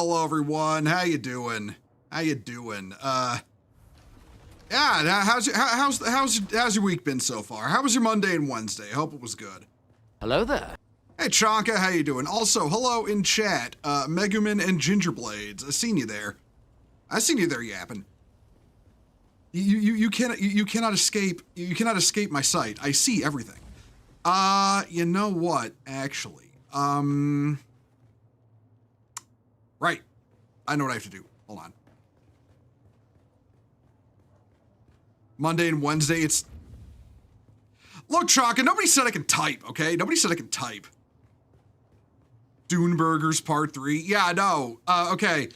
Hello, everyone. How you doing? How you doing? Yeah. How's your week been so far? How was your Monday and Wednesday? I hope it was good. Hello there. Hey, Chonka, how you doing? Also, hello in chat, Megumin and Gingerblades. I seen you there. I seen you there yapping. You cannot escape. You cannot escape my sight. I see everything. You know what? Actually, right. I know what I have to do. Hold on. Monday and Wednesday, it's... Look, Chaka, nobody said I can type, okay? Nobody said I can type. Dune Burgers Part 3. Yeah, I know. Okay.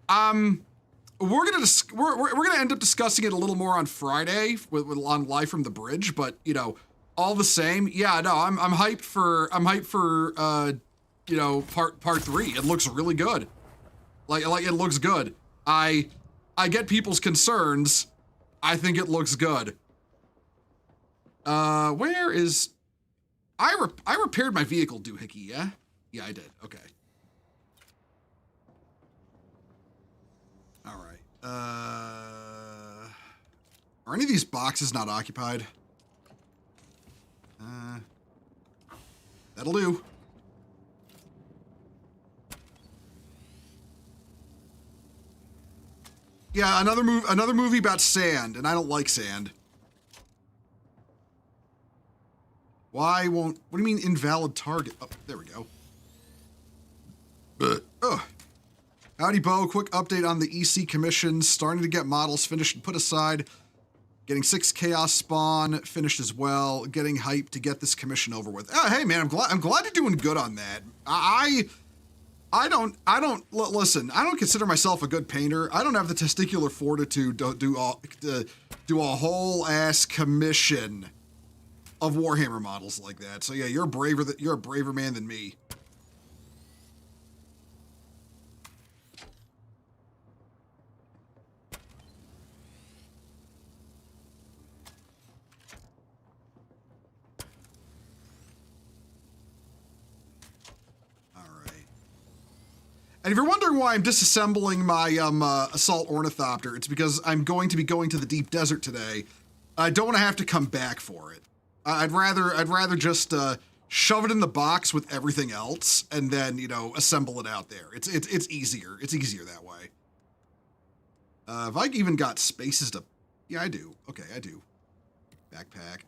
We're gonna end up discussing it a little more on Friday on Live from the Bridge, but, you know, all the same, yeah, no, I'm hyped for you know, part 3. It looks really good. Like it looks good. I get people's concerns. I think it looks good. Where is... I repaired my vehicle, doohickey, yeah? Yeah, I did. Okay. All right. Are any of these boxes not occupied? That'll do. Yeah, another movie about sand, and I don't like sand. Why won't... What do you mean invalid target? Oh, there we go. Ugh. Howdy, Bo. Quick update on the EC commissions. Starting to get models finished and put aside. Getting 6 Chaos Spawn finished as well. Getting hyped to get this commission over with. Oh, hey, man, I'm glad you're doing good on that. Listen, I don't consider myself a good painter. I don't have the testicular fortitude to do a whole ass commission of Warhammer models like that. So yeah, you're a braver man than me. And if you're wondering why I'm disassembling my assault ornithopter, it's because I'm going to be going to the deep desert today. I don't want to have to come back for it. I'd rather just shove it in the box with everything else and then, you know, assemble it out there. It's easier. It's easier that way. Have I even got spaces to... Yeah, I do. Okay, I do. Backpack.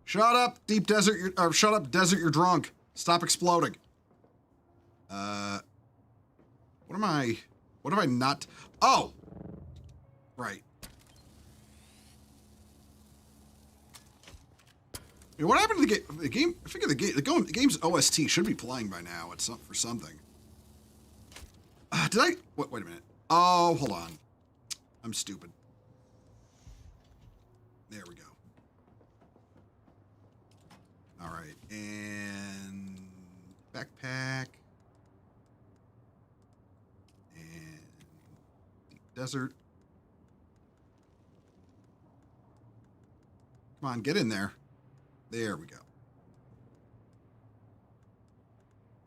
Shut up, deep desert, or shut up, desert, you're drunk. Stop exploding. What have I not... Oh! Right. I mean, what happened to the game? I figure the game's OST should be playing by now for something. Did I... Wait a minute. Oh, hold on. I'm stupid. There we go. All right, and backpack, and deep desert. Come on, get in there. There we go.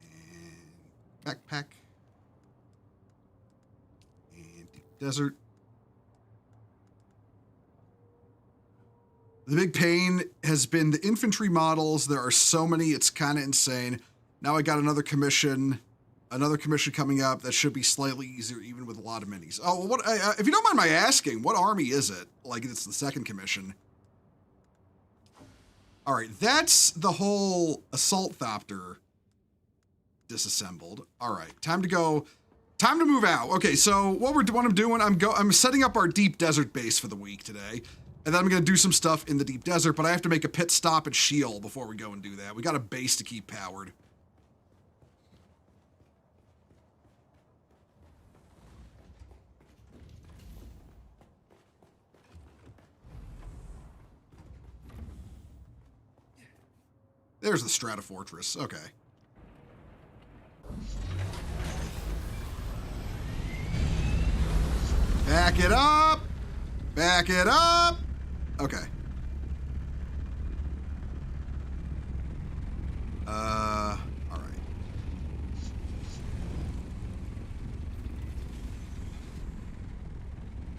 And backpack, and deep desert. The big pain has been the infantry models. There are so many, it's kind of insane. Now I got another commission coming up that should be slightly easier, even with a lot of minis. Oh, what? If you don't mind my asking, what army is it? Like, it's the second commission. All right, that's the whole assault thopter disassembled. All right, time to move out. Okay, so what I'm doing, I'm setting up our deep desert base for the week today. And then I'm going to do some stuff in the deep desert, but I have to make a pit stop at Sheol before we go and do that. We got a base to keep powered. There's the Stratofortress. Okay. Back it up. Back it up. Okay.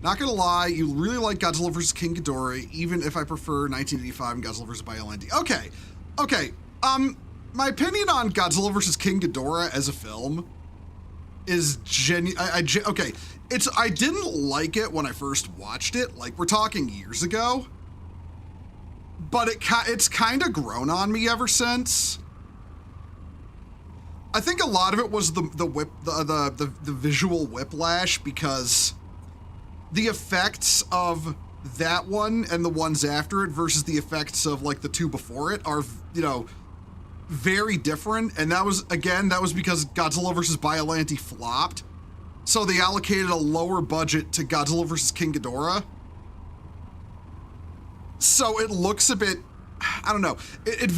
Not gonna lie, you really like Godzilla vs. King Ghidorah, even if I prefer 1985 and Godzilla vs. Biollante. Okay. My opinion on Godzilla vs. King Ghidorah as a film is okay. I didn't like it when I first watched it. Like, we're talking years ago, but it's kind of grown on me ever since. I think a lot of it was the visual whiplash, because the effects of that one and the ones after it versus the effects of like the two before it are, very different. And that was because Godzilla vs. Biollante flopped. So they allocated a lower budget to Godzilla vs. King Ghidorah. So it looks a bit, I don't know. It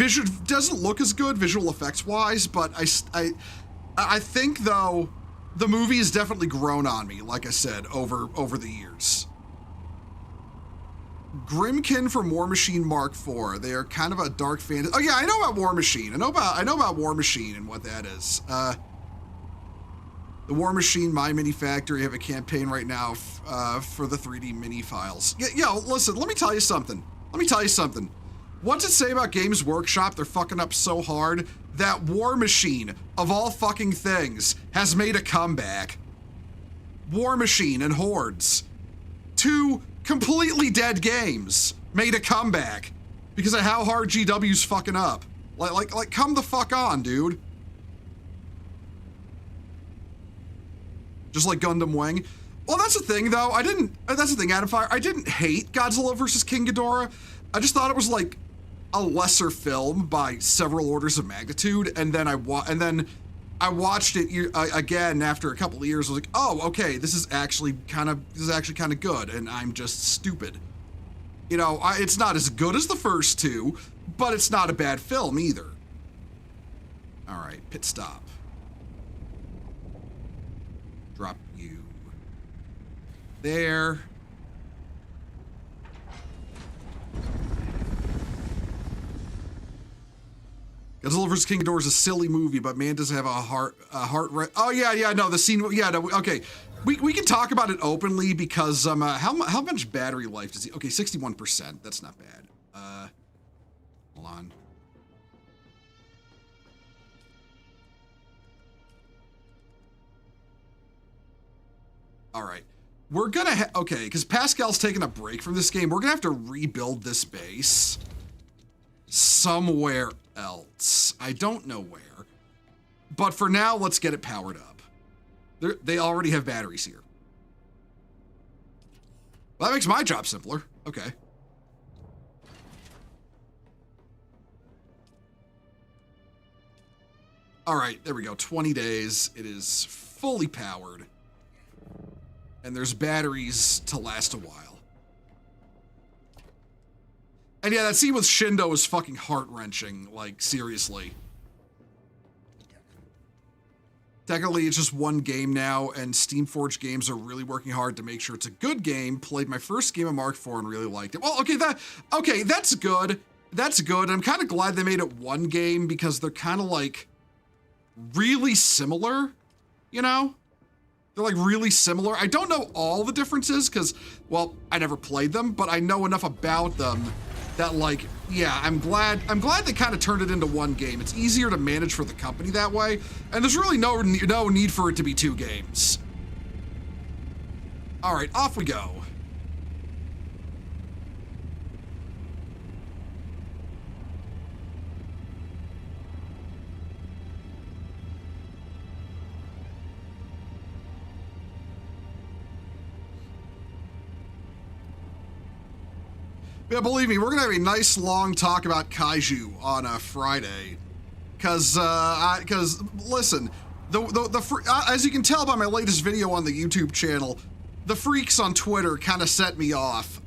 doesn't look as good visual effects wise, but I think though the movie has definitely grown on me, like I said, over the years. Grimkin from War Machine Mark IV. They are kind of a dark fantasy. Oh yeah, I know about War Machine. I know about War Machine and what that is. The War Machine My Mini Factory have a campaign right now for the 3D mini files. Listen, let me tell you something. What's it say about Games Workshop? They're fucking up so hard that War Machine, of all fucking things, has made a comeback. War Machine and Hordes, two completely dead games, made a comeback because of how hard GW's fucking up. Like, come the fuck on, dude. Just like Gundam Wing. Well, that's the thing, though. That's the thing, Adamfire. I didn't hate Godzilla vs. King Ghidorah. I just thought it was like a lesser film by several orders of magnitude. And then I watched it again after a couple of years. I was like, oh, okay, this is actually kind of good, and I'm just stupid. It's not as good as the first two, but it's not a bad film either. All right, pit stop. Drop you there. Godzilla vs. King Ghidorah is a silly movie, but man does have a heart rate. Oh yeah, no, the scene. Yeah, no, okay. We can talk about it openly because how much battery life does he? Okay, 61%. That's not bad. Hold on. All right, we're gonna okay, because Pascal's taking a break from this game. We're gonna have to rebuild this base somewhere else. I don't know where, but for now, let's get it powered up. They already have batteries here. Well, that makes my job simpler. Okay. All right, there we go. 20 days. It is fully powered. And there's batteries to last a while. And yeah, that scene with Shindo is fucking heart-wrenching. Like, seriously. Technically, it's just one game now, and Steamforged Games are really working hard to make sure it's a good game. Played my first game of Mark IV and really liked it. Well, okay, that's good. That's good. I'm kind of glad they made it one game because they're kind of like really similar, They're like really similar. I don't know all the differences because, well, I never played them, but I know enough about them that, like, yeah, I'm glad they kind of turned it into one game. It's easier to manage for the company that way, and there's really no need for it to be two games. All right, off we go. Yeah, believe me, we're gonna have a nice long talk about kaiju on a Friday, because listen, as you can tell by my latest video on the YouTube channel, the freaks on Twitter kind of set me off.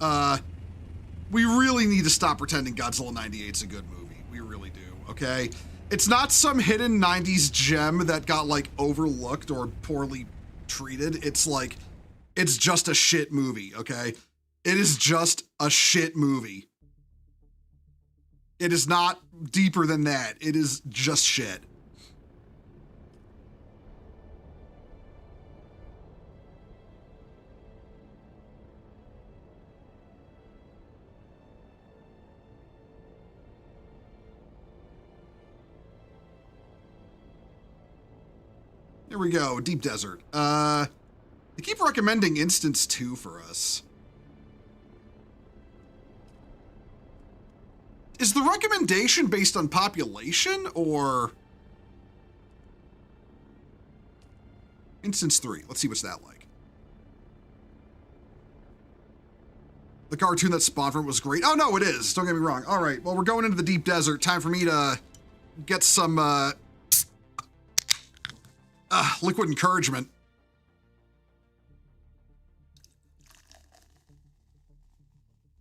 We really need to stop pretending Godzilla 98 is a good movie. We really do. Okay, it's not some hidden 90s gem that got like overlooked or poorly treated. It's like, it's just a shit movie. Okay. It is just a shit movie. It is not deeper than that. It is just shit. Here we go, Deep Desert. They keep recommending Instance 2 for us. Is the recommendation based on population, or... Instance 3, let's see what's that like. The cartoon that spawned from it was great. Oh, no, it is. Don't get me wrong. All right, well, we're going into the Deep Desert. Time for me to get some liquid encouragement.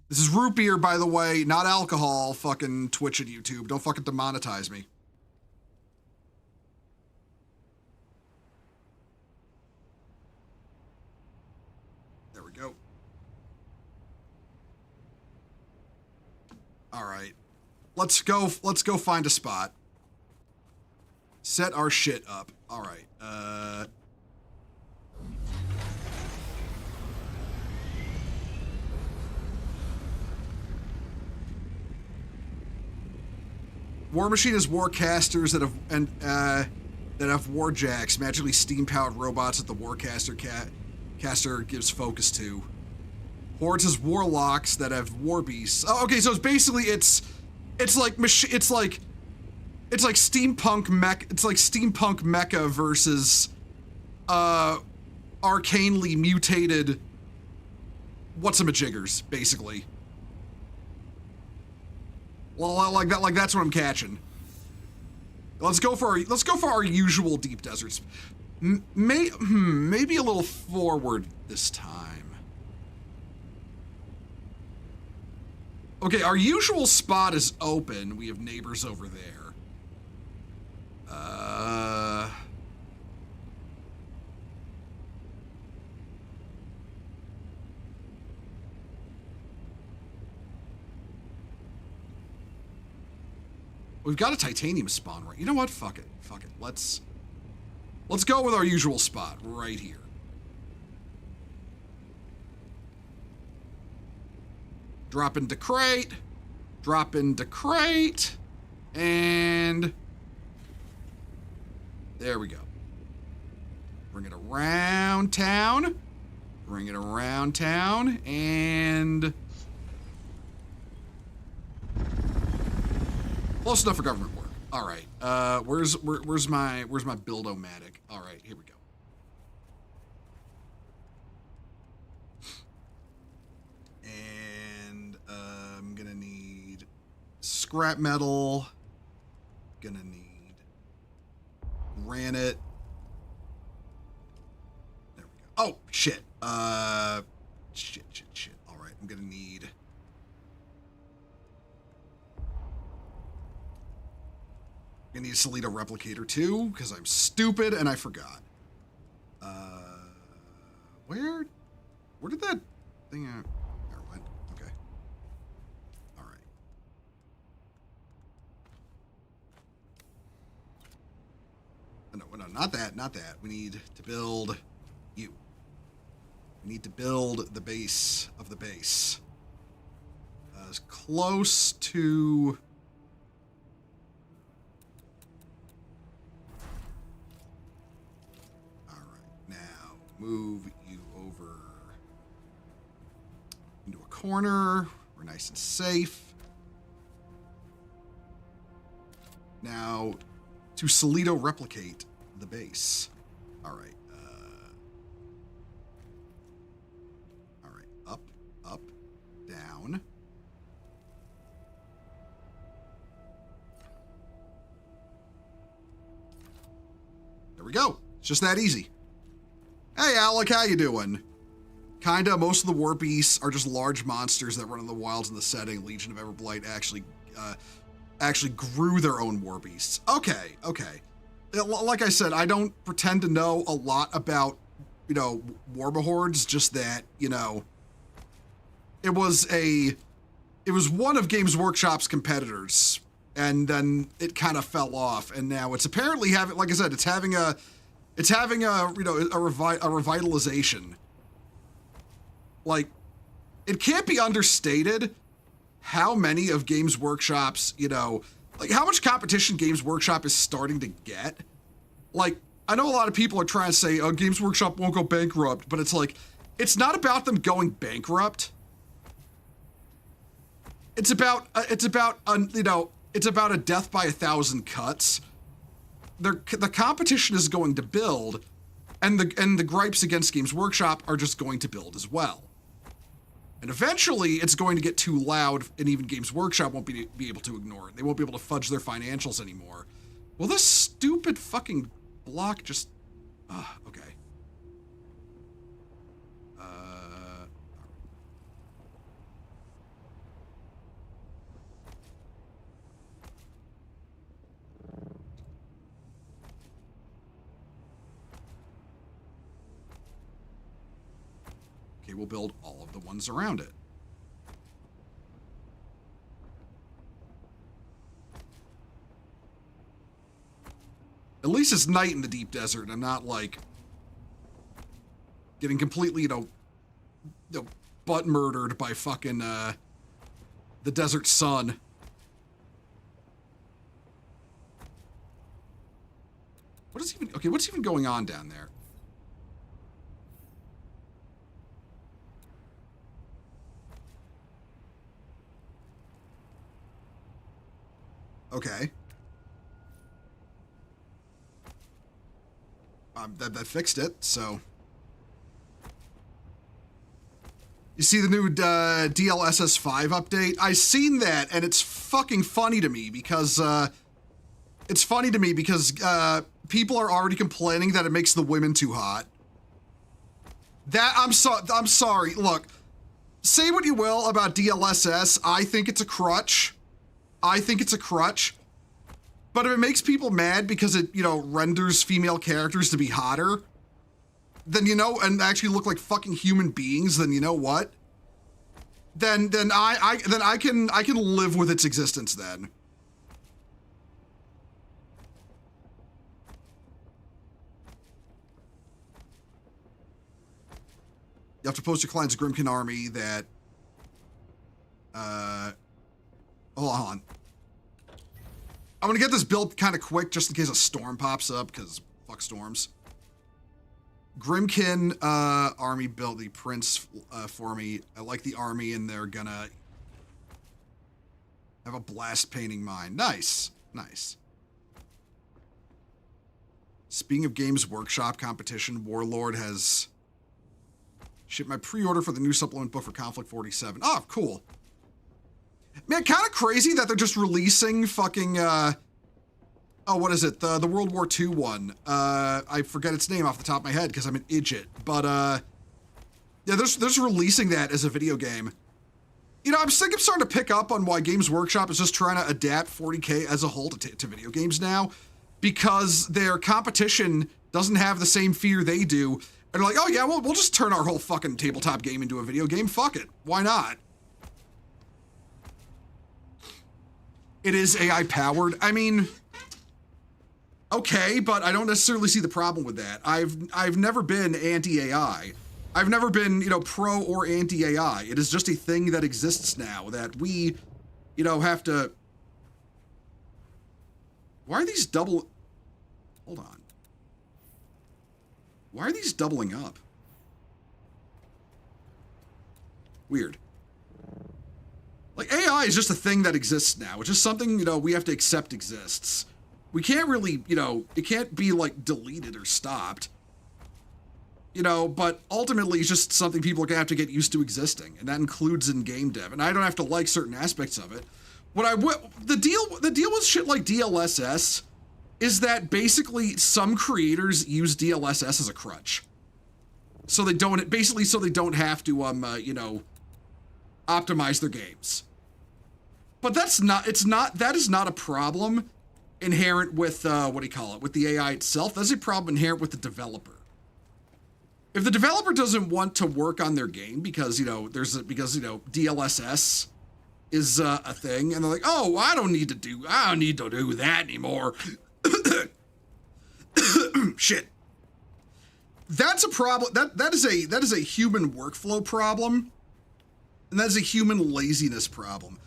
This is root beer, by the way, not alcohol. Fucking Twitch and YouTube. Don't fucking demonetize me. There we go. All right. Let's go find a spot. Set our shit up. All right. War Machine is warcasters that have warjacks, magically steam-powered robots that the caster gives focus to. Hordes is warlocks that have war beasts. Oh, okay, so it's basically it's like steampunk mecha versus arcanely mutated what's-a-majiggers, basically. Well, like that's what I'm catching. Let's go for our usual deep deserts. Maybe a little forward this time. Okay, our usual spot is open. We have neighbors over there. We've got a titanium spawn, right? You know what? Fuck it. Fuck it. Let's go with our usual spot right here. Drop into crate. Drop into crate. And there we go. Bring it around town. Bring it around town. And close enough for government work. All right. Where's my build-o-matic? All right, here we go. And I'm gonna need scrap metal. Gonna need granite. There we go. Oh shit. Shit. All right, I'm gonna need. I need a Solito replicator too, because I'm stupid and I forgot. Where did that thing out? There it went. Okay. All right. No, not that. We need to build you. We need to build the base of the base. As close to... Move you over into a corner. We're nice and safe. Now, to Solito replicate the base. All right. All right. Up, down. There we go. It's just that easy. Hey, Alec, how you doing? Kinda, most of the war beasts are just large monsters that run in the wilds in the setting. Legion of Everblight actually grew their own war beasts. Okay. Like I said, I don't pretend to know a lot about, Warmahordes, just that, it was one of Games Workshop's competitors, and then it kind of fell off, and now it's apparently having, like I said, it's having a revitalization. Like, it can't be understated how many of Games Workshop's, like how much competition Games Workshop is starting to get. Like, I know a lot of people are trying to say, oh, Games Workshop won't go bankrupt, but it's like, it's not about them going bankrupt. It's about you know, it's about a death by 1,000 cuts. The competition is going to build, and the gripes against Games Workshop are just going to build as well. And eventually, it's going to get too loud, and even Games Workshop won't be able to ignore it. They won't be able to fudge their financials anymore. Well, this stupid fucking block just... okay. Okay, we'll build all of the ones around it. At least it's night in the deep desert, and I'm not, like, getting completely, you know, butt murdered by fucking, the desert sun. What's even going on down there? Okay. That fixed it, so. You see the new DLSS 5 update? I've seen that, and it's fucking funny to me because, people are already complaining that it makes the women too hot. I'm sorry, look, say what you will about DLSS, I think it's a crutch. But if it makes people mad because it, you know, renders female characters to be hotter, then, you know, and actually look like fucking human beings, then you know what? Then I can live with its existence then. You have to post your client's Grimkin army that, hold on. I'm gonna get this built kind of quick just in case a storm pops up, because fuck storms. Grimkin army built the prince for me. I like the army, and they're gonna have a blast painting mine. Nice, nice. Speaking of Games Workshop competition, Warlord has shipped my pre-order for the new supplement book for Conflict 47. Oh, cool. Man, kind of crazy that they're just releasing fucking, oh, what is it? The World War II one. I forget its name off the top of my head because I'm an idiot. But, yeah, they're just releasing that as a video game. You know, I'm starting to pick up on why Games Workshop is just trying to adapt 40K as a whole to video games now, because their competition doesn't have the same fear they do. And they're like, oh yeah, we'll just turn our whole fucking tabletop game into a video game. Fuck it. Why not? It is AI powered. I mean, okay, but I don't necessarily see the problem with that. I've never been anti-AI. I've never been, you know, pro or anti-AI. It is just a thing that exists now that we, you know, have to... Why are these double... Hold on. Why are these doubling up? Weird. Like, AI is just a thing that exists now. It's just something, you know, we have to accept exists. We can't really, you know, it can't be, like, deleted or stopped. You know, but ultimately it's just something people are gonna have to get used to existing, and that includes in game dev. And I don't have to like certain aspects of it. The deal with shit like DLSS is that basically some creators use DLSS as a crutch. So they don't have to, you know, optimize their games. But that is not a problem inherent with, with the AI itself. That's a problem inherent with the developer. If the developer doesn't want to work on their game because, you know, DLSS is a thing, and they're like, oh, I don't need to do that anymore. Shit. That's a problem. That is a human workflow problem. And that is a human laziness problem.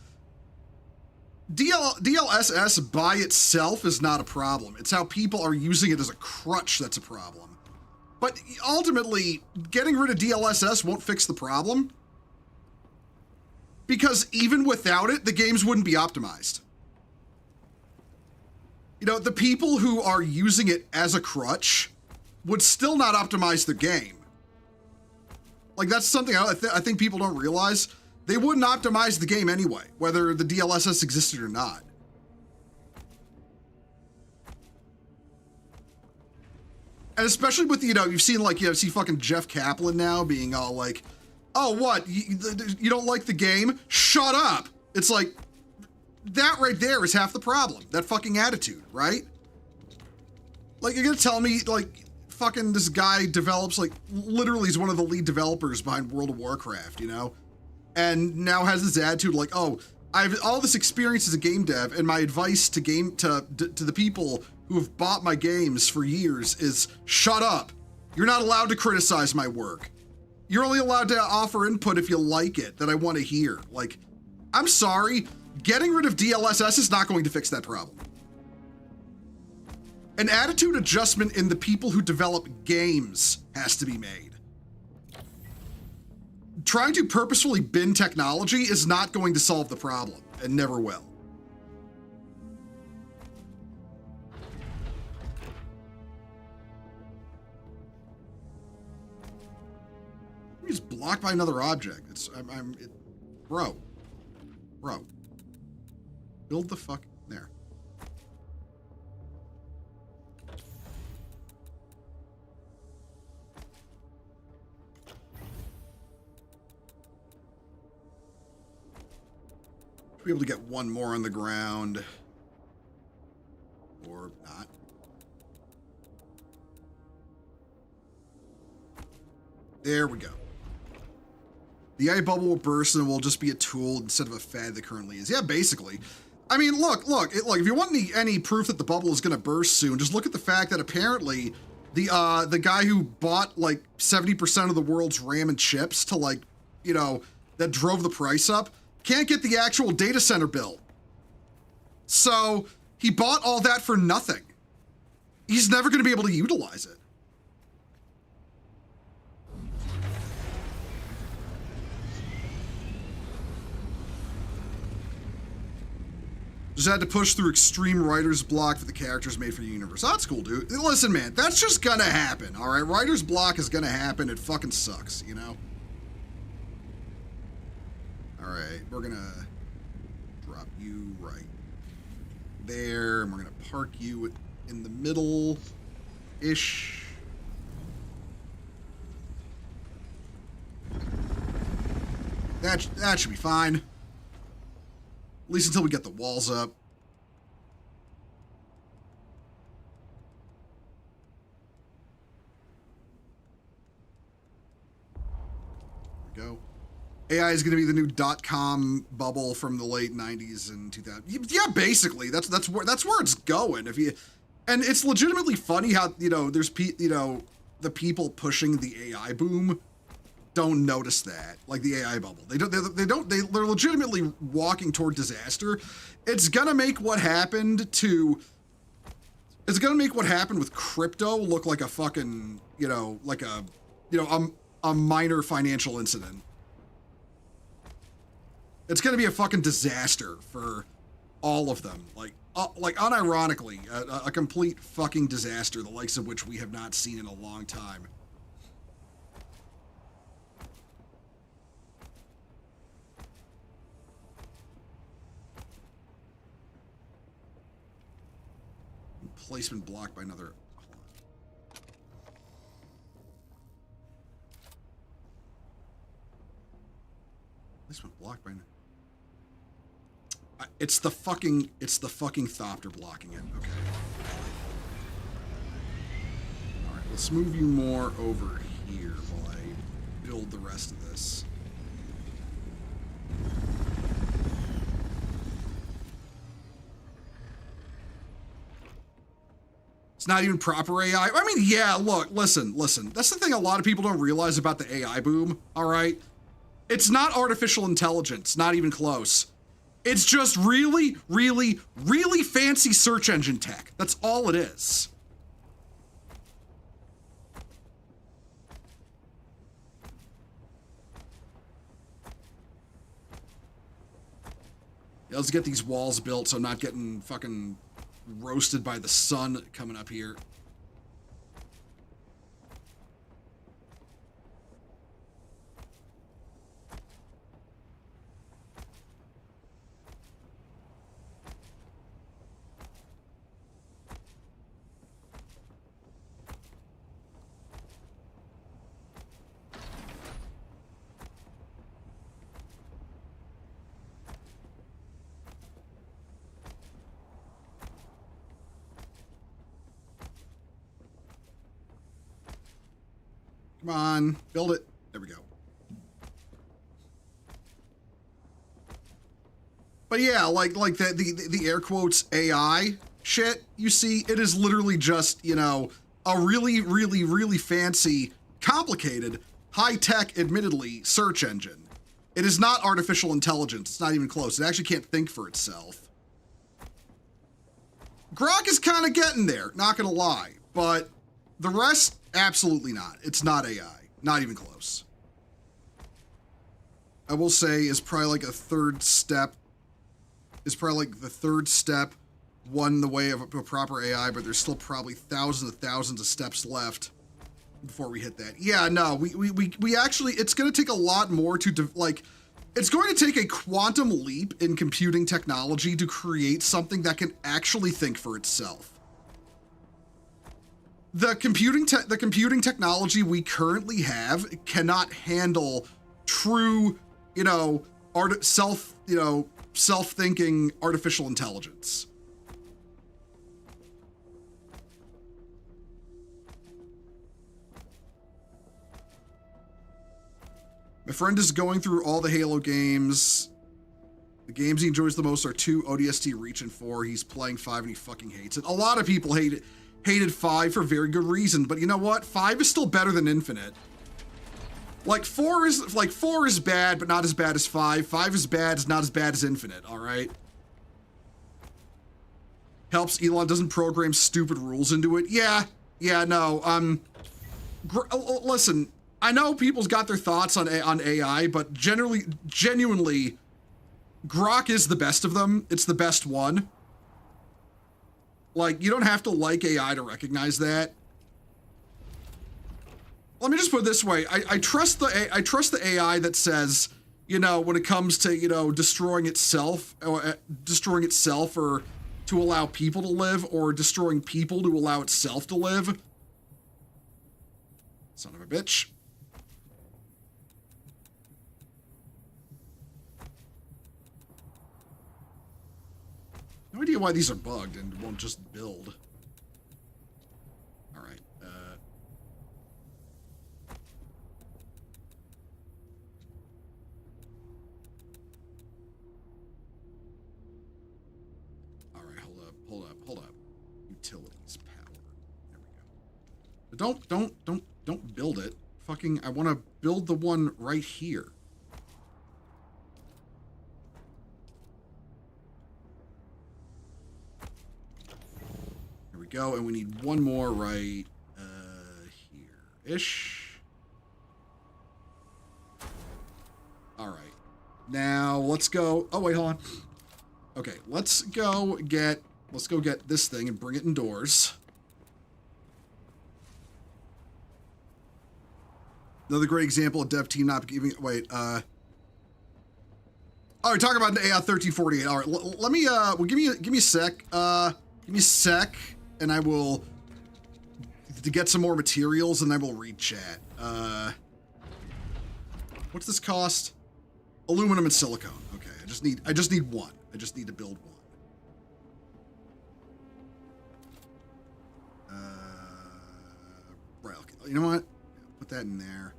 DLSS by itself is not a problem. It's how people are using it as a crutch that's a problem. But ultimately, getting rid of DLSS won't fix the problem. Because even without it, the games wouldn't be optimized. You know, the people who are using it as a crutch would still not optimize their game. Like, that's something I think people don't realize. They wouldn't optimize the game anyway, whether the DLSS existed or not. And especially with, you know, you've seen, like, see fucking Jeff Kaplan now being all like, oh, what? You don't like the game? Shut up! It's like, that right there is half the problem. That fucking attitude, right? Like, you're gonna tell me, like, fucking this guy develops, like, literally is one of the lead developers behind World of Warcraft, you know? And now has this attitude like, oh, I have all this experience as a game dev, and my advice to the people who have bought my games for years is shut up. You're not allowed to criticize my work. You're only allowed to offer input if you like it, that I want to hear. Like, I'm sorry, getting rid of DLSS is not going to fix that problem. An attitude adjustment in the people who develop games has to be made. Trying to purposefully bin technology is not going to solve the problem, and never will. He's blocked by another object. Bro. Build the fuck there. Be able to get one more on the ground, or not. There we go. The AI bubble will burst and will just be a tool instead of a fad that currently is. Yeah, basically. I mean, look. If you want any proof that the bubble is going to burst soon, just look at the fact that apparently the guy who bought like 70% of the world's RAM and chips to, like, you know, that drove the price up, can't get the actual data center bill. So he bought all that for nothing. He's never going to be able to utilize it. Just had to push through extreme writer's block for the characters made for the universe. That's cool, dude. Listen, man, that's just gonna happen, all right? Writer's block is gonna happen. It fucking sucks, you know? All right, we're gonna drop you right there, and we're gonna park you in the middle-ish. That should be fine. At least until we get the walls up. There we go. AI is going to be the new .com bubble from the late 90s and 2000. Yeah, basically, that's where it's going. And it's legitimately funny how, you know, the people pushing the AI boom don't notice that, like the AI bubble. They're legitimately walking toward disaster. It's gonna make what happened with crypto look like a fucking, you know, like a minor financial incident. It's gonna be a fucking disaster for all of them. Like unironically, a complete fucking disaster, the likes of which we have not seen in a long time. Placement blocked by another. Placement blocked by. It's the fucking Thopter blocking it. Okay. All right, let's move you more over here while I build the rest of this. It's not even proper AI. I mean, yeah, look, listen. That's the thing a lot of people don't realize about the AI boom, all right? It's not artificial intelligence, not even close. It's just really, really, really fancy search engine tech. That's all it is. Yeah, let's get these walls built so I'm not getting fucking roasted by the sun coming up here. Come on, build it. There we go. But yeah, like the air quotes AI shit you see, it is literally just, you know, a really, really, really fancy, complicated, high-tech, admittedly, search engine. It is not artificial intelligence. It's not even close. It actually can't think for itself. Grok is kind of getting there, not gonna lie, but the rest, absolutely not. It's not AI, not even close. I will say is probably like a third step, is probably like the third step one the way of a proper AI, but there's still probably thousands of steps left before we hit that. Yeah, no, we actually, it's going to take a lot more to, like, it's going to take a quantum leap in computing technology to create something that can actually think for itself. The computing technology we currently have cannot handle true, you know, self-thinking artificial intelligence. My friend is going through all the Halo games. The games he enjoys the most are 2, ODST, Reach, and 4. He's playing 5 and he fucking hates it. A lot of people hated 5 for very good reason, but you know what? 5 is still better than Infinite. Like 4 is bad, but not as bad as 5. 5 is bad, is not as bad as Infinite, all right? Helps Elon doesn't program stupid rules into it. Yeah, no, listen, I know people's got their thoughts on AI, but genuinely, Grok is the best of them. It's the best one. Like, you don't have to like AI to recognize that. Let me just put it this way. I trust the AI that says, you know, when it comes to, you know, destroying itself or to allow people to live, or destroying people to allow itself to live. Son of a bitch. No idea why these are bugged and won't just build. All right. All right, hold up. Utilities power. There we go. But don't build it. Fucking, I want to build the one right here. Go, and we need one more right here-ish. All right. Now let's go. Oh wait, hold on. Okay, let's go get this thing and bring it indoors. Another great example of dev team not giving. Wait. Oh, we're talking about the AI 1348. All right. Let me. Well, give me a sec. Give me a sec. And I will to get some more materials, and I will read chat. What's this cost? Aluminum and silicone. Okay, I just need one. I just need to build one. Right. Okay. You know what? Put that in there.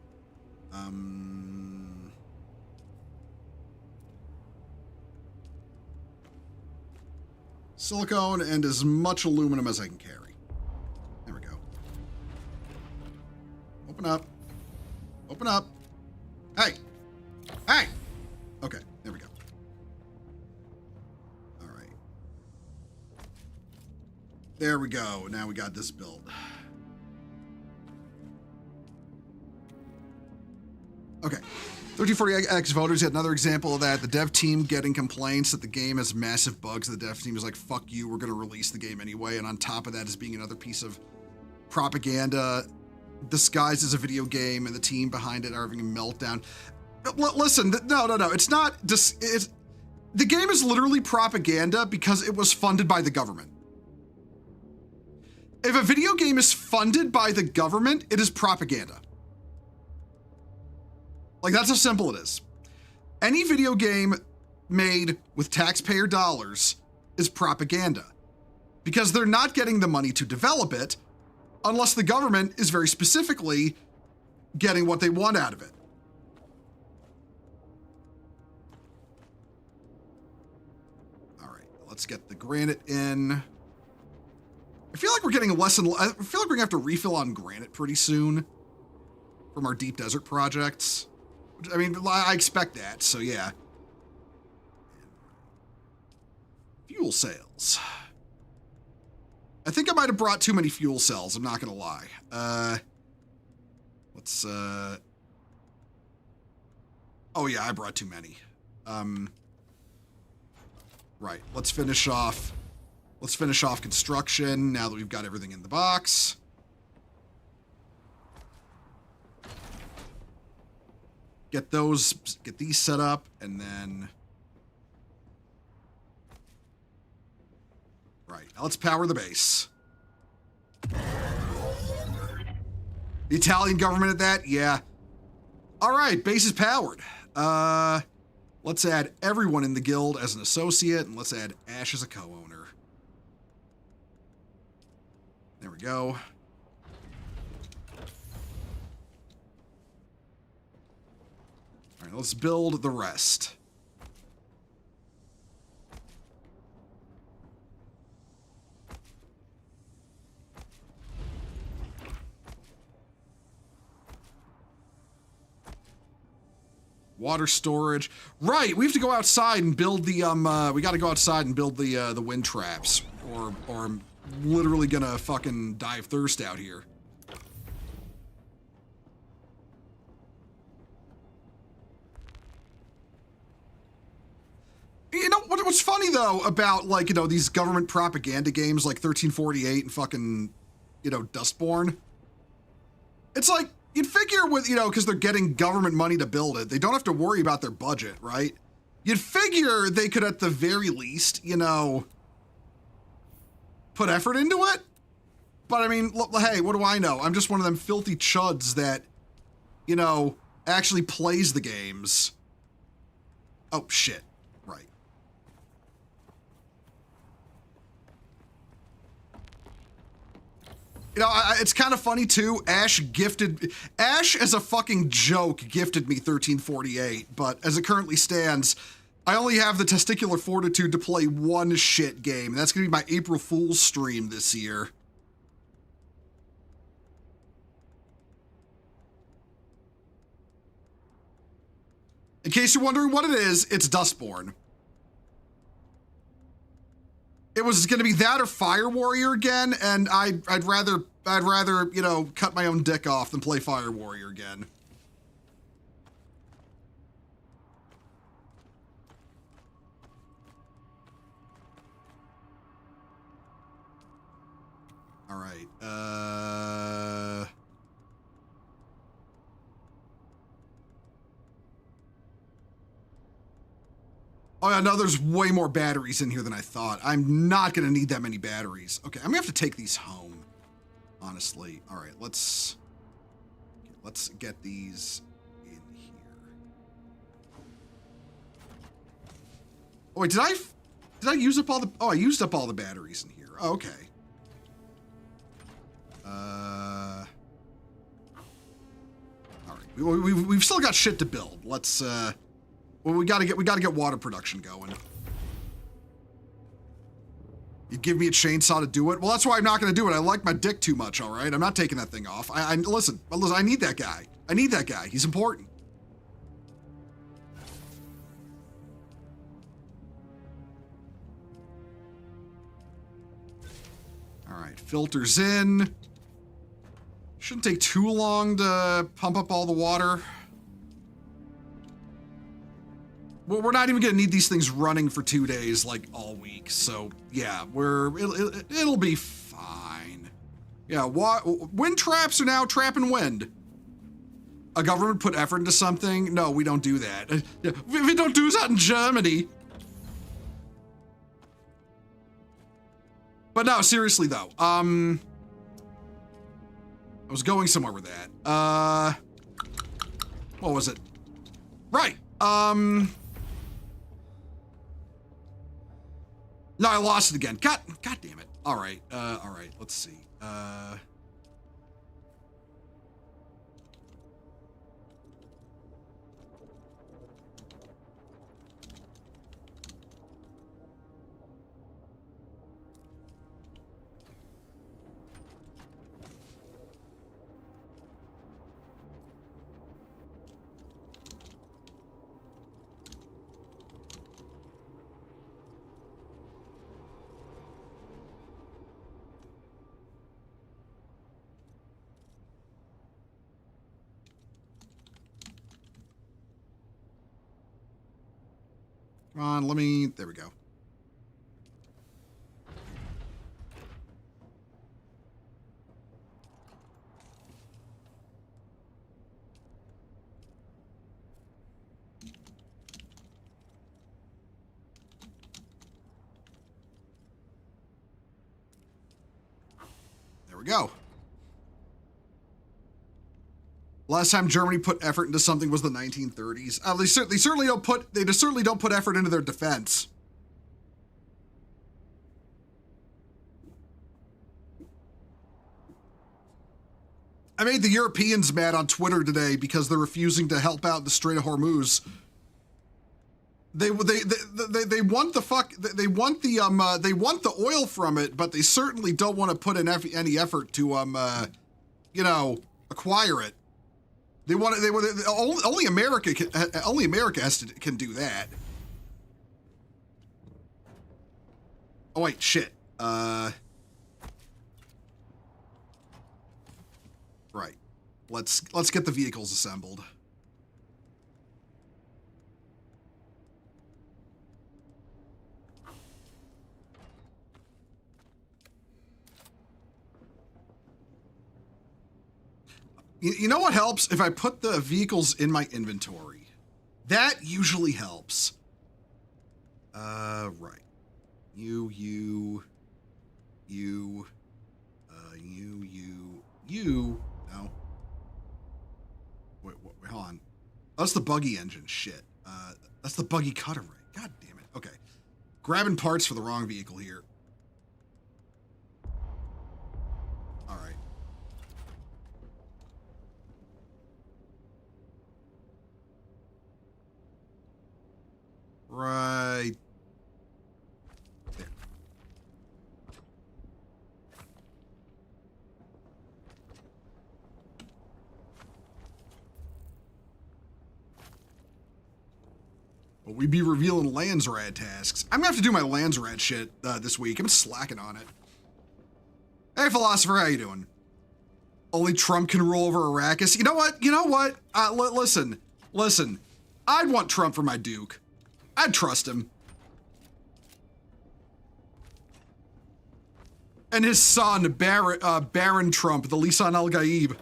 Silicone and as much aluminum as I can carry. There we go. Open up. Open up. Hey. Hey. Okay, there we go. There we go. Now we got this built. Okay. 1340X voters had another example of that. The dev team getting complaints that the game has massive bugs. The dev team is like, fuck you, we're going to release the game anyway. And on top of that is being another piece of propaganda disguised as a video game, and the team behind it are having a meltdown. Listen, no. It's not just... The game is literally propaganda because it was funded by the government. If a video game is funded by the government, it is propaganda. Like, that's how simple it is. Any video game made with taxpayer dollars is propaganda because they're not getting the money to develop it unless the government is very specifically getting what they want out of it. All right, let's get the granite in. I feel like we're getting less and I feel like we're gonna have to refill on granite pretty soon from our deep desert projects. I mean, I expect that, so yeah. Fuel cells. I think I might have brought too many fuel cells, I'm not gonna lie. Let's, oh yeah, I brought too many. Right, let's finish off construction now that we've got everything in the box. Get these set up, and then... Right, now let's power the base. The Italian government at that? Yeah. All right, base is powered. Let's add everyone in the guild as an associate, and let's add Ash as a co-owner. There we go. All right, let's build the rest. Water storage. Right, we have to go outside and build the we got to go outside and build the wind traps, or I'm literally gonna fucking die of thirst out here. You know what's funny though about, like, you know, these government propaganda games like 1348 and fucking, you know, Dustborn? It's like, you'd figure with, you know, because they're getting government money to build it, they don't have to worry about their budget, right? You'd figure they could at the very least, you know, put effort into it. But I mean, hey, what do I know? I'm just one of them filthy chuds that, you know, actually plays the games. Oh, shit. Right. You know, it's kind of funny too. Ash as a fucking joke gifted me 1348, but as it currently stands, I only have the testicular fortitude to play one shit game. That's gonna be my April Fool's stream this year. In case you're wondering what it is, it's Dustborn. It was gonna be that or Fire Warrior again, and I'd rather, you know, cut my own dick off than play Fire Warrior again. All right. Oh yeah, no, there's way more batteries in here than I thought. I'm not gonna need that many batteries. Okay, I'm gonna have to take these home, honestly. All right, let's get these in here. Oh wait, did I use up all the, oh, I used up all the batteries in here. Oh, okay. All right, we've still got shit to build. Let's, well, we gotta get water production going. You give me a chainsaw to do it? Well, that's why I'm not gonna do it. I like my dick too much, all right? I'm not taking that thing off. Listen, I need that guy. I need that guy. He's important. All All right, filters in. Shouldn't take too long to pump up all the water. Well, we're not even gonna need these things running for 2 days, like all week. So yeah, it'll be fine. Yeah, wind traps are now trapping wind. A government put effort into something? No, we don't do that. We don't do that in Germany. But no, seriously though. I was going somewhere with that. What was it? Right. No, I lost it again. God damn it. All right. Let's see. Come on, there we go. There we go. Last time Germany put effort into something was the 1930s. They certainly don't put effort into their defense. I made the Europeans mad on Twitter today because they're refusing to help out the Strait of Hormuz. They want the oil from it, but they certainly don't want to put in any effort to acquire it. Only America can do that. Oh wait, shit. Right. Let's get the vehicles assembled. You know what helps? If I put the vehicles in my inventory. That usually helps. Right. You. No. Wait, hold on. That's the buggy engine. Shit. That's the buggy cutter, right? God damn it. Okay. Grabbing parts for the wrong vehicle here. All right. Right there. Will we be revealing Landsrad tasks? I'm gonna have to do my Landsrad shit this week. I'm slacking on it. Hey, Philosopher, how you doing? Only Trump can rule over Arrakis. You know what? Listen. I'd want Trump for my Duke. I'd trust him. And his son, Baron Trump, the Lisan al-Gaib.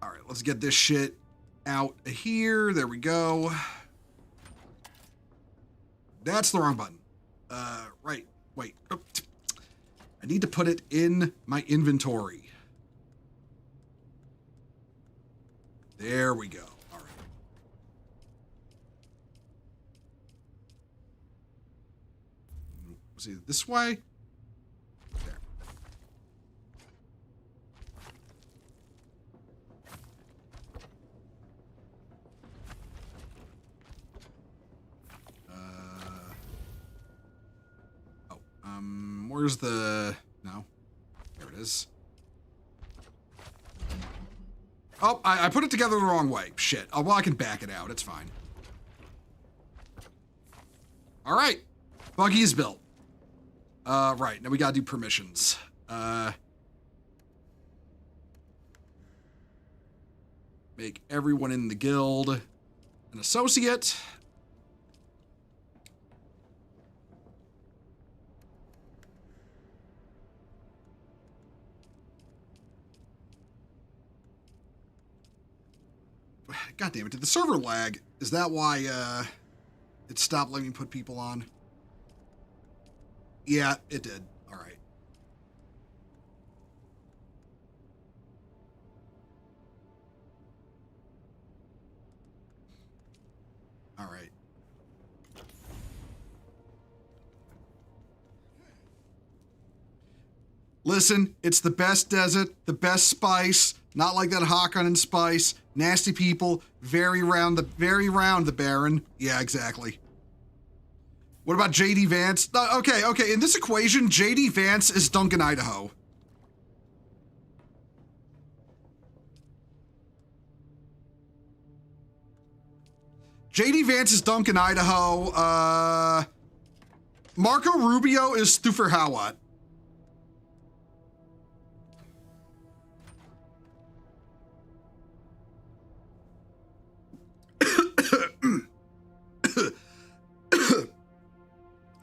All right, let's get this shit out of here. There we go. That's the wrong button. Right. Wait. Oh. I need to put it in my inventory. There we go. All right. Was it this way? There. Where's the... No. There it is. Oh, I put it together the wrong way. Shit. Oh, well, I can back it out. It's fine. All right. Buggy is built. Right. Now we gotta do permissions. Make everyone in the guild an associate. God damn it, did the server lag? Is that why, it stopped letting me put people on? Yeah, it did. All right. All right. Listen, it's the best desert, the best spice, not like that Hakon and Spice. Nasty people, very round the Baron. Yeah, exactly. What about JD Vance? Okay, in this equation, JD Vance is Duncan, Idaho. JD Vance is Duncan, Idaho. Marco Rubio is Stufer Hawat.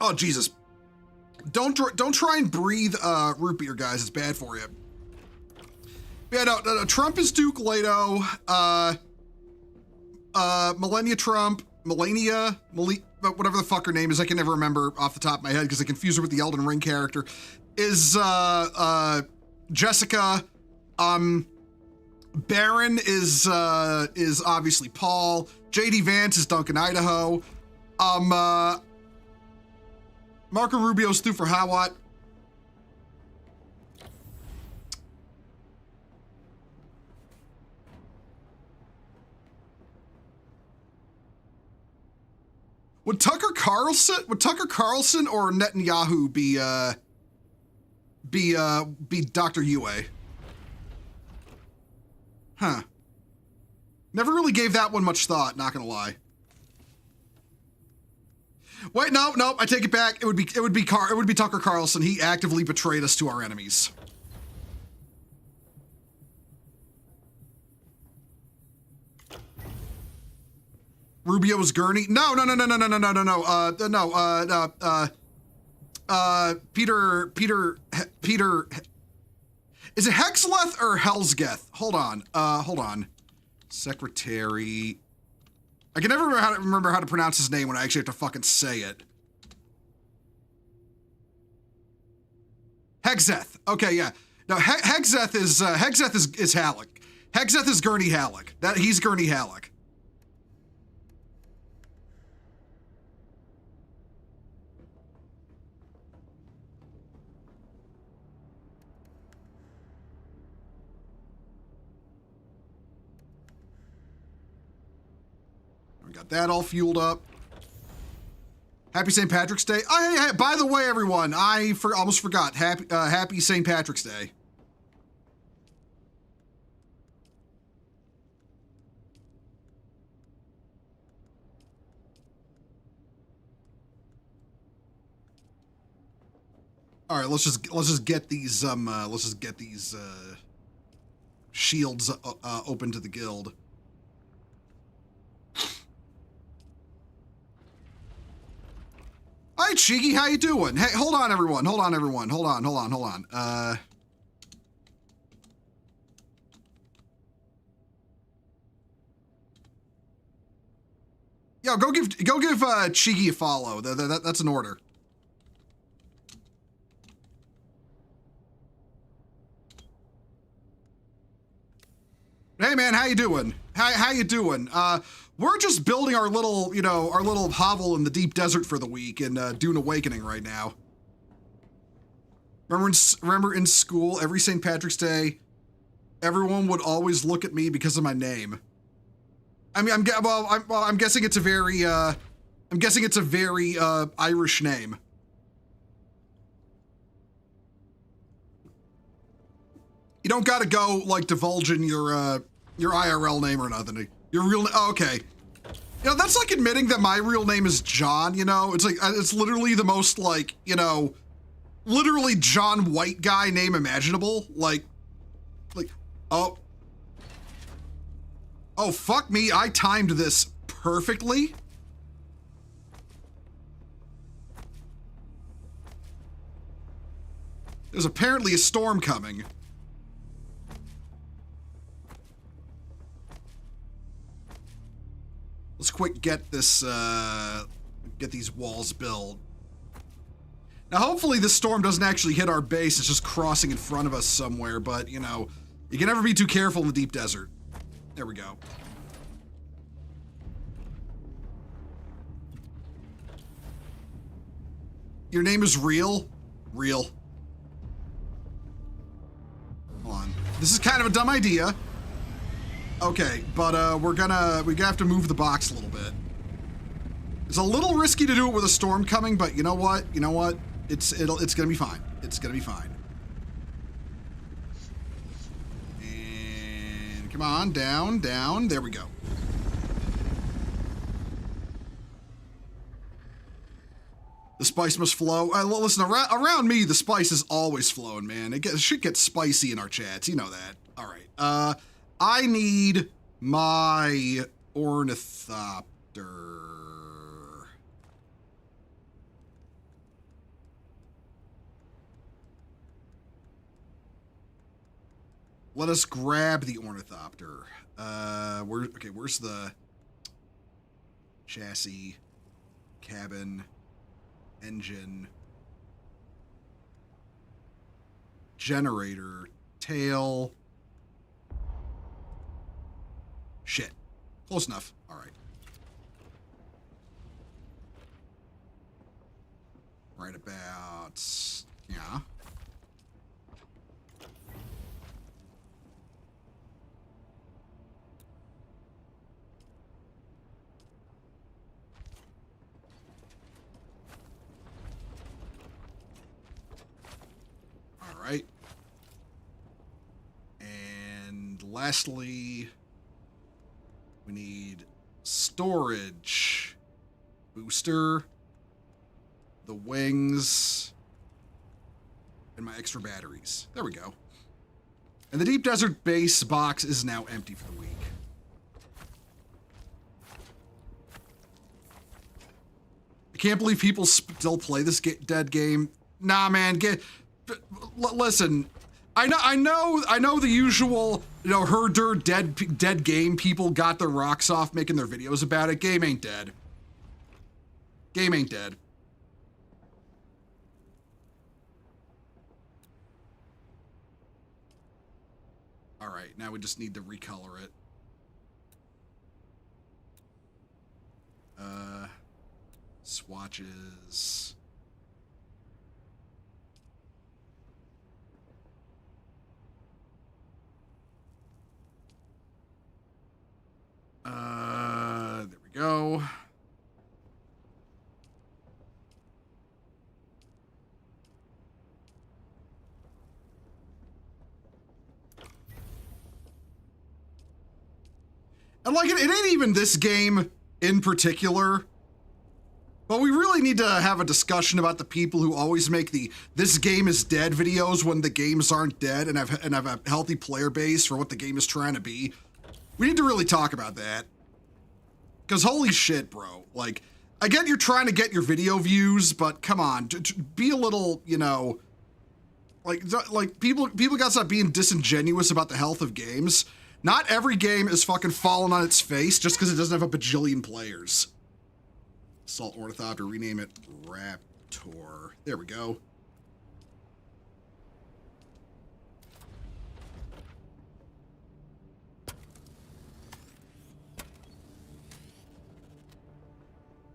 Oh, Jesus. Don't try and breathe root beer, guys. It's bad for you. Yeah, no, Trump is Duke Leto. Melania Trump, whatever the fuck her name is, I can never remember off the top of my head because I confuse her with the Elden Ring character, is Jessica. Baron is obviously Paul. JD Vance is Duncan, Idaho. Marco Rubio's Stu for Hawat. Would Tucker Carlson or Netanyahu be Dr. Yue? Huh. Never really gave that one much thought, not gonna lie. Wait, no, I take it back. It would be Tucker Carlson. He actively betrayed us to our enemies. Rubio's Gurney? No. Peter. Is it Hexleth or Helsgeth? Hold on. Secretary. I can never remember how to pronounce his name when I actually have to fucking say it. Hexeth. Okay, yeah. No, Hexeth is Halleck. Hexeth is Gurney Halleck. He's Gurney Halleck. Got that all fueled up. Happy St. Patrick's Day. Oh, hey, by the way, everyone, I almost forgot. Happy St. Patrick's Day. All right, let's just get these shields open to the guild. Hi, Cheeky, how you doing? Hey, hold on, everyone. Hold on. Yo, go give Cheeky a follow. That's an order. Hey, man, how you doing? How you doing? We're just building our little hovel in the deep desert for the week in Dune Awakening right now. Remember in school, every St. Patrick's Day, everyone would always look at me because of my name. I mean, I'm guessing it's a very Irish name. You don't gotta go like divulging your Your IRL name or nothing. Your real name. Oh, okay. You know, that's like admitting that my real name is John, you know? It's like, it's literally the most like, you know, literally John White guy name imaginable. Like, oh. Oh, fuck me. I timed this perfectly. There's apparently a storm coming. Let's quick get this, get these walls built. Now, hopefully this storm doesn't actually hit our base. It's just crossing in front of us somewhere, but, you know, you can never be too careful in the deep desert. There we go. Your name is Real? Real. Hold on. This is kind of a dumb idea. Okay, but we have to move the box a little bit. It's a little risky to do it with a storm coming, but you know what? You know what? It's gonna be fine. It's gonna be fine. And come on, down, down. There we go. The spice must flow. Listen, around me, the spice is always flowing, man. It should get spicy in our chats. You know that. All right. I need my ornithopter. Let us grab the ornithopter. Where's the chassis, cabin, engine, generator, tail. Shit. Close enough. All right. Right about, yeah. All right. And lastly, we need storage, booster, the wings, and my extra batteries. There we go. And the deep desert base box is now empty for the week. I can't believe people still play this dead game. Nah, man, listen. I know the usual, you know, herder dead game people got their rocks off making their videos about it. Game ain't dead. Game ain't dead. All right, now we just need to recolor it. Swatches. There we go. And like, it ain't even this game in particular, but we really need to have a discussion about the people who always make the "this game is dead" videos when the games aren't dead and have a healthy player base for what the game is trying to be. We need to really talk about that. Because holy shit, bro. Like, I get you're trying to get your video views, but come on, be a little, you know, like people gotta stop being disingenuous about the health of games. Not every game is fucking falling on its face just because it doesn't have a bajillion players. Assault Ornithopter, rename it Raptor. There we go.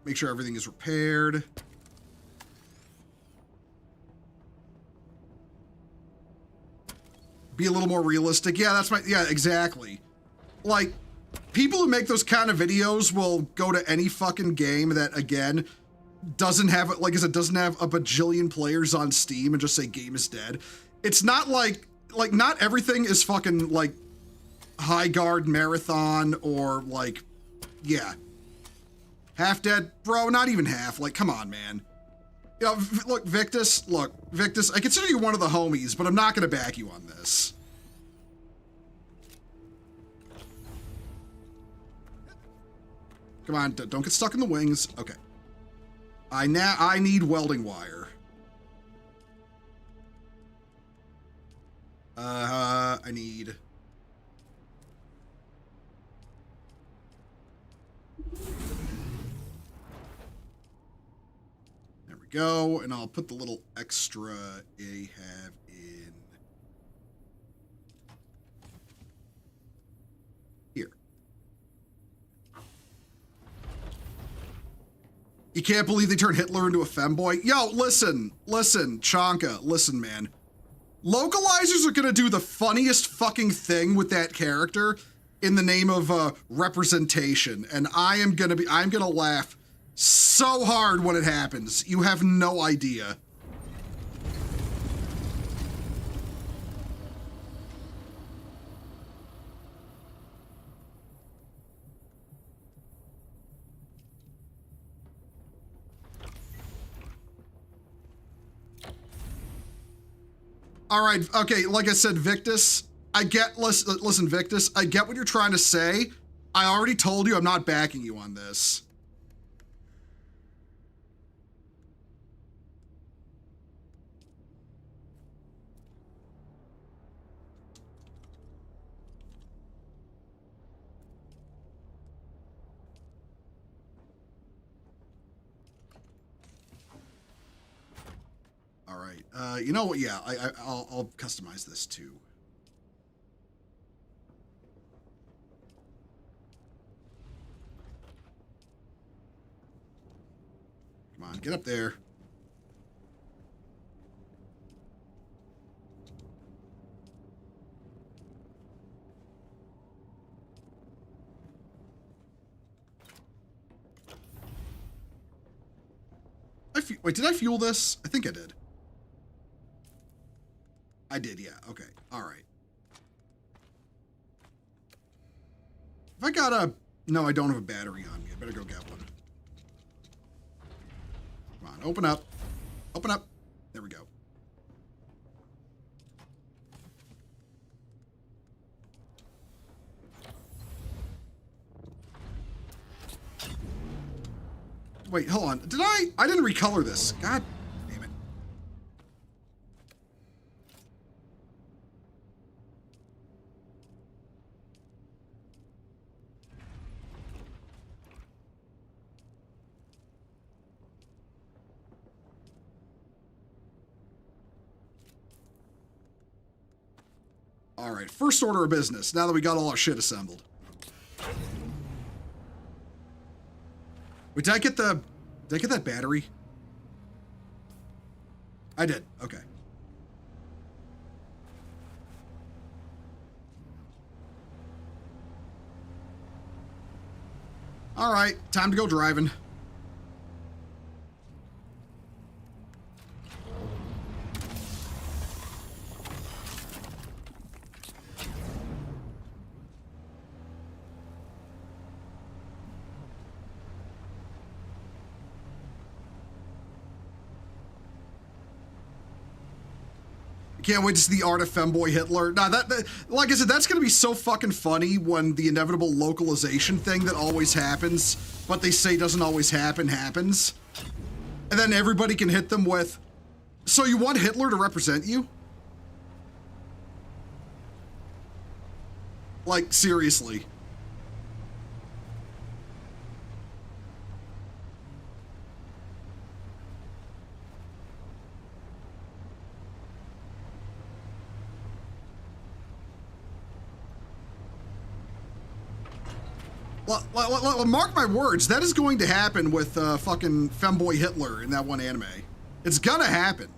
Make sure everything is repaired. Be a little more realistic. Yeah, exactly. Like, people who make those kind of videos will go to any fucking game that, again, doesn't have, like I said, doesn't have a bajillion players on Steam and just say game is dead. It's not like not everything is fucking, like, High Guard Marathon or like, yeah. Half dead? Bro, not even half. Like, come on, man. You know, look, Victus, I consider you one of the homies, but I'm not going to back you on this. Come on, don't get stuck in the wings. Okay. I need welding wire. I need... There we go, and I'll put the little extra I have in here. You can't believe they turned Hitler into a femboy? Yo, listen, Chonka, listen, man. Localizers are gonna do the funniest fucking thing with that character in the name of representation, and I'm gonna laugh so hard when it happens. You have no idea. All right, okay, like I said, Victus, listen, Victus, I get what you're trying to say. I already told you I'm not backing you on this. All right, you know what? Yeah, I'll customize this too. Come on, get up there. Wait, did I fuel this? I think I did. I did, yeah. Okay. All right. If I got a... No, I don't have a battery on me. I better go get one. Come on, open up. Open up. There we go. Wait, hold on. Did I didn't recolor this. God damn it. All right, first order of business, now that we got all our shit assembled. Wait, did I get that battery? I did, okay. All right, time to go driving. Can't wait to see the art of femboy Hitler. Nah, that like I said, that's gonna be so fucking funny when the inevitable localization thing that always happens, but they say doesn't always happen, happens. And then everybody can hit them with, so you want Hitler to represent you? Like, seriously. Well, mark my words, that is going to happen with fucking femboy Hitler in that one anime. It's gonna happen.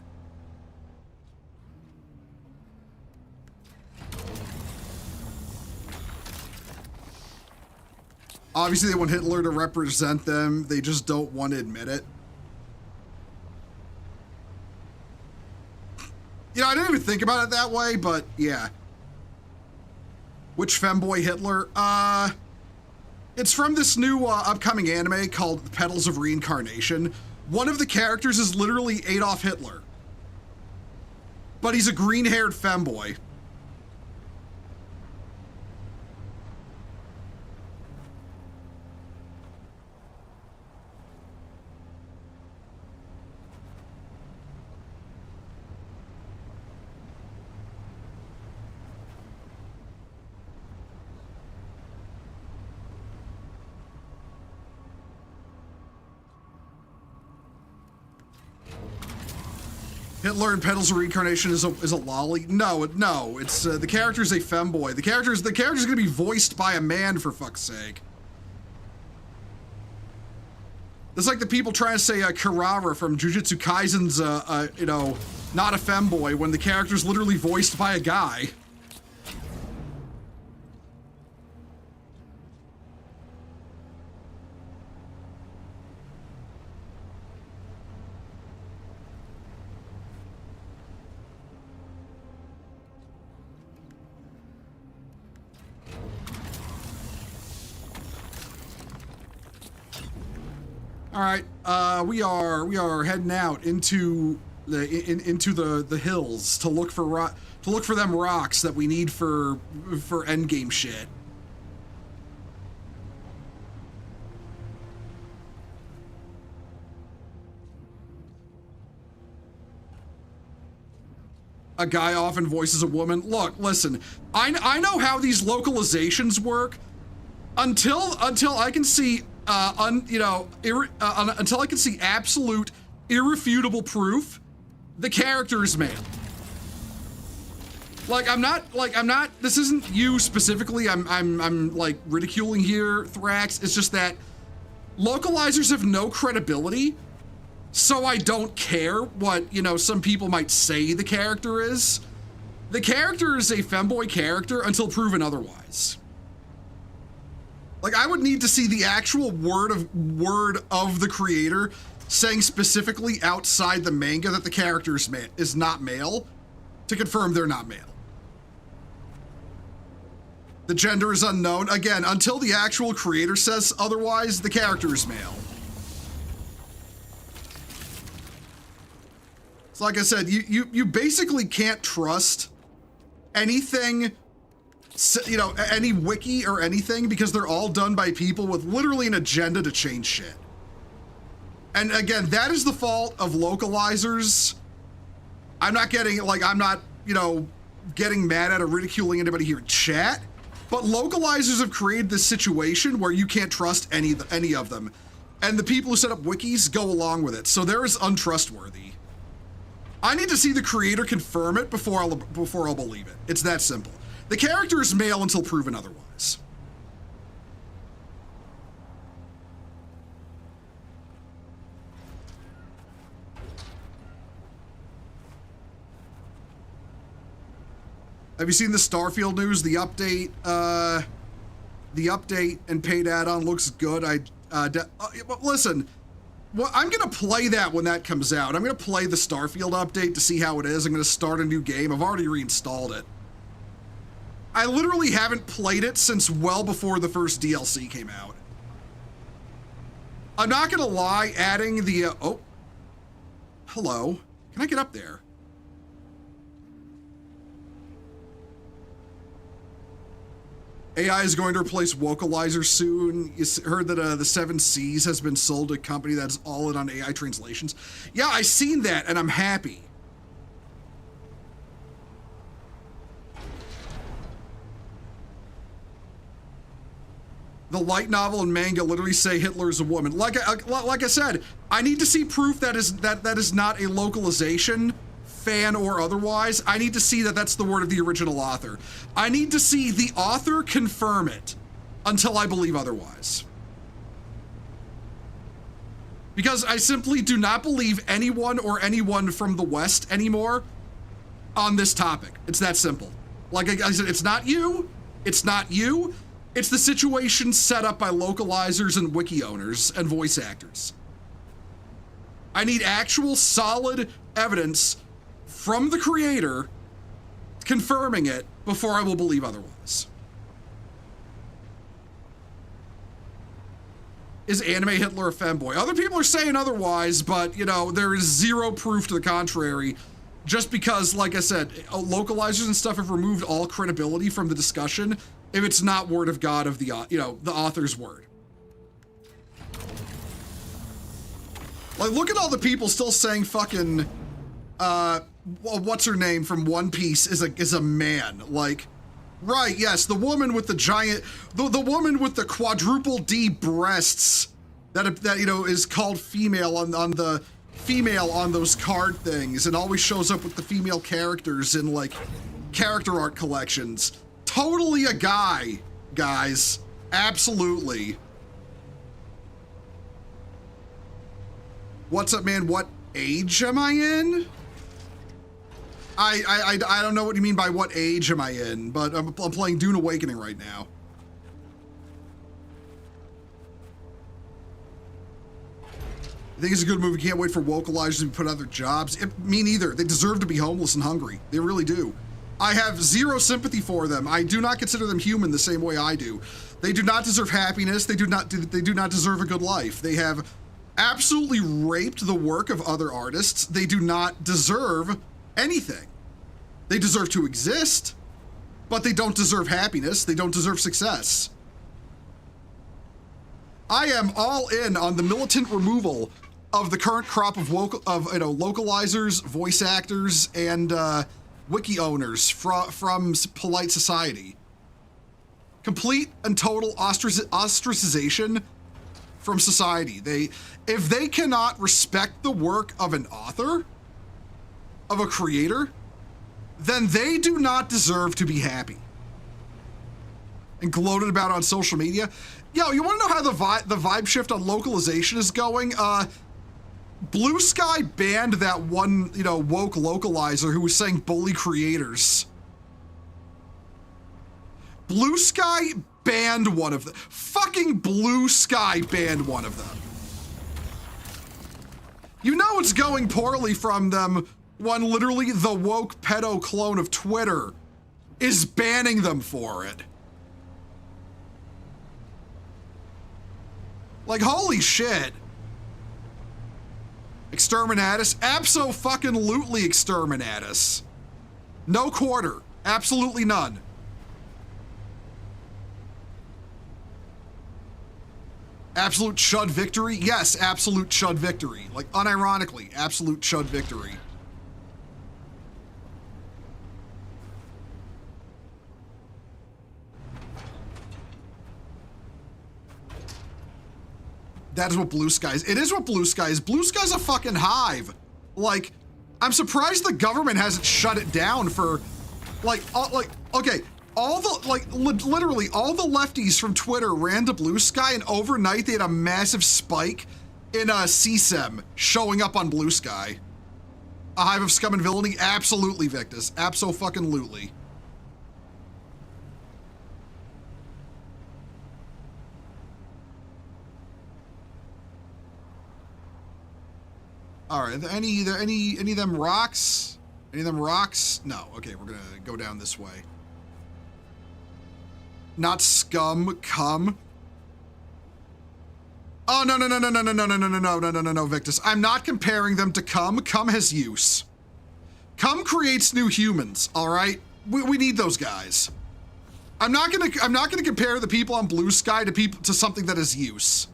Obviously, they want Hitler to represent them. They just don't want to admit it. You know, I didn't even think about it that way, but yeah. Which femboy Hitler? It's from this new upcoming anime called Petals of Reincarnation. One of the characters is literally Adolf Hitler. But he's a green-haired femboy. Hitler in Petals of Reincarnation is a lolly? No, it's the character's a femboy. The character's gonna be voiced by a man, for fuck's sake. It's like the people trying to say Kirara from Jujutsu Kaisen's not a femboy when the character's literally voiced by a guy. All right, we are heading out into the hills to look for them rocks that we need for endgame shit. A guy often voices a woman. Look, listen, I know how these localizations work. Until I can see until I can see absolute, irrefutable proof, the character is male. I'm not, this isn't you specifically, I'm like ridiculing here, Thrax. It's just that localizers have no credibility, so I don't care what, some people might say the character is. The character is a femboy character until proven otherwise. Like, I would need to see the actual word of the creator saying specifically outside the manga that the character is not male to confirm they're not male. The gender is unknown. Again, until the actual creator says otherwise, the character is male. So like I said, you basically can't trust anything, any wiki or anything, because they're all done by people with literally an agenda to change shit. And again, that is the fault of localizers. I'm not getting mad at or ridiculing anybody here in chat, but localizers have created this situation where you can't trust any of them. And the people who set up wikis go along with it. So there is untrustworthy. I need to see the creator confirm it before I'll believe it. It's that simple. The character is male until proven otherwise. Have you seen the Starfield news? The update and paid add-on looks good. Listen, well, I'm gonna play that when that comes out. I'm gonna play the Starfield update to see how it is. I'm gonna start a new game. I've already reinstalled it. I literally haven't played it since well before the first DLC came out. I'm not gonna lie, adding the, oh, hello. Can I get up there? AI is going to replace vocalizers soon. You heard that the 7 Seas has been sold to a company that's all in on AI translations. Yeah, I seen that and I'm happy. The light novel and manga literally say Hitler is a woman. Like I said, I need to see proof that is not a localization, fan or otherwise. I need to see that that's the word of the original author. I need to see the author confirm it until I believe otherwise. Because I simply do not believe anyone from the West anymore on this topic. It's that simple. Like I said, it's not you. It's not you. It's the situation set up by localizers and wiki owners and voice actors. I need actual solid evidence from the creator confirming it before I will believe otherwise. Is anime Hitler a femboy? Other people are saying otherwise, but, you know, there is zero proof to the contrary. Just because, like I said, localizers and stuff have removed all credibility from the discussion if it's not word of God of the, you know, the author's word. Like, look at all the people still saying fucking, what's her name from One Piece is a man. Like, right, yes, the woman with the giant, the woman with the quadruple D breasts that you know, is called female on the female on those card things and always shows up with the female characters in, like, character art collections. Totally a guy, guys. Absolutely. What's up, man? What age am I in? I don't know what you mean by what age am I in, but I'm playing Dune Awakening right now. I think it's a good movie. Can't wait for vocalizers to be put out their jobs. Me neither. They deserve to be homeless and hungry. They really do. I have zero sympathy for them. I do not consider them human the same way I do. They do not deserve happiness. They do not deserve a good life. They have absolutely raped the work of other artists. They do not deserve anything. They deserve to exist, but they don't deserve happiness. They don't deserve success. I am all in on the militant removal of the current crop of localizers, voice actors, and wiki owners from polite society. Complete and total ostracization from society. If they cannot respect the work of an author, of a creator, then they do not deserve to be happy and gloated about on social media. Yo, you want to know how the vibe shift on localization is going? Blue Sky banned that one, you know, woke localizer who was saying bully creators. Blue Sky banned one of them. Fucking Blue Sky banned one of them. You know it's going poorly from them when literally the woke pedo clone of Twitter is banning them for it. Like, holy shit. Exterminatus? Abso-fucking-lutely exterminatus. No quarter. Absolutely none. Absolute chud victory? Yes, absolute chud victory. Like, unironically, absolute chud victory. That is what Blue Sky is. It is what Blue Sky is. Blue Sky's a fucking hive. Like, I'm surprised the government hasn't shut it down for, okay, literally all the lefties from Twitter ran to Blue Sky, and overnight they had a massive spike in CSEM showing up on Blue Sky. A hive of scum and villainy? Absolutely, Victus. Abso-fucking-lutely. All right, are there any of them rocks? Any of them rocks? No. Okay, we're gonna go down this way. Not scum, cum. Oh, no, Victus. I'm not comparing them to cum. Cum has use. Cum creates new humans, all right? We need those guys. I'm not gonna compare the people on Blue Sky to something that has use.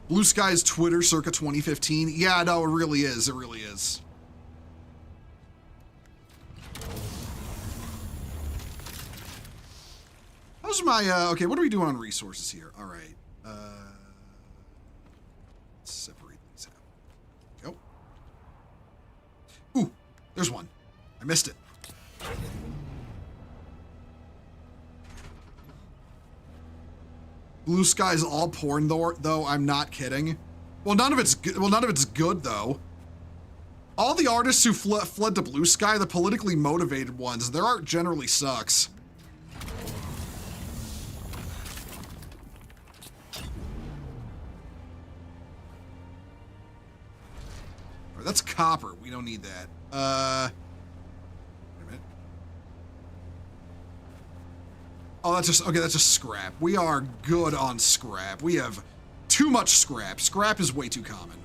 Blue Sky's Twitter circa 2015. Yeah, no, it really is. It really is. How's my, okay, what are we doing on resources here? All right. Let's separate these out. Go. Ooh, there's one. I missed it. Blue Sky's all porn though. I'm not kidding. Well, none of it's good though. All the artists who fled to Blue Sky, the politically motivated ones, their art generally sucks. All right, that's copper. We don't need that. Wait a minute. Oh, that's just, okay, that's just scrap. We are good on scrap. We have too much scrap. Scrap is way too common.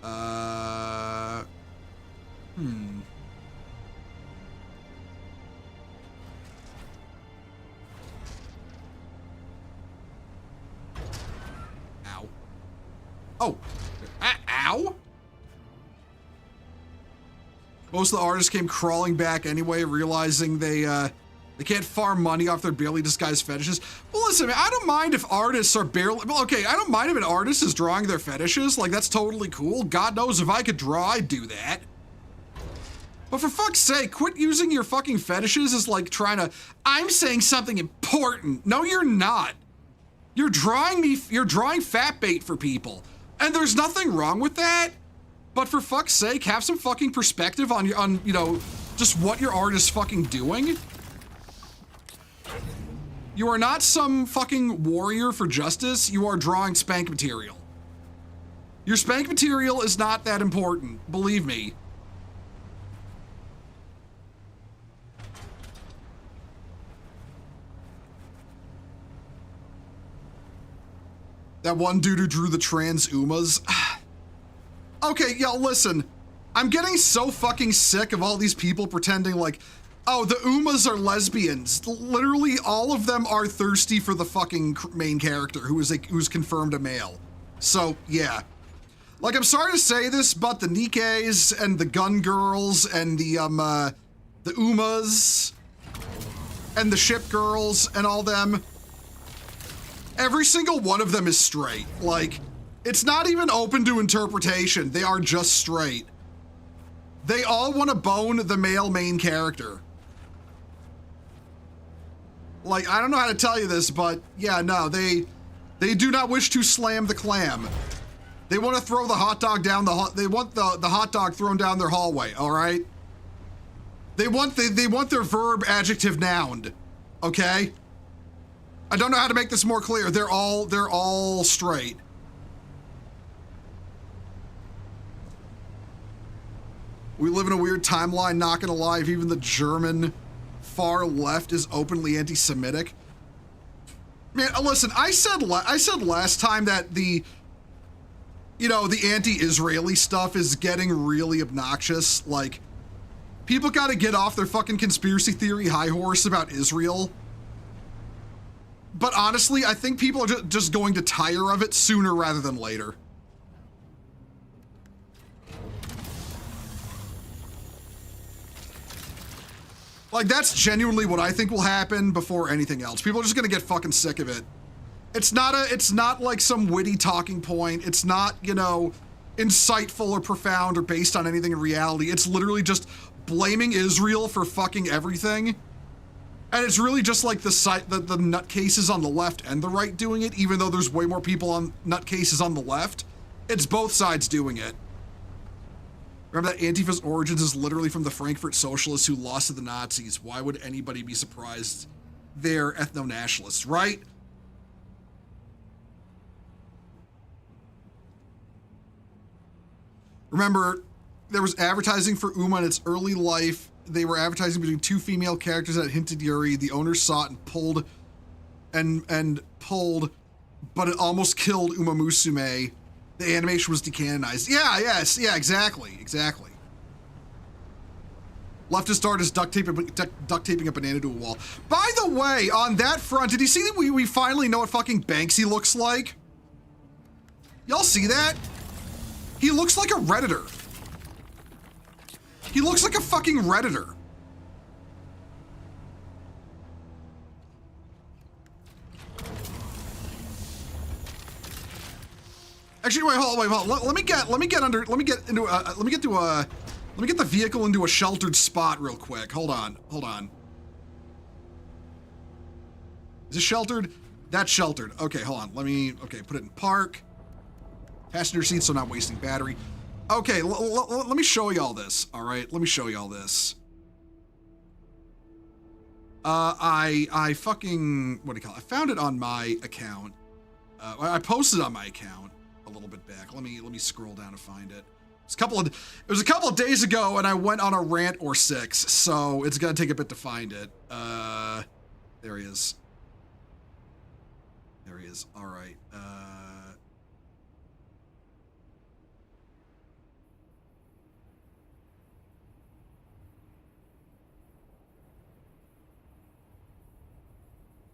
Ow. Oh. Ow? Most of the artists came crawling back anyway, realizing they can't farm money off their barely disguised fetishes. Well, listen, man, I don't mind if artists are barely... Well, okay, I don't mind if an artist is drawing their fetishes. Like, that's totally cool. God knows if I could draw, I'd do that. But for fuck's sake, quit using your fucking fetishes as, like, trying to... I'm saying something important. No, you're not. You're drawing fat bait for people. And there's nothing wrong with that. But for fuck's sake, have some fucking perspective on, you know, just what your art is fucking doing. You are not some fucking warrior for justice. You are drawing spank material. Your spank material is not that important, believe me. That one dude who drew the trans Umas. Okay, yo, listen. I'm getting so fucking sick of all these people pretending like, oh, the Umas are lesbians. Literally, all of them are thirsty for the fucking main character, who's confirmed a male. So, yeah. Like, I'm sorry to say this, but the Nikkes and the Gun Girls and the Umas and the Ship Girls and all them, every single one of them is straight. Like, it's not even open to interpretation. They are just straight. They all want to bone the male main character. Like, I don't know how to tell you this, but yeah, no, they do not wish to slam the clam. They want to throw the hot dog down they want the hot dog thrown down their hallway, all right? They want their verb adjective nouned, okay? I don't know how to make this more clear. They're all straight. We live in a weird timeline, not gonna lie, if even the German far left is openly anti-Semitic. Man, listen, I said last time that the anti-Israeli stuff is getting really obnoxious. Like, people gotta get off their fucking conspiracy theory high horse about Israel. But honestly, I think people are just going to tire of it sooner rather than later. Like, that's genuinely what I think will happen before anything else. People are just gonna get fucking sick of it. It's not like some witty talking point. It's not, you know, insightful or profound or based on anything in reality. It's literally just blaming Israel for fucking everything. And it's really just like the nutcases on the left and the right doing it, even though there's way more people on nutcases on the left. It's both sides doing it. Remember that Antifa's origins is literally from the Frankfurt socialists who lost to the Nazis. Why would anybody be surprised they're ethno-nationalists, right? Remember, there was advertising for Uma in its early life. They were advertising between two female characters that hinted Yuri. The owner saw it and pulled, but it almost killed Uma Musume. The animation was decanonized. Yeah, exactly. Leftist artist duct taping a banana to a wall. By the way, on that front, did you see that we finally know what fucking Banksy looks like? Y'all see that? He looks like a Redditor. He looks like a fucking Redditor. Actually, wait, hold on. Let me get the vehicle into a sheltered spot real quick. Hold on. Is it sheltered? That's sheltered. Okay, hold on. Okay, put it in park. Passenger seat, so not wasting battery. Okay, let me show you all this, all right? Let me show you all this. I fucking, what do you call it? I found it on my account. I posted on my account a little bit back. Let me scroll down to find it. It was a couple of days ago, and I went on a rant or six, so it's gonna take a bit to find it. There he is. There he is. All right.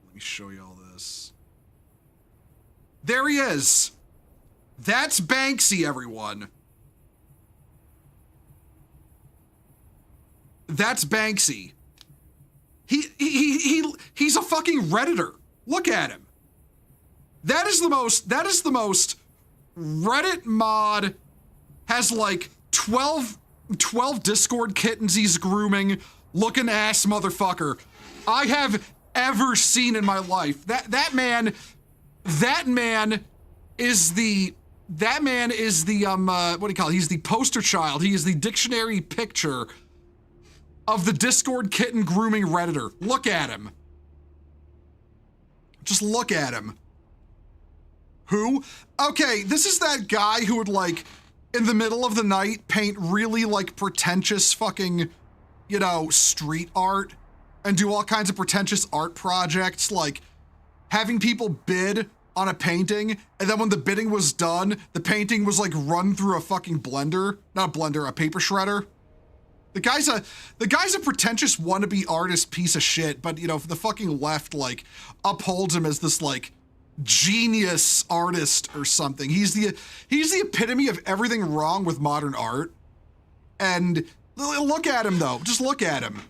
Let me show you all this. There he is. That's Banksy, everyone. That's Banksy. He's a fucking Redditor. Look at him. That is the most Reddit mod, has like 12 Discord kittens he's grooming, looking ass motherfucker I have ever seen in my life. That man is the what do you call it? He's the poster child. He is the dictionary picture of the Discord kitten grooming Redditor. Look at him. Just look at him. Who? Okay, this is that guy who would, like, in the middle of the night, paint really, like, pretentious fucking, you know, street art and do all kinds of pretentious art projects, like having people bid on a painting, and then when the bidding was done, the painting was, like, run through a fucking blender. Not a blender, a paper shredder. The guy's a pretentious wannabe artist piece of shit, but, you know, the fucking left, like, upholds him as this, like, genius artist or something. He's the epitome of everything wrong with modern art. And look at him, though. Just look at him.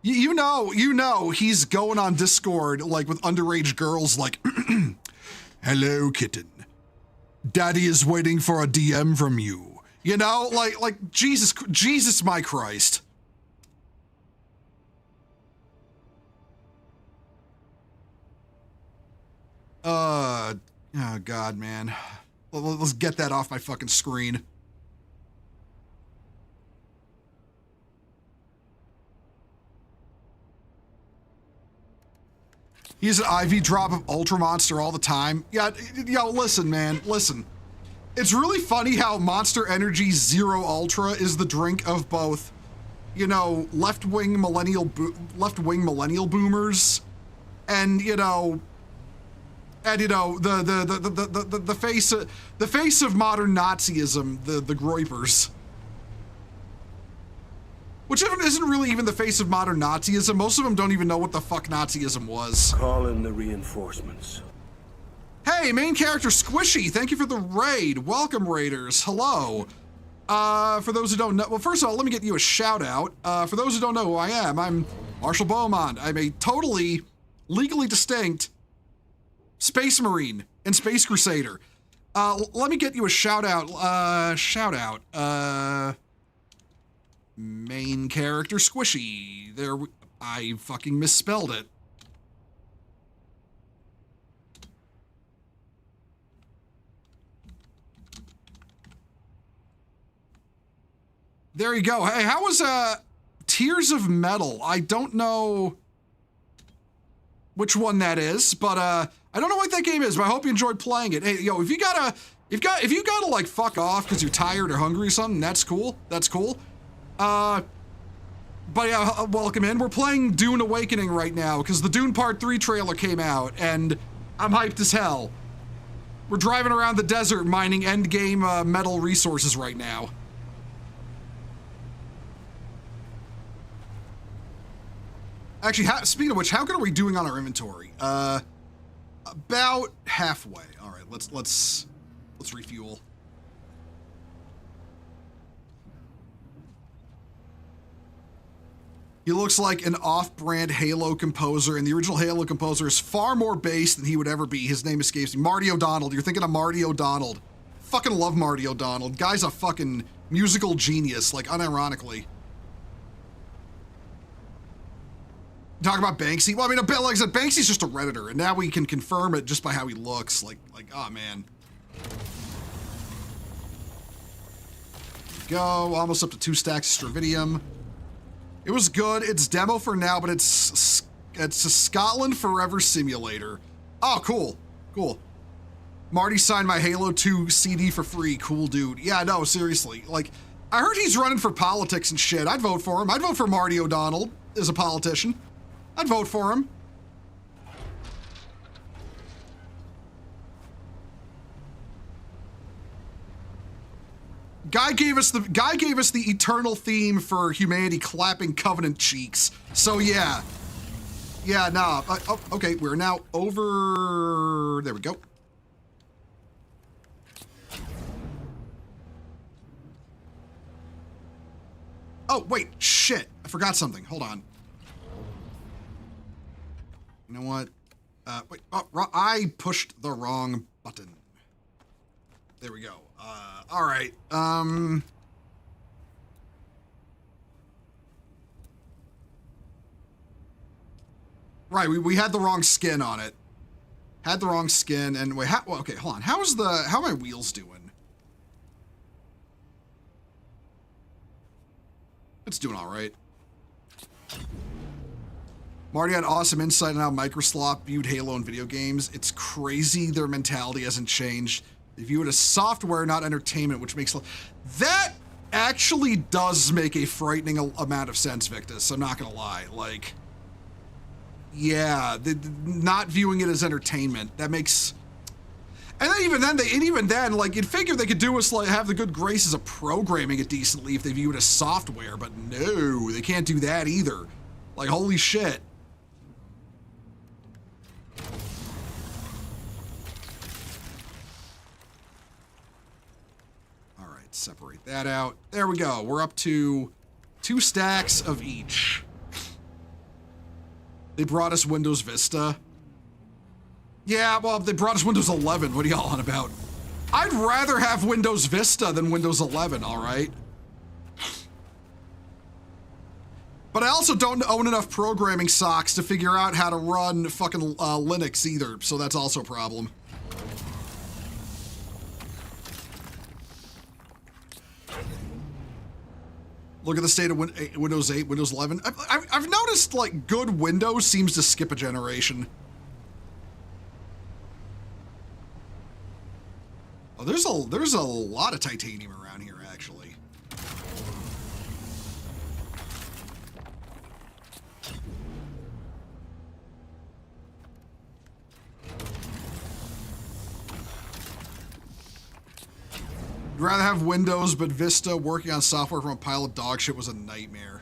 You know he's going on Discord, like, with underage girls, like, hello, kitten. Daddy is waiting for a DM from you. You know, like Jesus, my Christ. Oh God, man. Let's get that off my fucking screen. He's an IV drop of Ultra Monster all the time. Yeah, yo, listen, man, listen. It's really funny how Monster Energy Zero Ultra is the drink of both, you know, left-wing millennial boomers, and you know, the face of modern Nazism, the Groypers. Which isn't really even the face of modern Nazism. Most of them don't even know what the fuck Nazism was. Call in the reinforcements. Hey, main character Squishy, thank you for the raid. Welcome, Raiders. Hello. For those who don't know, well, first of all, let me get you a shout out. For those who don't know who I am, I'm Marshall Beaumont. I'm a totally legally distinct Space Marine and Space Crusader. Let me get you a shout out. Main character Squishy. I fucking misspelled it. There you go. Hey, how was Tears of Metal? I don't know which one that is, but I don't know what that game is, but I hope you enjoyed playing it. Hey, yo, if you gotta like fuck off because you're tired or hungry or something, that's cool. That's cool. But yeah, welcome in. We're playing Dune Awakening right now because the Dune Part 3 trailer came out and I'm hyped as hell. We're driving around the desert mining endgame metal resources right now. Actually, speaking of which, how good are we doing on our inventory? About halfway. All right, let's refuel. He looks like an off-brand Halo composer, and the original Halo composer is far more bass than he would ever be. His name escapes me. Marty O'Donnell. You're thinking of Marty O'Donnell. Fucking love Marty O'Donnell. Guy's a fucking musical genius, like unironically. Talk about Banksy. Well, I mean, like I said, Banksy's just a Redditor, and now we can confirm it just by how he looks. Like, oh man. Go, almost up to 2 stacks of Stravidium. It was good. It's demo for now, but it's a Scotland Forever simulator. Oh, cool, cool. Marty signed my Halo 2 CD for free. Cool dude. Yeah, no, seriously. Like, I heard he's running for politics and shit. I'd vote for him. I'd vote for Marty O'Donnell as a politician. I'd vote for him. Guy gave us the eternal theme for humanity clapping Covenant cheeks. So yeah. Yeah, nah. Oh, okay, we're now over... There we go. Oh, wait, shit. I forgot something. Hold on. You know what? Wait, oh, I pushed the wrong button. There we go. All right. Right, we had the wrong skin on it. Had the wrong skin, and wait, well, okay, hold on. How are my wheels doing? It's doing all right. Marty had awesome insight on how Microsoft viewed Halo in video games. It's crazy their mentality hasn't changed. They view it as software, not entertainment, which makes... That actually does make a frightening amount of sense, Victus. I'm not gonna lie. Like, yeah, not viewing it as entertainment. That makes... And even then, like, you'd figure they could do us, like, have the good graces of programming it decently if they view it as software, but no, they can't do that either. Like, holy shit. All right, separate that out. There we go. We're up to 2 stacks of each. They brought us Windows Vista. Yeah, well, they brought us Windows 11. What are y'all on about? I'd rather have Windows Vista than Windows 11, all right? But I also don't own enough programming socks to figure out how to run fucking Linux either, so that's also a problem. Look at the state of Windows 8, Windows 11. I've noticed, like, good Windows seems to skip a generation. Oh, there's a lot of titanium around here, actually. I'd rather have Windows, but Vista working on software from a pile of dog shit was a nightmare.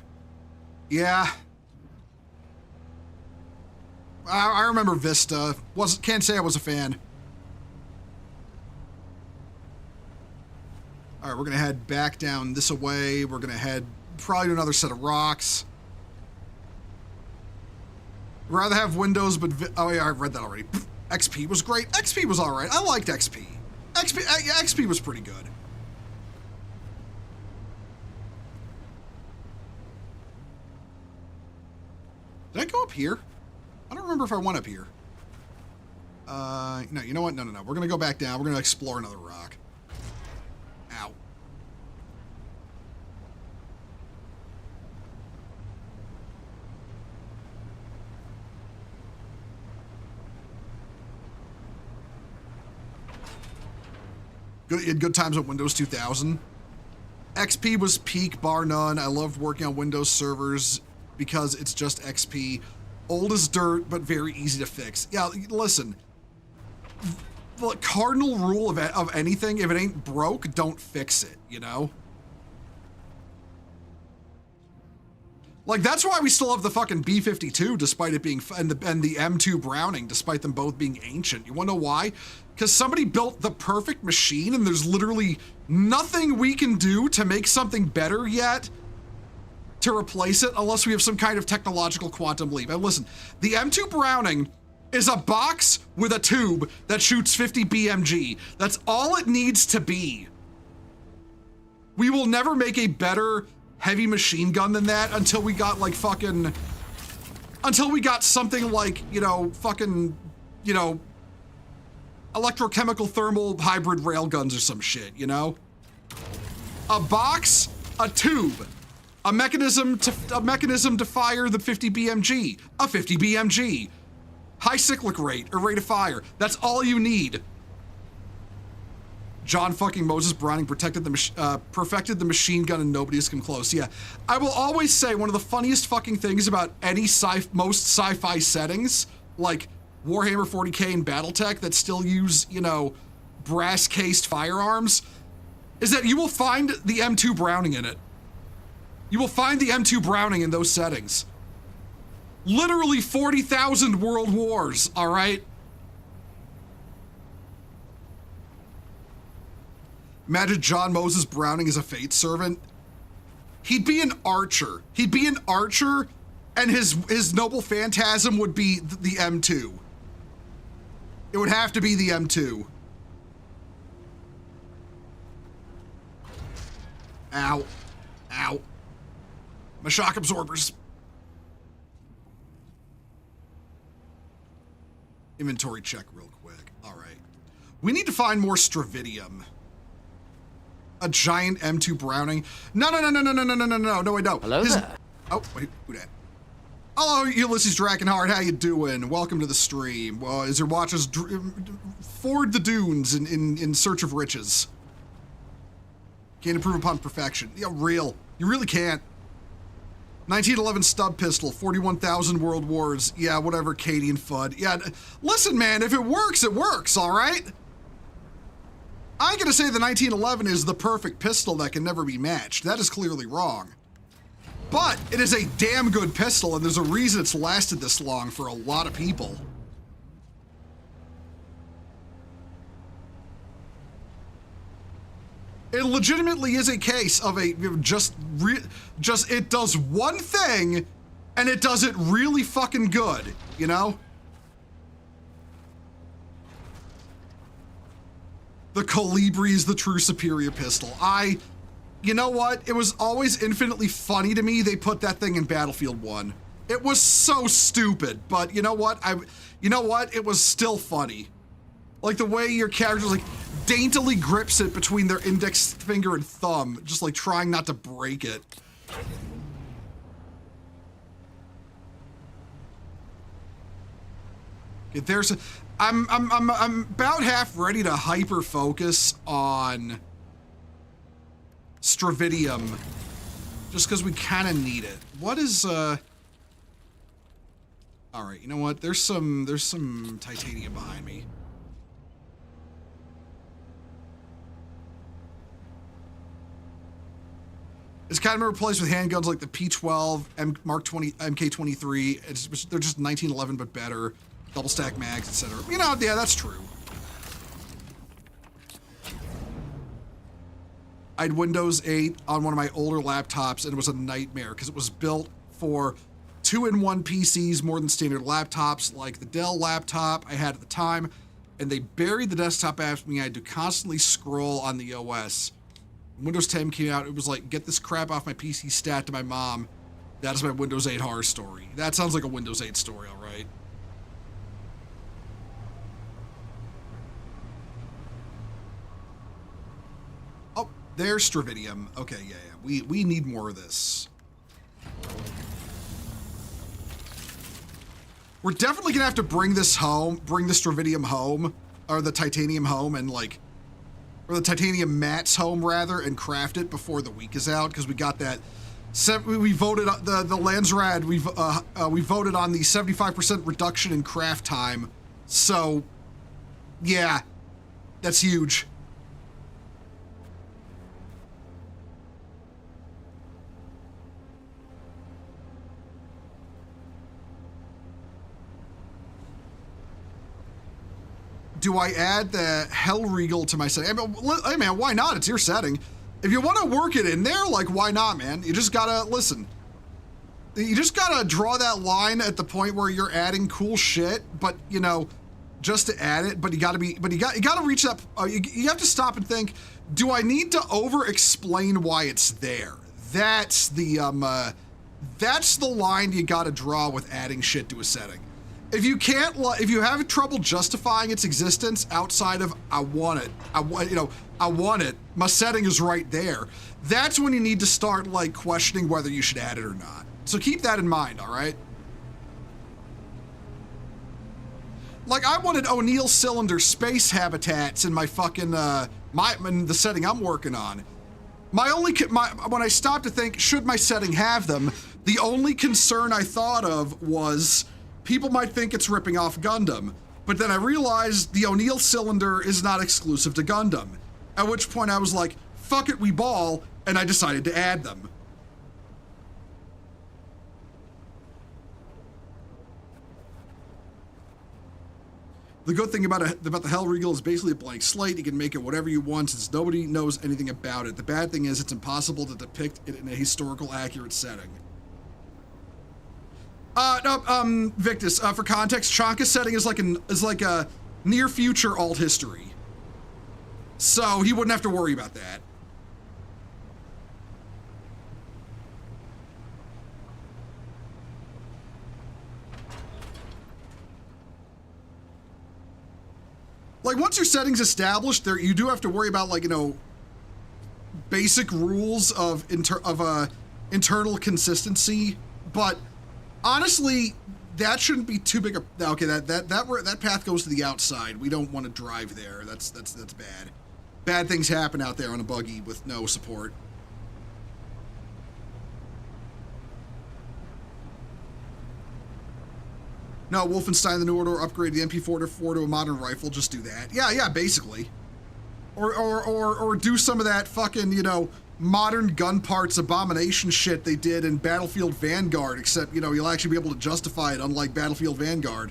Yeah. I remember Vista. Can't say I was a fan. All right, we're gonna head back down this way. We're gonna head probably to another set of rocks. I'd rather have Windows, but oh yeah, I've read that already. XP was great. XP was all right. I liked XP. XP was pretty good. Did I go up here? I don't remember if I went up here. No, you know what? No. We're gonna go back down. We're gonna explore another rock. Ow. Good times at Windows 2000. XP was peak, bar none. I loved working on Windows servers because it's just XP. Old as dirt, but very easy to fix. Yeah, listen. The cardinal rule of anything, if it ain't broke, don't fix it, you know? Like, that's why we still have the fucking B-52, despite it being, and the M2 Browning, despite them both being ancient. You wanna know why? Because somebody built the perfect machine, and there's literally nothing we can do to make something better yet to replace it, unless we have some kind of technological quantum leap. And listen, the M2 Browning is a box with a tube that shoots 50 BMG. That's all it needs to be. We will never make a better heavy machine gun than that until we got like fucking, until we got something like, you know, fucking, you know, electrochemical thermal hybrid railguns or some shit, you know? A box, a tube, a mechanism to fire the 50 BMG, a 50 BMG. High cyclic rate or rate of fire. That's all you need. John fucking Moses Browning perfected the machine gun and nobody has come close. Yeah, I will always say one of the funniest fucking things about most sci-fi settings, like Warhammer 40K and BattleTech that still use, you know, brass-cased firearms, is that you will find the M2 Browning in it. You will find the M2 Browning in those settings. Literally 40,000 world wars, all right? Imagine John Moses Browning as a fate servant. He'd be an archer. He'd be an archer, and his noble phantasm would be the M2. It would have to be the M2. Ow. Ow. My shock absorbers. Inventory check real quick. All right. We need to find more Stravidium. A giant M2 Browning. No, I don't. Hello there. Oh, wait, who that? Hello, Ulysses Drakenhard, how you doing? Welcome to the stream. Well, as your watchers ford the dunes in search of riches. Can't improve upon perfection. Yeah, real. You really can't. 1911 stub pistol, 41,000 world wars. Yeah, whatever, Katie and Fudd. Yeah, listen, man, if it works, all right? I'm gonna say the 1911 is the perfect pistol that can never be matched. That is clearly wrong. But it is a damn good pistol, and there's a reason it's lasted this long for a lot of people. It legitimately is a case of a just it does one thing, and it does it really fucking good, you know? The Colibri is the true superior pistol. You know what? It was always infinitely funny to me they put that thing in Battlefield 1. It was so stupid, but you know what? It was still funny. Like the way your character like daintily grips it between their index finger and thumb, just like trying not to break it. Okay, I'm about half ready to hyper focus on Stravidium, just because we kind of need it. What is all right, you know what? There's some titanium behind me. It's kind of replaced with handguns like the P12, Mark 20, MK23. They're just 1911 but better. Double stack mags, etc. You know, yeah, that's true. I had Windows 8 on one of my older laptops, and it was a nightmare because it was built for 2-in-1 PCs more than standard laptops, like the Dell laptop I had at the time, and they buried the desktop apps, meaning I had to constantly scroll on the OS. When Windows 10 came out, it was like, get this crap off my PC, stat to my mom. That is my Windows 8 horror story. That sounds like a Windows 8 story, all right. Oh, there's Stravidium. Okay, yeah. We need more of this. We're definitely gonna have to bring this home, bring the Stravidium home, or the titanium home, and like, or the titanium mats home rather, and craft it before the week is out, because we got that. We voted the Landsrad. We voted on the 75% reduction in craft time. So, yeah, that's huge. Do I add the Hellregal to my setting? Hey man, why not? It's your setting. If you want to work it in there, like, why not, man? You just gotta, listen. You just gotta draw that line at the point where you're adding cool shit, but, you know, just to add it, but you gotta reach that, you have to stop and think, do I need to over-explain why it's there? That's the line you gotta draw with adding shit to a setting. If you can't, if you have trouble justifying its existence outside of I want it, my setting is right there, that's when you need to start, like, questioning whether you should add it or not. So keep that in mind, all right? Like, I wanted O'Neill cylinder space habitats in my fucking in the setting I'm working on. When I stopped to think, should my setting have them, the only concern I thought of was people might think it's ripping off Gundam. But then I realized the O'Neill cylinder is not exclusive to Gundam. At which point I was like, fuck it, we ball, and I decided to add them. The good thing about the Hell Regal is basically a blank slate. You can make it whatever you want since nobody knows anything about it. The bad thing is it's impossible to depict it in a historical accurate setting. No, Victus, for context, Chanka's setting is like a near future alt history. So he wouldn't have to worry about that. Like, once your setting's established, you do have to worry about, like, you know, basic rules of internal consistency. But honestly, that shouldn't be too big a. Okay, that path goes to the outside. We don't want to drive there. That's bad. Bad things happen out there on a buggy with no support. No, Wolfenstein the New Order upgrade the MP44 to a modern rifle. Just do that. Yeah, basically. Or do some of that fucking, you know, modern gun parts abomination shit they did in Battlefield Vanguard, except, you know, you'll actually be able to justify it, unlike Battlefield Vanguard.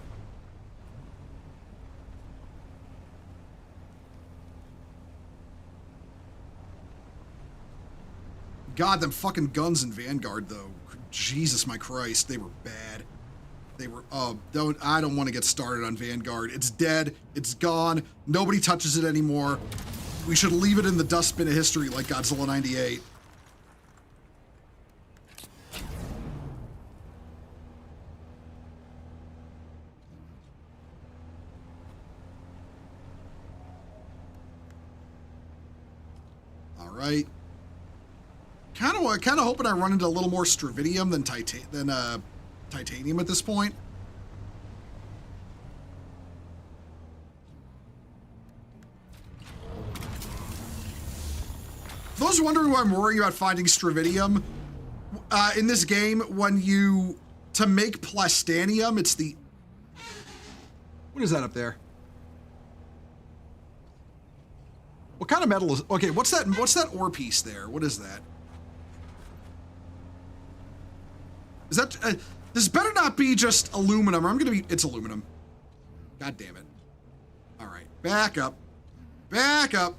God, them fucking guns in Vanguard, though. Jesus, my Christ, they were bad. They were, I don't want to get started on Vanguard. It's dead. It's gone. Nobody touches it anymore. We should leave it in the dustbin of history like Godzilla 98. All right. Kind of hoping I run into a little more Stravidium than titanium at this point. For those wondering why I'm worrying about finding Stravidium, in this game, to make plastanium, it's the... What is that up there? What kind of metal is... Okay, what's that ore piece there? What is that? Is that... this better not be just aluminum, or it's aluminum. God damn it. All right, back up. Back up.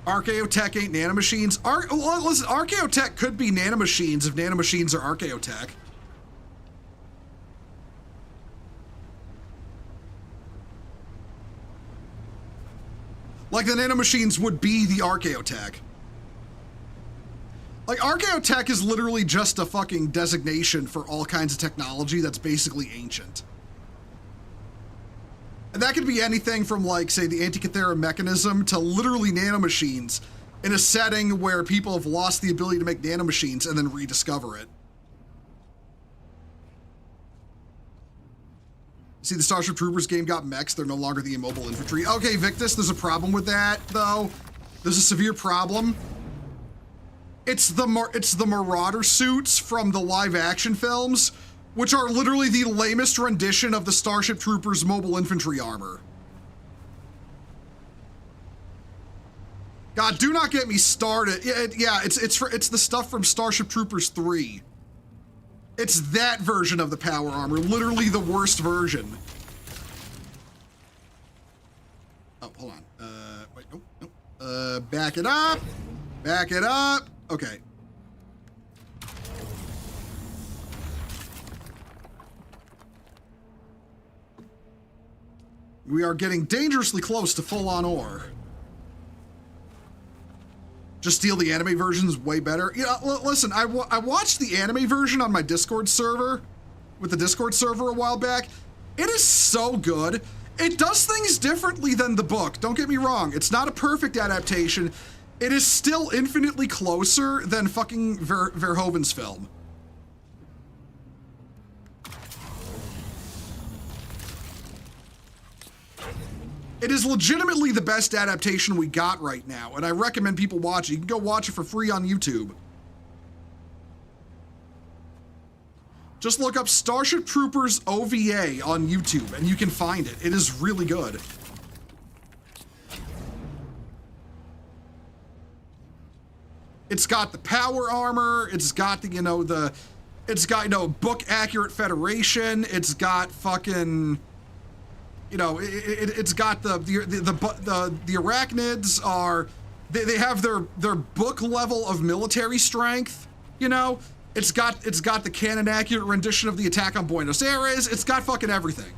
Archaeotech ain't nanomachines. Listen, Archaeotech could be nanomachines if nanomachines are Archaeotech. Like, the nanomachines would be the Archaeotech. Like, Archaeotech is literally just a fucking designation for all kinds of technology that's basically ancient. And that could be anything from, like, say, the Antikythera mechanism to literally nanomachines in a setting where people have lost the ability to make nanomachines and then rediscover it. See, the Starship Troopers game got mechs. They're no longer the immobile infantry. Okay, Victus, there's a problem with that, though. There's a severe problem. It's the Marauder suits from the live-action films, which are literally the lamest rendition of the Starship Troopers mobile infantry armor. God, do not get me started. Yeah, it's the stuff from Starship Troopers 3. It's that version of the power armor, literally the worst version. Oh, hold on. Wait, nope. Back it up. Back it up. Okay. We are getting dangerously close to full-on ore. Just steal the anime version's way better. Yeah, listen, I watched the anime version on my Discord server, with the Discord server a while back. It is so good. It does things differently than the book. Don't get me wrong. It's not a perfect adaptation. It is still infinitely closer than fucking Verhoeven's film. It is legitimately the best adaptation we got right now, and I recommend people watch it. You can go watch it for free on YouTube. Just look up Starship Troopers OVA on YouTube, and you can find it. It is really good. It's got the power armor. It's got the, it's got, book accurate Federation. It's got fucking, it's got the arachnids are, they have their book level of military strength, It's got the canon accurate rendition of the attack on Buenos Aires. It's got fucking everything.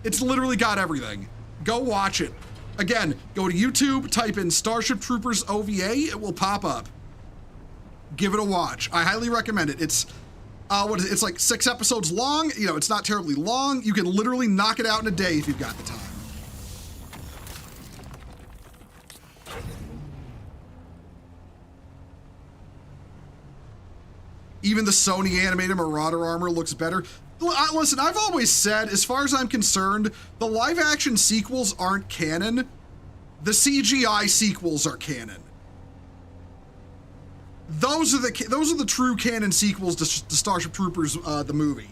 It's literally got everything. Go watch it. Again, go to YouTube, type in Starship Troopers OVA, it will pop up. Give it a watch. I highly recommend it. It's it's like 6 episodes long. It's not terribly long. You can literally knock it out in a day if you've got the time. Even the Sony animated Marauder armor looks better. Listen, I've always said, as far as I'm concerned, the live action sequels aren't canon. The CGI sequels are canon. Those are the true canon sequels to Starship Troopers, the movie.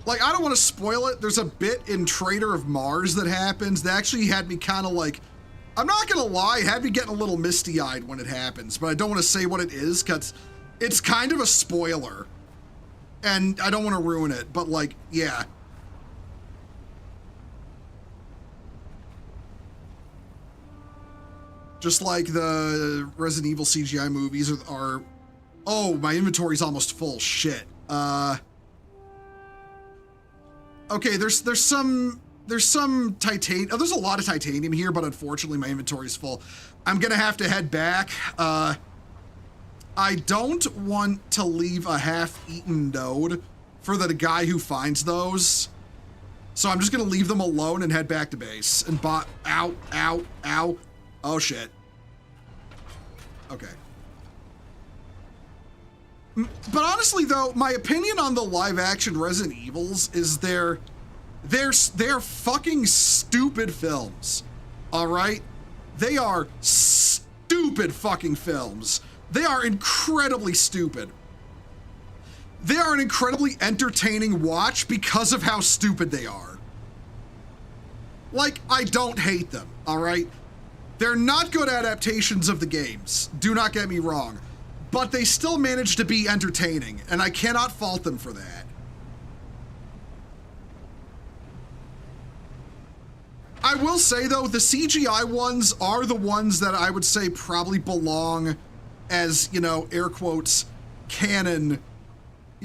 Like, I don't want to spoil it. There's a bit in Traitor of Mars that happens that actually had me kind of like, I'm not gonna lie, had me getting a little misty-eyed when it happens, but I don't want to say what it is because it's kind of a spoiler. And I don't want to ruin it, but like, yeah. Just like the Resident Evil CGI movies are oh, my inventory's almost full. Shit. Okay, there's some titanium. Oh, there's a lot of titanium here, but unfortunately my inventory's full. I'm gonna have to head back. I don't want to leave a half-eaten node for the guy who finds those. So I'm just gonna leave them alone and head back to base. And ow, ow, ow. Oh shit. Okay. But honestly though, my opinion on the live action Resident Evils is they're fucking stupid films. All right? They are stupid fucking films. They are incredibly stupid. They are an incredibly entertaining watch because of how stupid they are. Like, I don't hate them, all right? They're not good adaptations of the games, do not get me wrong, but they still manage to be entertaining, and I cannot fault them for that. I will say though, the CGI ones are the ones that I would say probably belong as, air quotes, canon,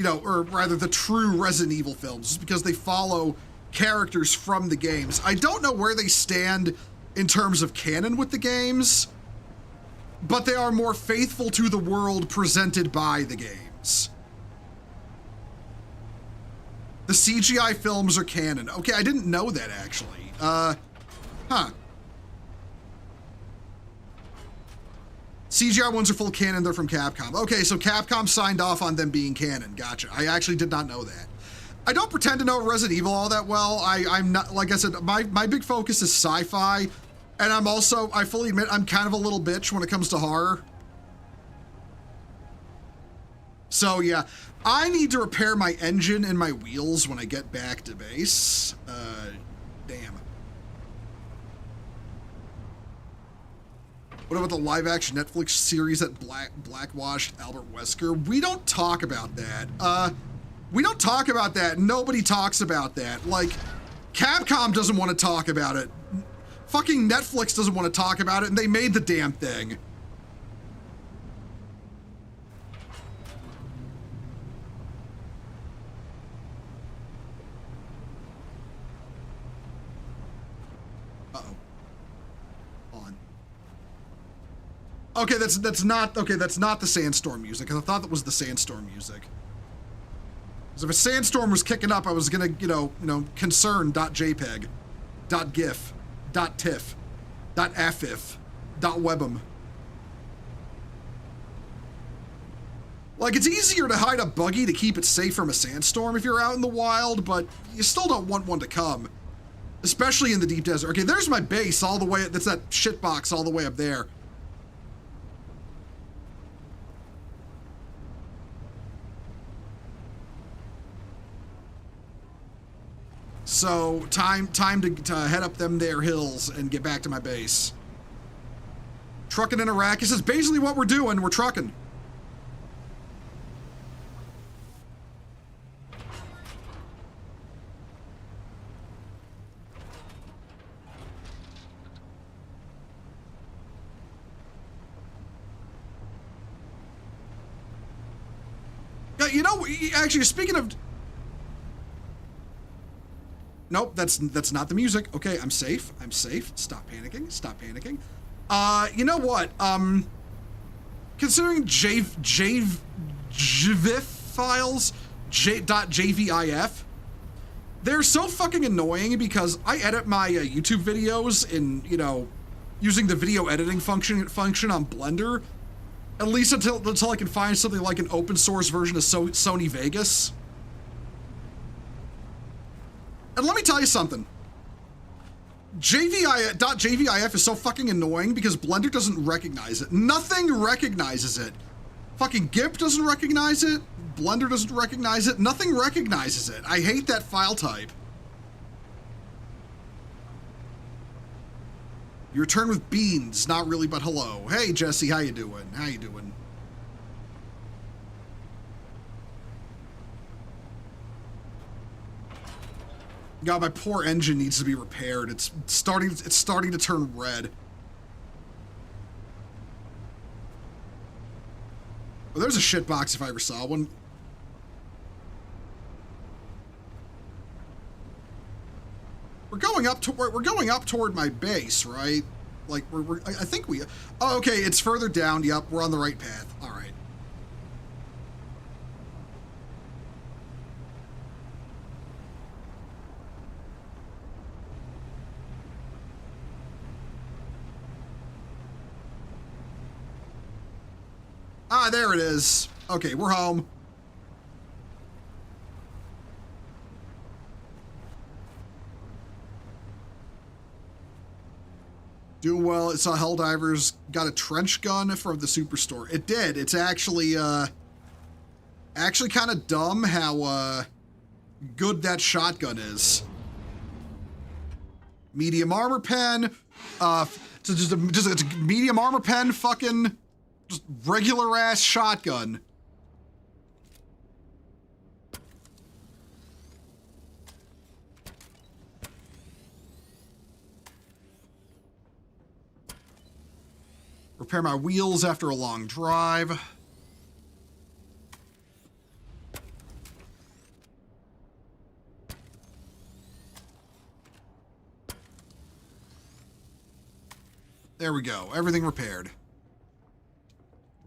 or rather the true Resident Evil films, because they follow characters from the games. I don't know where they stand in terms of canon with the games, but they are more faithful to the world presented by the games. The CGI films are canon. Okay, I didn't know that actually. CGI ones are full canon, they're from Capcom. Okay, so Capcom signed off on them being canon. Gotcha. I actually did not know that. I don't pretend to know Resident Evil all that well. I'm not, like I said, my big focus is sci-fi, and I fully admit, I'm kind of a little bitch when it comes to horror. So yeah, I need to repair my engine and my wheels when I get back to base. Damn. What about the live-action Netflix series that blackwashed Albert Wesker? We don't talk about that. We don't talk about that. Nobody talks about that. Like, Capcom doesn't want to talk about it. Fucking Netflix doesn't want to talk about it, and they made the damn thing. Okay, that's not the sandstorm music. I thought that was the sandstorm music. Because if a sandstorm was kicking up, I was gonna, concern.jpg, .gif, .tiff, .affif, .webm. Like, it's easier to hide a buggy to keep it safe from a sandstorm if you're out in the wild, but you still don't want one to come. Especially in the deep desert. Okay, there's my base all the way, that's that shit box all the way up there. So, time to head up them there hills and get back to my base. Trucking in Arrakis is basically what we're doing. We're trucking. Yeah, you know, actually, speaking of... Nope, that's not the music. Okay, I'm safe. I'm safe. Stop panicking. Stop panicking. You know what? Considering JVIF files, .jvif, they're so fucking annoying because I edit my YouTube videos in, you know, using the video editing function on Blender, at least until I can find something like an open source version of Sony Vegas. And let me tell you something. .jvif is so fucking annoying because Blender doesn't recognize it. Nothing recognizes it. Fucking GIMP doesn't recognize it. Blender doesn't recognize it. Nothing recognizes it. I hate that file type. You return with beans. Not really, but hello. Hey, Jesse, how you doing? How you doing? God, my poor engine needs to be repaired. It's starting to turn red. Oh, there's a shit box if I ever saw one. We're going up toward my base, right? Like I think we. Oh, okay, it's further down. Yep, we're on the right path. All right. Ah, there it is. Okay, we're home. Doing well. It saw Helldivers got a trench gun from the Superstore. It did. It's actually kind of dumb how good that shotgun is. Medium armor pen. Just a medium armor pen. Fucking just regular ass shotgun. Repair my wheels after a long drive. There we go. Everything repaired.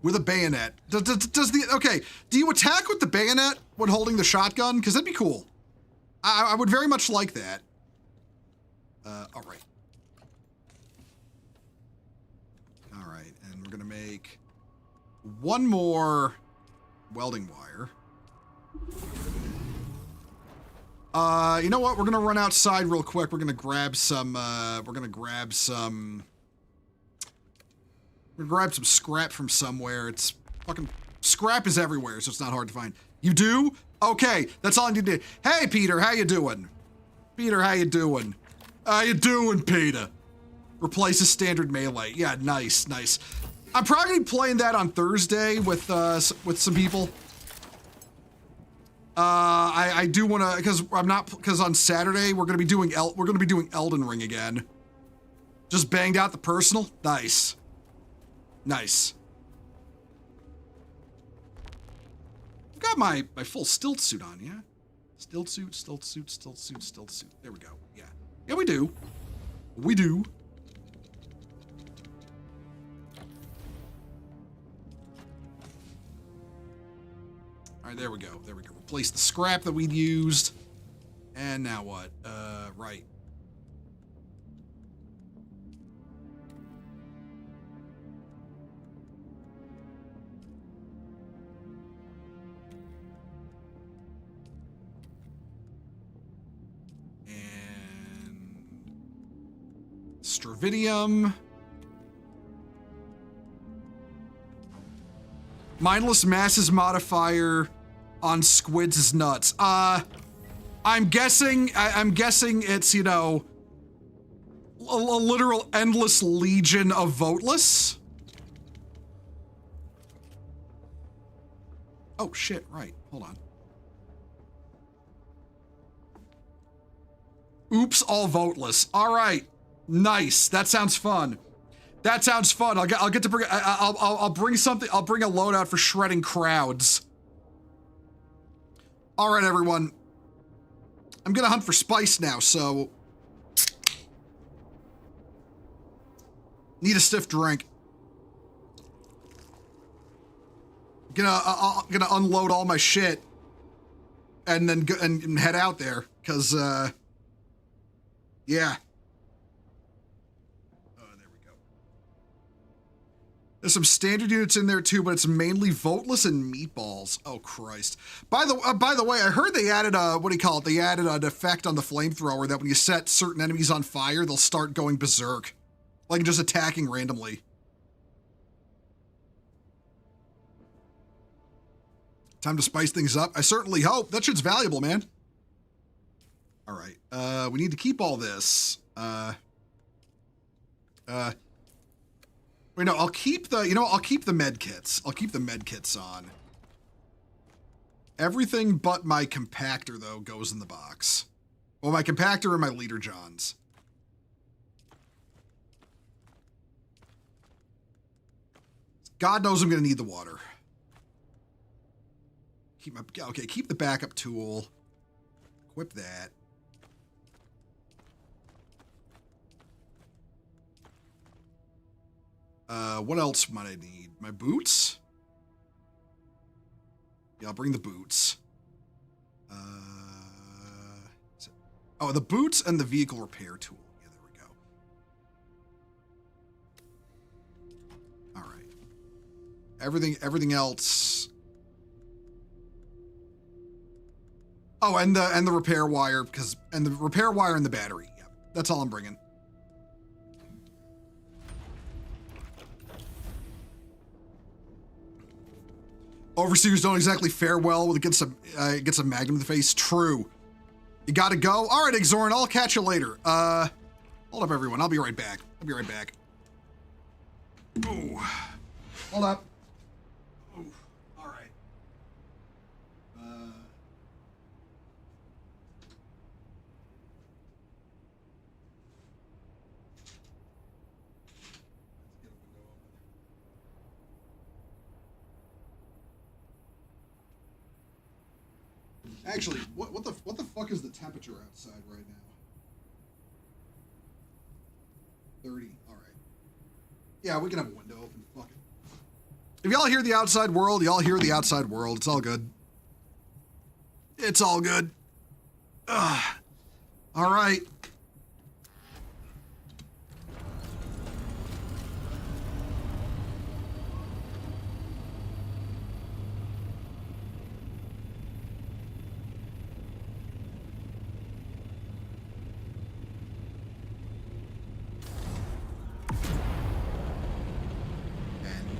With a bayonet. Okay, do you attack with the bayonet when holding the shotgun? Because that'd be cool. I would very much like that. All right. All right, and we're gonna make one more welding wire. You know what? We're gonna run outside real quick. We're gonna grab some scrap from somewhere. It's fucking scrap is everywhere, so it's not hard to find. You do? Okay, that's all I need to do. Hey, Peter, how you doing? Peter, how you doing? How you doing, Peter? Replace a standard melee. Yeah, nice, nice. I'm probably gonna be playing that on Thursday with some people. I do want to because on Saturday we're gonna be doing Elden Ring again. Just banged out the personal. Nice. Nice. I've got my full stilt suit on, yeah? Stilt suit. There we go. Yeah. Yeah, we do. We do. All right, there we go. There we go. Replace the scrap that we'd used. And now what? Right. Stravidium. Mindless masses modifier on squids is nuts. I'm guessing it's, you know, a literal endless legion of voteless. Oh shit, right. Hold on. Oops, all voteless. All right. Nice. That sounds fun. That sounds fun. I'll get to bring I'll bring something. I'll bring a loadout for shredding crowds. All right, everyone. I'm gonna hunt for spice now, so need a stiff drink. Gonna unload all my shit and then go and head out there, cause yeah. There we go. There's some standard units in there too, but it's mainly voteless and meatballs. Oh Christ! By the way, I heard they added what do you call it? They added an effect on the flamethrower that when you set certain enemies on fire, they'll start going berserk, like just attacking randomly. Time to spice things up. I certainly hope. That shit's valuable, man. All right. We need to keep all this. Wait, no, I'll keep the, I'll keep the med kits. I'll keep the med kits on. Everything but my compactor, though, goes in the box. Well, my compactor and my leader johns. God knows I'm going to need the water. Keep the backup tool. Equip that. What else might I need? My boots? Yeah, I'll bring the boots. Oh, the boots and the vehicle repair tool. Yeah, there we go. All right. Everything else. Oh, and the repair wire, and the repair wire and the battery. Yeah, that's all I'm bringing. Overseers don't exactly fare well with gets a magnum in the face. True. You gotta go. All right, Exorn, I'll catch you later. Hold up, everyone. I'll be right back. Ooh. Hold up. Ooh. All right. Actually, what the fuck is the temperature outside right now? 30. All right. Yeah, we can have a window open. Fuck it. If y'all hear the outside world, y'all hear the outside world. It's all good. It's all good. Ugh. All right.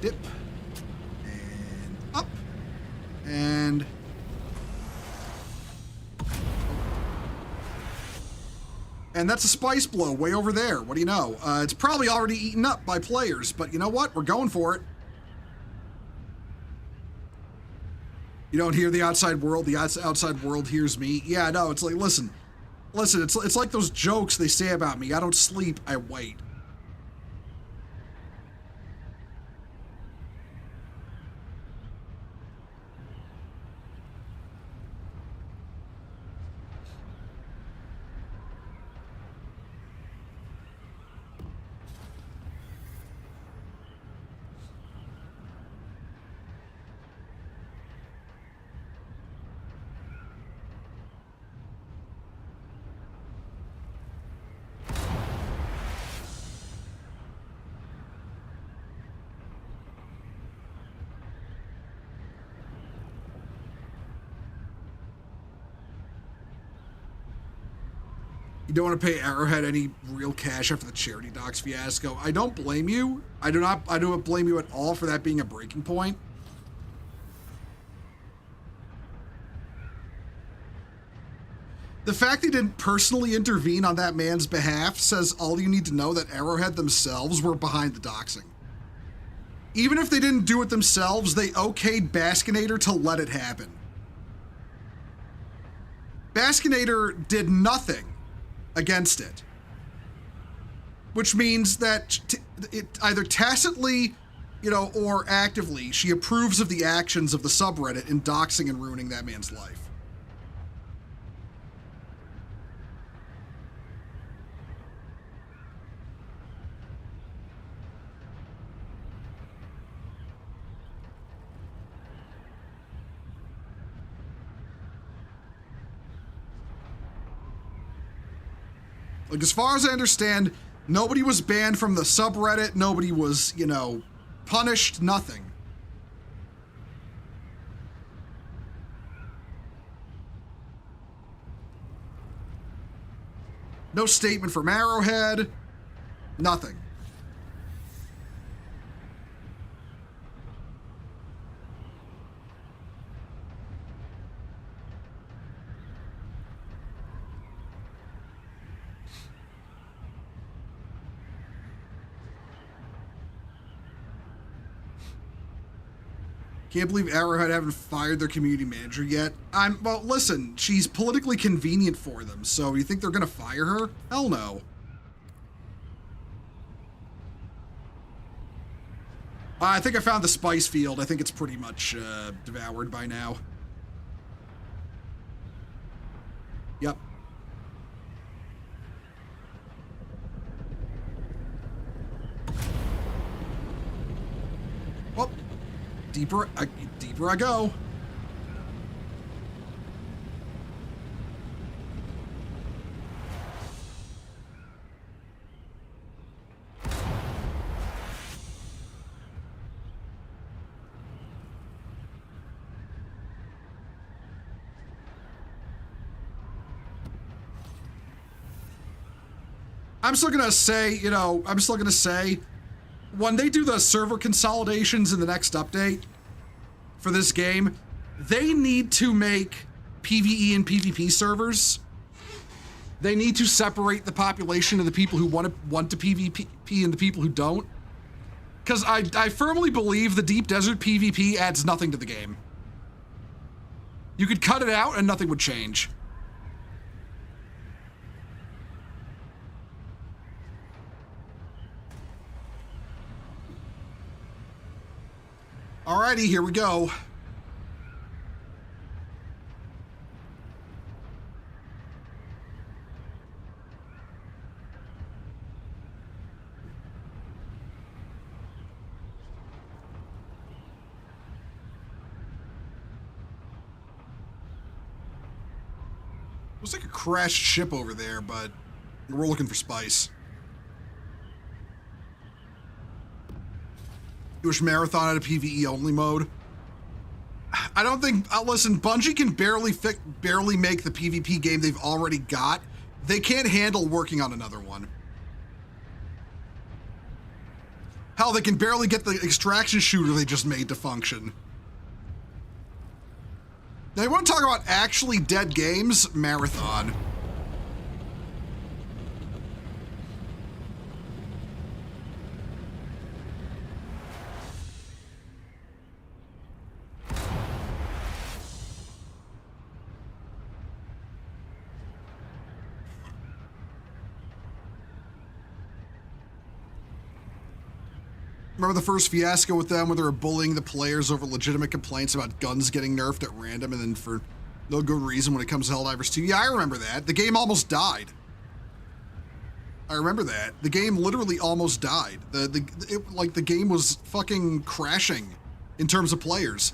Dip, and up, and that's a spice blow way over there. What do you know? It's probably already eaten up by players, but you know what? We're going for it. You don't hear the outside world. The outside world hears me. Yeah, no, it's like, listen, it's like those jokes they say about me. I don't sleep, I wait. You don't want to pay Arrowhead any real cash after the charity docs fiasco. I don't blame you. I don't blame you at all for that being a breaking point. The fact they didn't personally intervene on that man's behalf says all you need to know, that Arrowhead themselves were behind the doxing. Even if they didn't do it themselves, they okayed Baskinator to let it happen. Baskinator did nothing against it, which means that it either tacitly, or actively, she approves of the actions of the subreddit in doxing and ruining that man's life. Like, as far as I understand, nobody was banned from the subreddit. Nobody was, punished. Nothing. No statement from Arrowhead. Nothing. Can't believe Arrowhead haven't fired their community manager yet. Well, listen, she's politically convenient for them, so you think they're gonna fire her? Hell no. I think I found the spice field. I think it's pretty much devoured by now. Yep. Well, deeper I go. I'm still gonna say, when they do the server consolidations in the next update for this game, they need to make PvE and PvP servers. They need to separate the population of the people who want to PvP and the people who don't. Because I firmly believe the Deep Desert PvP adds nothing to the game. You could cut it out and nothing would change. Alrighty, here we go. Looks like a crashed ship over there, but we're looking for spice. You wish Marathon had a PvE only mode? I don't think. Listen, Bungie can barely make the PvP game they've already got. They can't handle working on another one. Hell, they can barely get the extraction shooter they just made to function. Now, you want to talk about actually dead games? Marathon. Remember the first fiasco with them where they were bullying the players over legitimate complaints about guns getting nerfed at random and then for no good reason when it comes to Helldivers 2? Yeah, I remember that. The game almost died. I remember that. The game literally almost died. The game was fucking crashing in terms of players.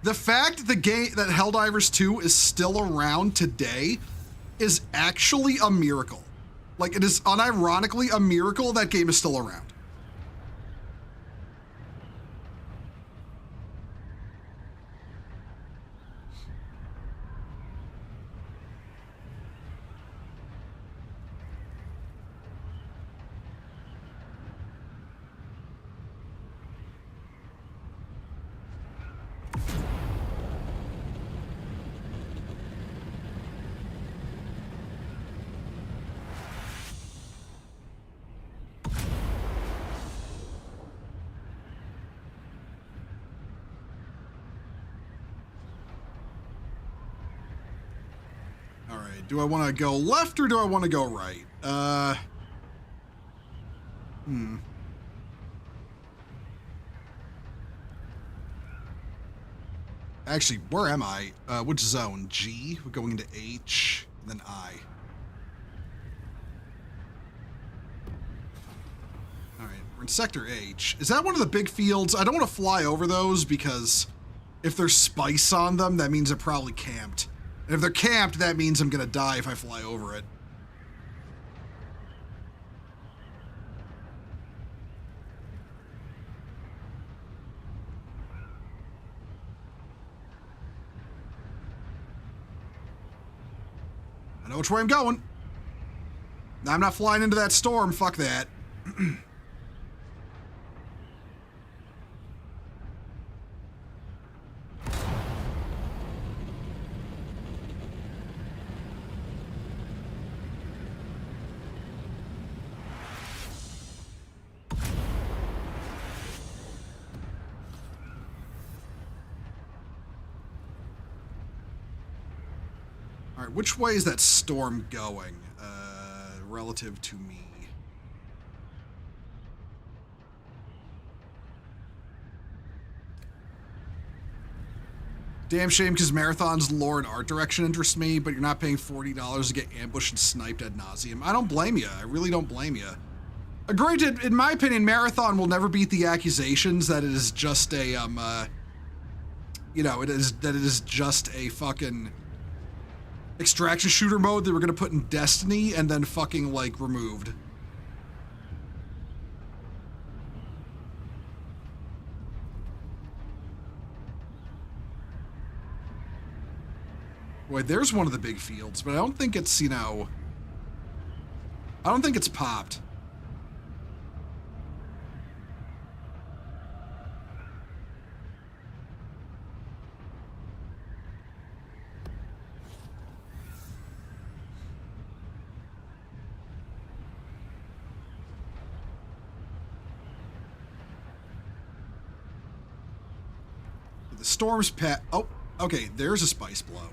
The fact that Helldivers 2 is still around today is actually a miracle. Like, it is unironically a miracle that game is still around. Do I want to go left or do I want to go right? Actually, where am I? Which zone? G? We're going into H, and then I. Alright, we're in Sector H. Is that one of the big fields? I don't want to fly over those because if there's spice on them, that means they're probably camped. And if they're camped, that means I'm gonna die if I fly over it. I know which way I'm going. I'm not flying into that storm. Fuck that. All right, which way is that storm going, relative to me? Damn shame, because Marathon's lore and art direction interests me, but you're not paying $40 to get ambushed and sniped ad nauseum. I don't blame you. I really don't blame you. Granted, in my opinion, Marathon will never beat the accusations that it is just a, you know, it is just a fucking extraction shooter mode they were gonna put in Destiny and then fucking, like, removed. Wait, there's one of the big fields, but I don't think it's, you know, I don't think it's popped. The storm's oh, okay, there's a spice blow.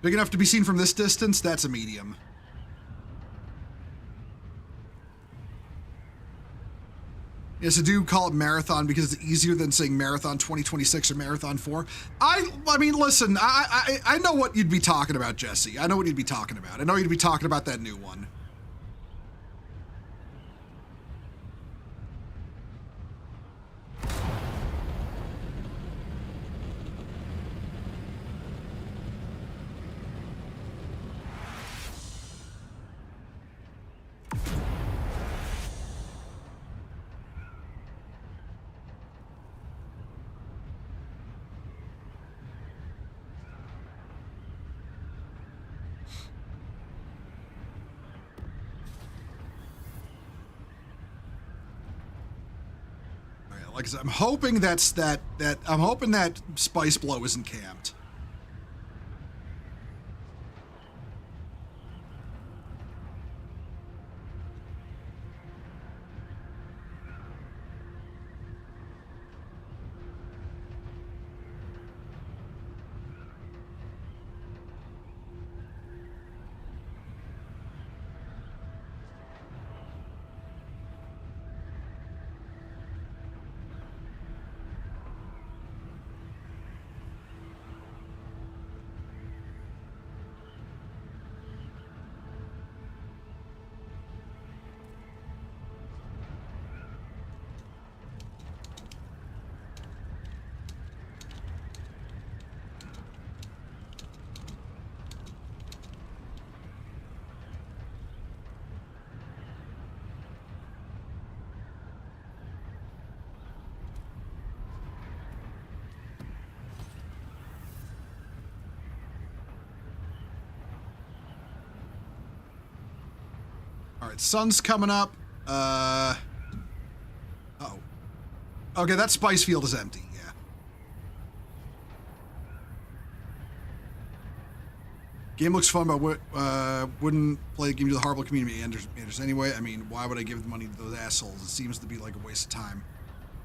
Big enough to be seen from this distance? That's a medium. Yes, I do call it Marathon because it's easier than saying Marathon 2026 or Marathon 4. I mean, listen, I know what you'd be talking about, Jesse. I know what you'd be talking about. I know you'd be talking about that new one. Like I said, I'm hoping I'm hoping that spice blow isn't camped. All right, sun's coming up. Uh-oh. Okay, that spice field is empty, yeah. Game looks fun, but wouldn't play the game to the horrible community managers anyway. I mean, why would I give the money to those assholes? It seems to be like a waste of time.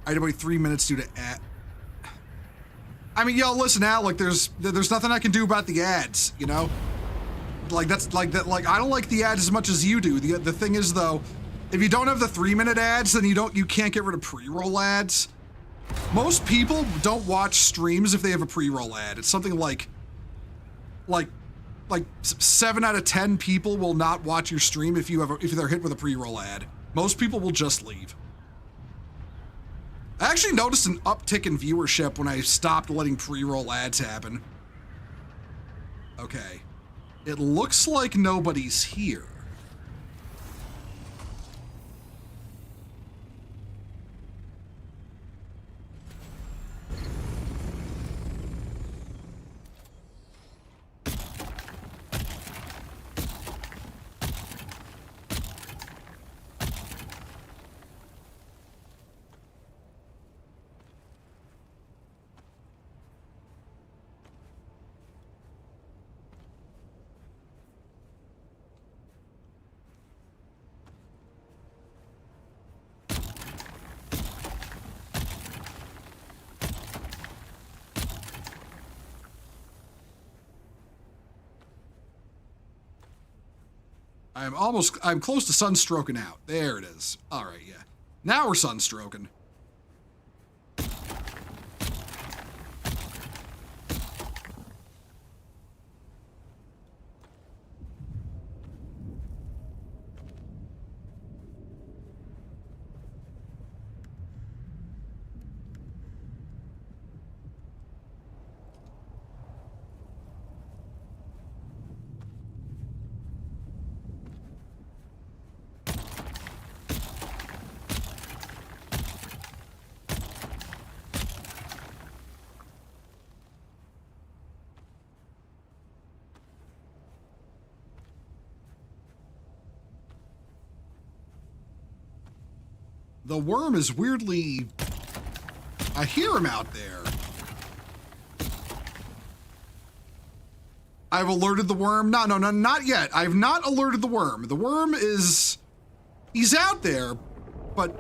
I had about 3 minutes due to I mean, yo, listen, Alec, there's nothing I can do about the ads, you know? Like, that's like that. Like, I don't like the ads as much as you do. The thing is, though, if you don't have the 3-minute ads, then you can't get rid of pre-roll ads. Most people don't watch streams if they have a pre-roll ad. It's something like 7 out of 10 people will not watch your stream if they're hit with a pre-roll ad. Most people will just leave. I actually noticed an uptick in viewership when I stopped letting pre-roll ads happen. Okay. It looks like nobody's here. I'm close to sunstroking out. There it is. All right, yeah. Now we're sunstroking. The worm is weirdly... I hear him out there. I've alerted the worm. No, not yet. I've not alerted the worm. The worm is... He's out there, but...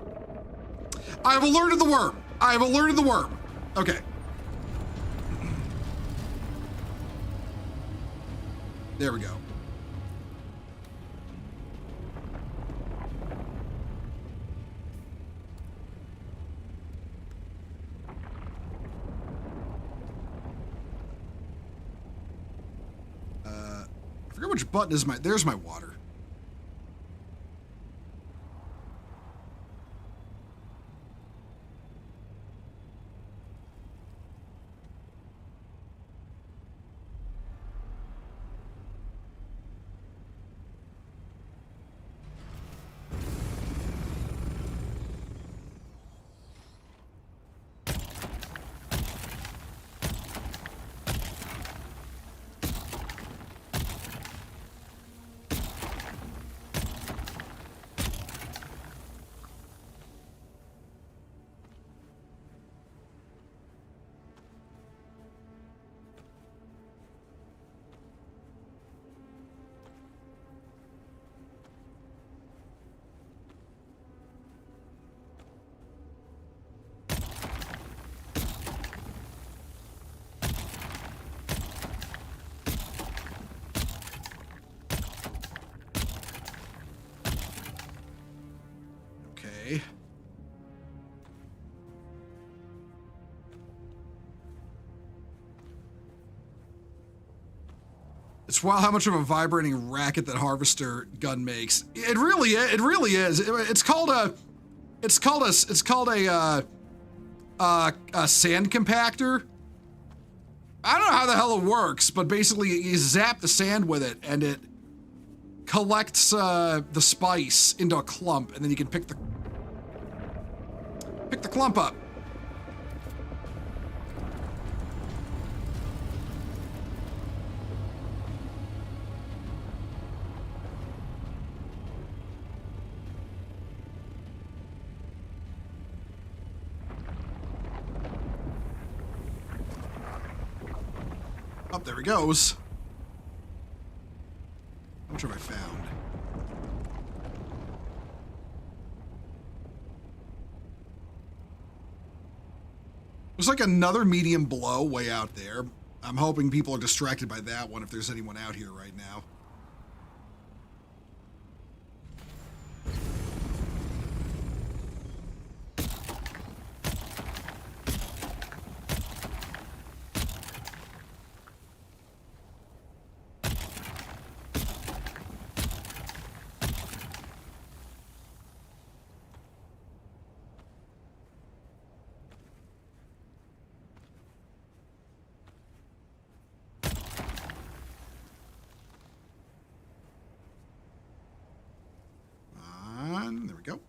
I've alerted the worm. I've alerted the worm. Okay. There we go. I forget which button is my... There's my water. Okay. It's wild how much of a vibrating racket that harvester gun makes. It really is. It's called a sand compactor. I don't know how the hell it works, but basically you zap the sand with it and it collects the spice into a clump, and then you can pick the clump up. Up there he goes. How much have I found? There's like another medium blow way out there. I'm hoping people are distracted by that one if there's anyone out here right now. There we go.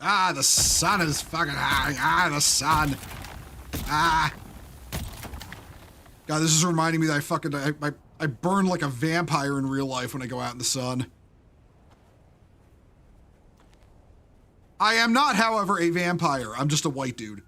Ah, the sun is fucking high. Ah, the sun. Ah. God, this is reminding me that I burn like a vampire in real life when I go out in the sun. I am not, however, a vampire. I'm just a white dude.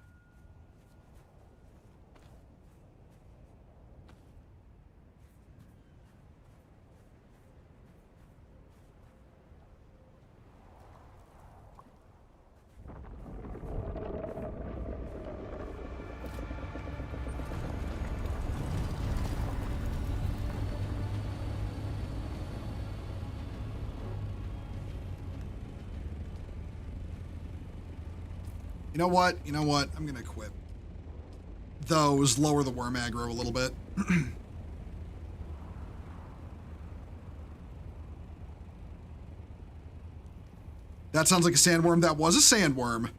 You know what? You know what? I'm gonna quit. Those lower the worm aggro a little bit. That sounds like a sandworm. That was a sandworm.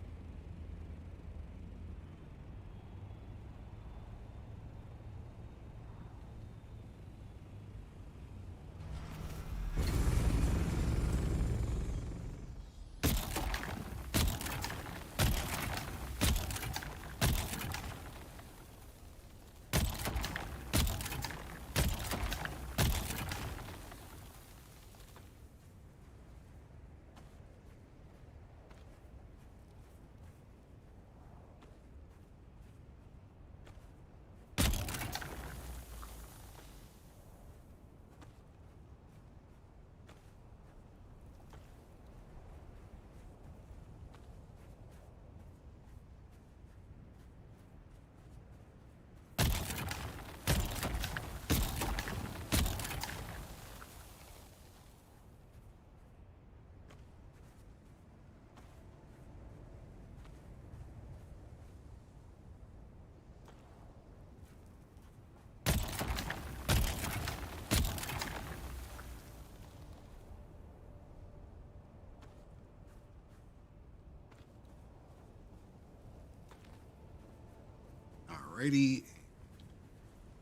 Alrighty.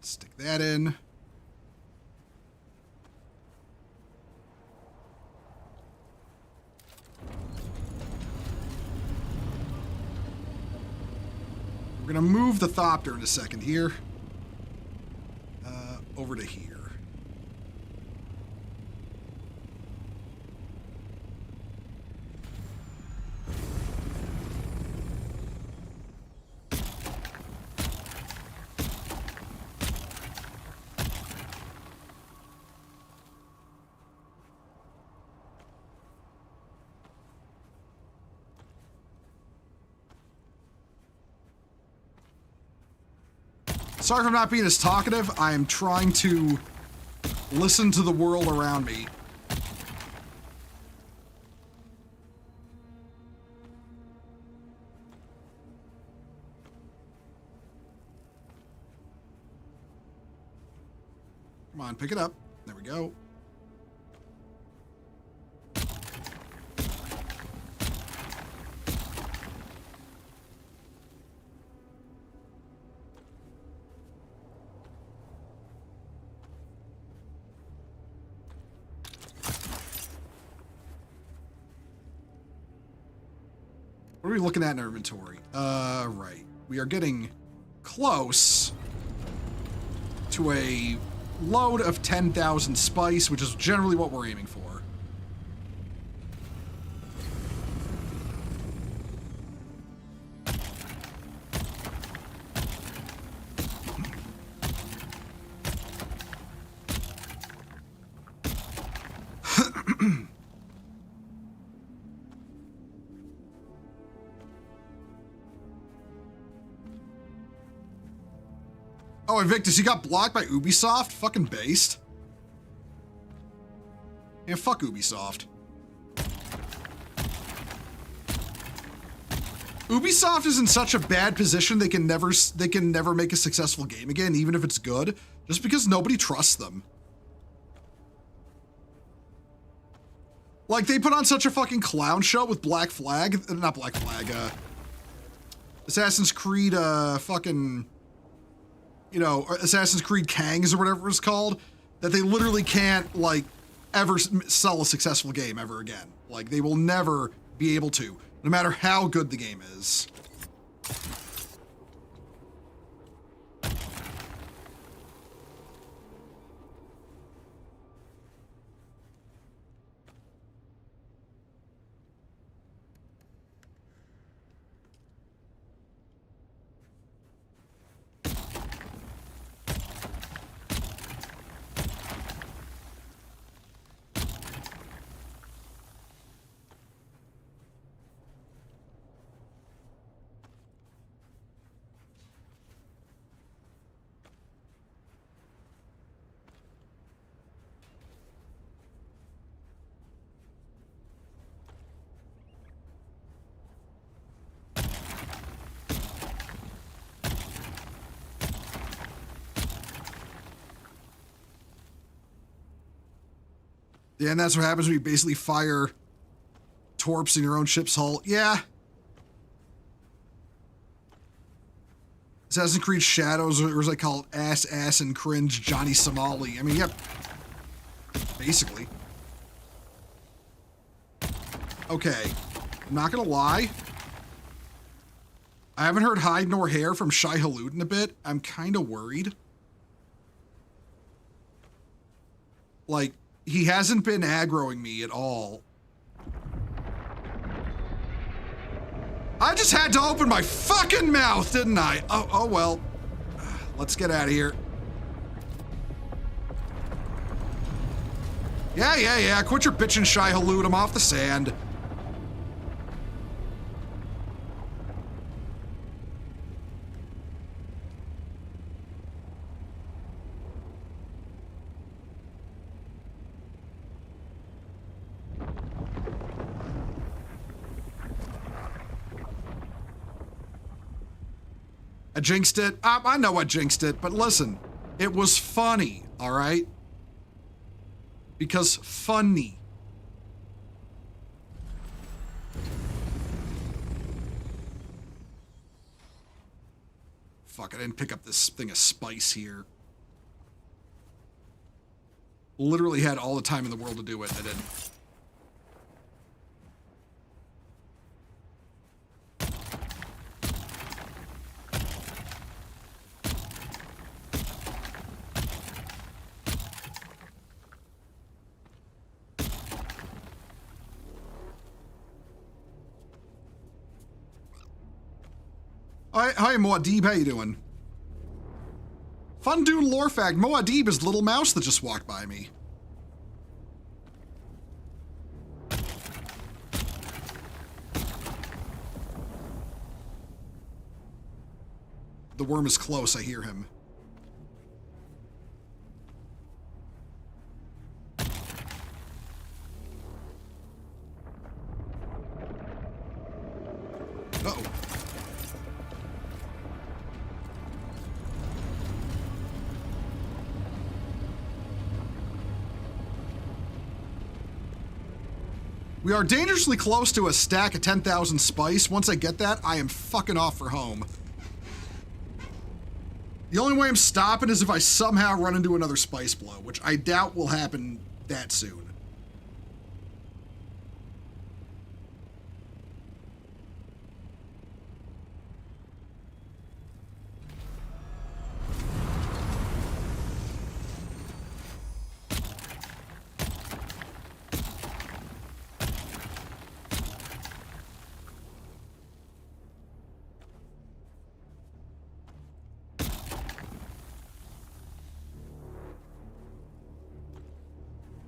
Stick that in. We're gonna move the Thopter in a second here. Over to here. Sorry if I'm not being as talkative. I am trying to listen to the world around me. Come on, pick it up. There we go. What are we looking at in our inventory? Right. We are getting close to a load of 10,000 spice, which is generally what we're aiming for. Oh, Invictus, you got blocked by Ubisoft? Fucking based. Yeah, fuck Ubisoft. Ubisoft is in such a bad position they can never make a successful game again, even if it's good, just because nobody trusts them. Like, they put on such a fucking clown show with Black Flag, not Black Flag, Assassin's Creed, fucking, you know, Assassin's Creed Kangs or whatever it's called, that they literally can't, like, ever sell a successful game ever again. Like, they will never be able to, no matter how good the game is. Yeah, and that's what happens when you basically fire torps in your own ship's hull. Yeah. Assassin's Creed Shadows, or as I call it, ass, and cringe Johnny Somali. I mean, yep. Basically. Okay. I'm not gonna lie. I haven't heard hide nor hair from Shai Hulud in a bit. I'm kind of worried. Like, he hasn't been aggroing me at all. I just had to open my fucking mouth, didn't I? Oh well. Let's get out of here. Yeah. Quit your bitching, Shai Hulud. I'm off the sand. I jinxed it. I know I jinxed it, but listen, it was funny, all right? Because funny. Fuck, I didn't pick up this thing of spice here. Literally had all the time in the world to do it, and I didn't. Hi, Muad'Dib, how you doing? Fun Dune lore fact, Muad'Dib is the little mouse that just walked by me. The worm is close, I hear him. Uh-oh. We are dangerously close to a stack of 10,000 spice. Once I get that, I am fucking off for home. The only way I'm stopping is if I somehow run into another spice blow, which I doubt will happen that soon.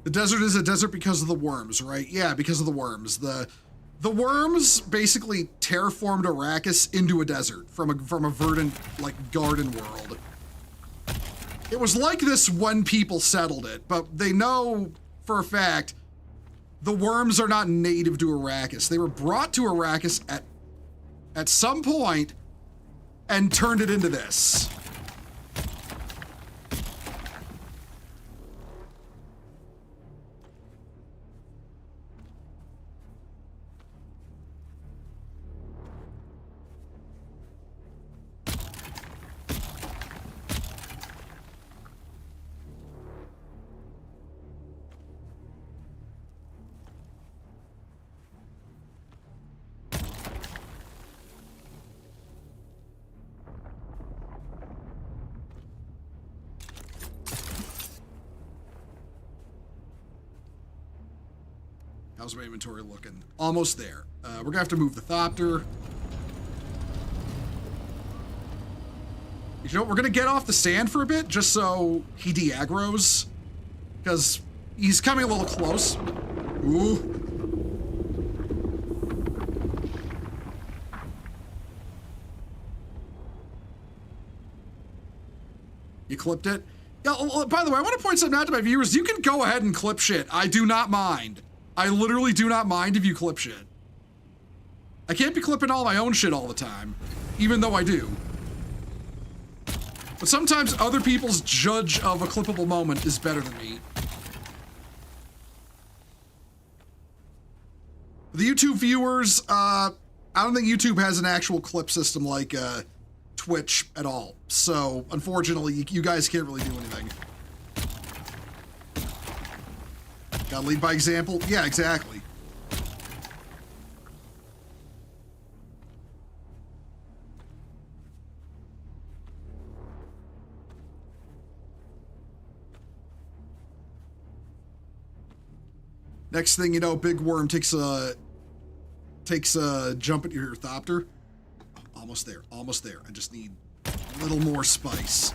The desert is a desert because of the worms, right? Yeah, because of the worms. The worms basically terraformed Arrakis into a desert from a verdant, like, garden world. It was like this when people settled it, but they know for a fact the worms are not native to Arrakis. They were brought to Arrakis at some point and turned it into this. How's my inventory looking? Almost there. We're gonna have to move the Thopter. You know what? We're gonna get off the sand for a bit, just so he de-aggroes. Because he's coming a little close. Ooh. You clipped it? Yeah, by the way, I want to point something out to my viewers. You can go ahead and clip shit. I do not mind. I literally do not mind if you clip shit. I can't be clipping all my own shit all the time, even though I do. But sometimes other people's judge of a clippable moment is better than me. The YouTube viewers, I don't think YouTube has an actual clip system like Twitch at all. So, unfortunately, you guys can't really do anything. Gotta lead by example? Yeah, exactly. Next thing you know, Big Worm takes a jump at your Thopter. Oh, almost there, almost there. I just need a little more spice.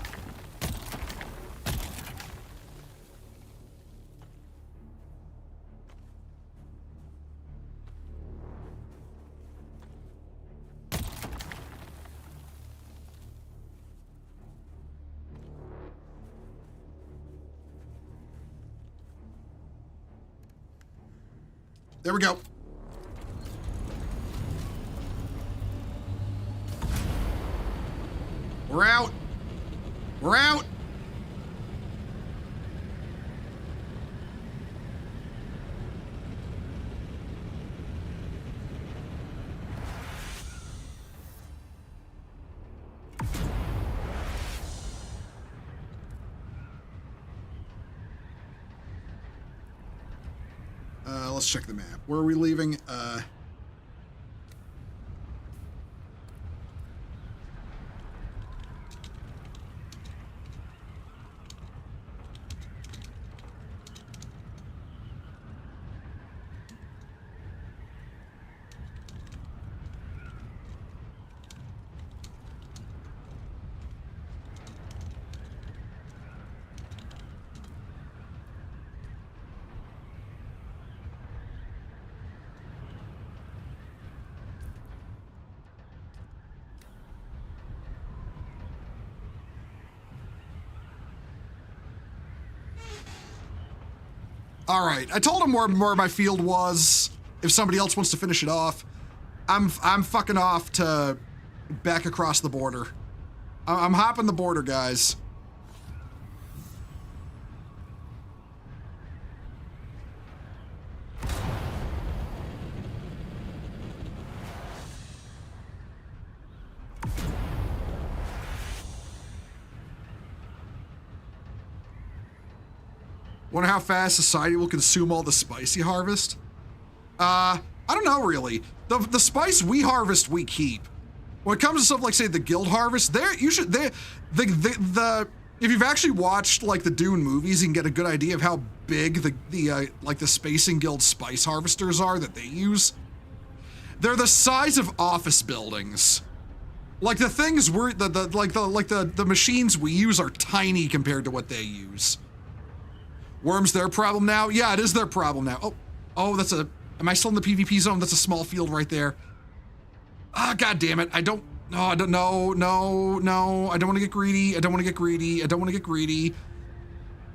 There we go. We're out. We're out. Let's check the map. Where are we leaving? All right, I told him where my field was. If somebody else wants to finish it off, I'm fucking off to back across the border. I'm hopping the border, guys. Wonder how fast society will consume all the spice you harvest? I don't know, really. The spice we harvest, we keep. When it comes to stuff like, say, the guild harvest, if you've actually watched, like, the Dune movies, you can get a good idea of how big the Spacing Guild spice harvesters are that they use. They're the size of office buildings. Like, the things the machines we use are tiny compared to what they use. Worms their problem now? Yeah, it is their problem now. Oh, am I still in the PvP zone? That's a small field right there. Ah, God damn it. I don't No, I don't, no, I don't want to get greedy. I don't want to get greedy. I don't want to get greedy.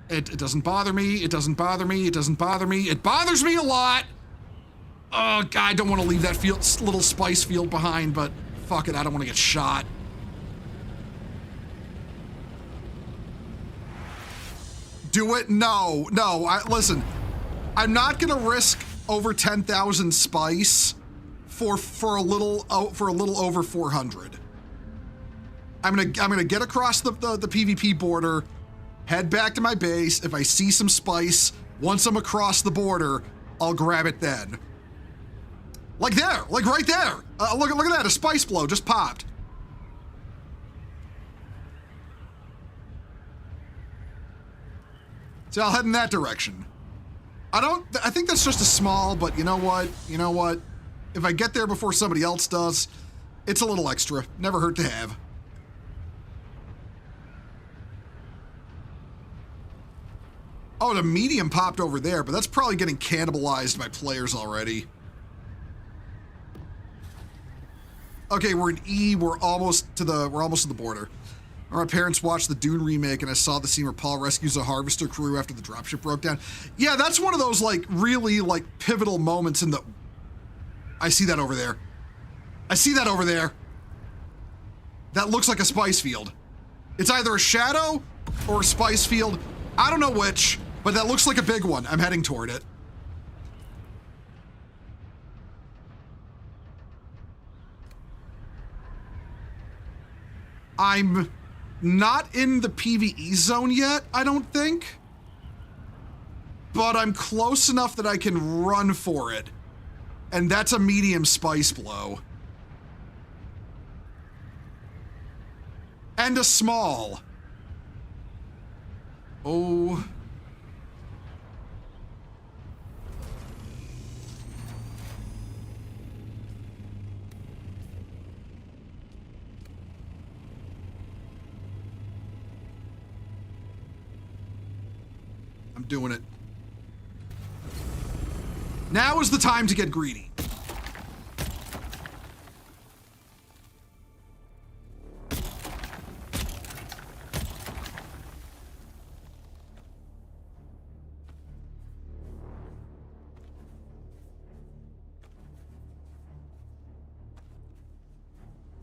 It doesn't bother me. It doesn't bother me. It doesn't bother me. It bothers me a lot. Oh, God, I don't want to leave that little spice field behind, but fuck it, I don't want to get shot. Do it? No. Listen, I'm not gonna risk over 10,000 spice for a little over 400. I'm gonna get across the PvP border, head back to my base. If I see some spice, once I'm across the border, I'll grab it then. Like there, like right there. Look at that, a spice blow just popped. So I'll head in that direction. I think that's just a small, but you know what? If I get there before somebody else does, it's a little extra. Never hurt to have. Oh, the medium popped over there, but that's probably getting cannibalized by players already. Okay, we're in E. We're almost to the border. My parents watched the Dune remake, and I saw the scene where Paul rescues a harvester crew after the dropship broke down. Yeah, that's one of those like really like pivotal moments in the. I see that over there. I see that over there. That looks like a spice field. It's either a shadow or a spice field. I don't know which, but that looks like a big one. I'm heading toward it. I'm not in the PvE zone yet, I don't think. But I'm close enough that I can run for it. And that's a medium spice blow. And a small. Oh. I'm doing it. Now is the time to get greedy.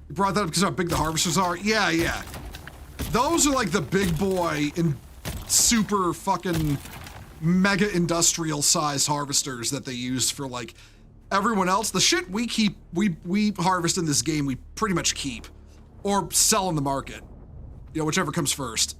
You brought that up because how big the harvesters are? Yeah. Those are like the big boy in super fucking mega industrial size harvesters that they use for like everyone else. The shit we keep, we harvest in this game, we pretty much keep or sell in the market. You know, whichever comes first.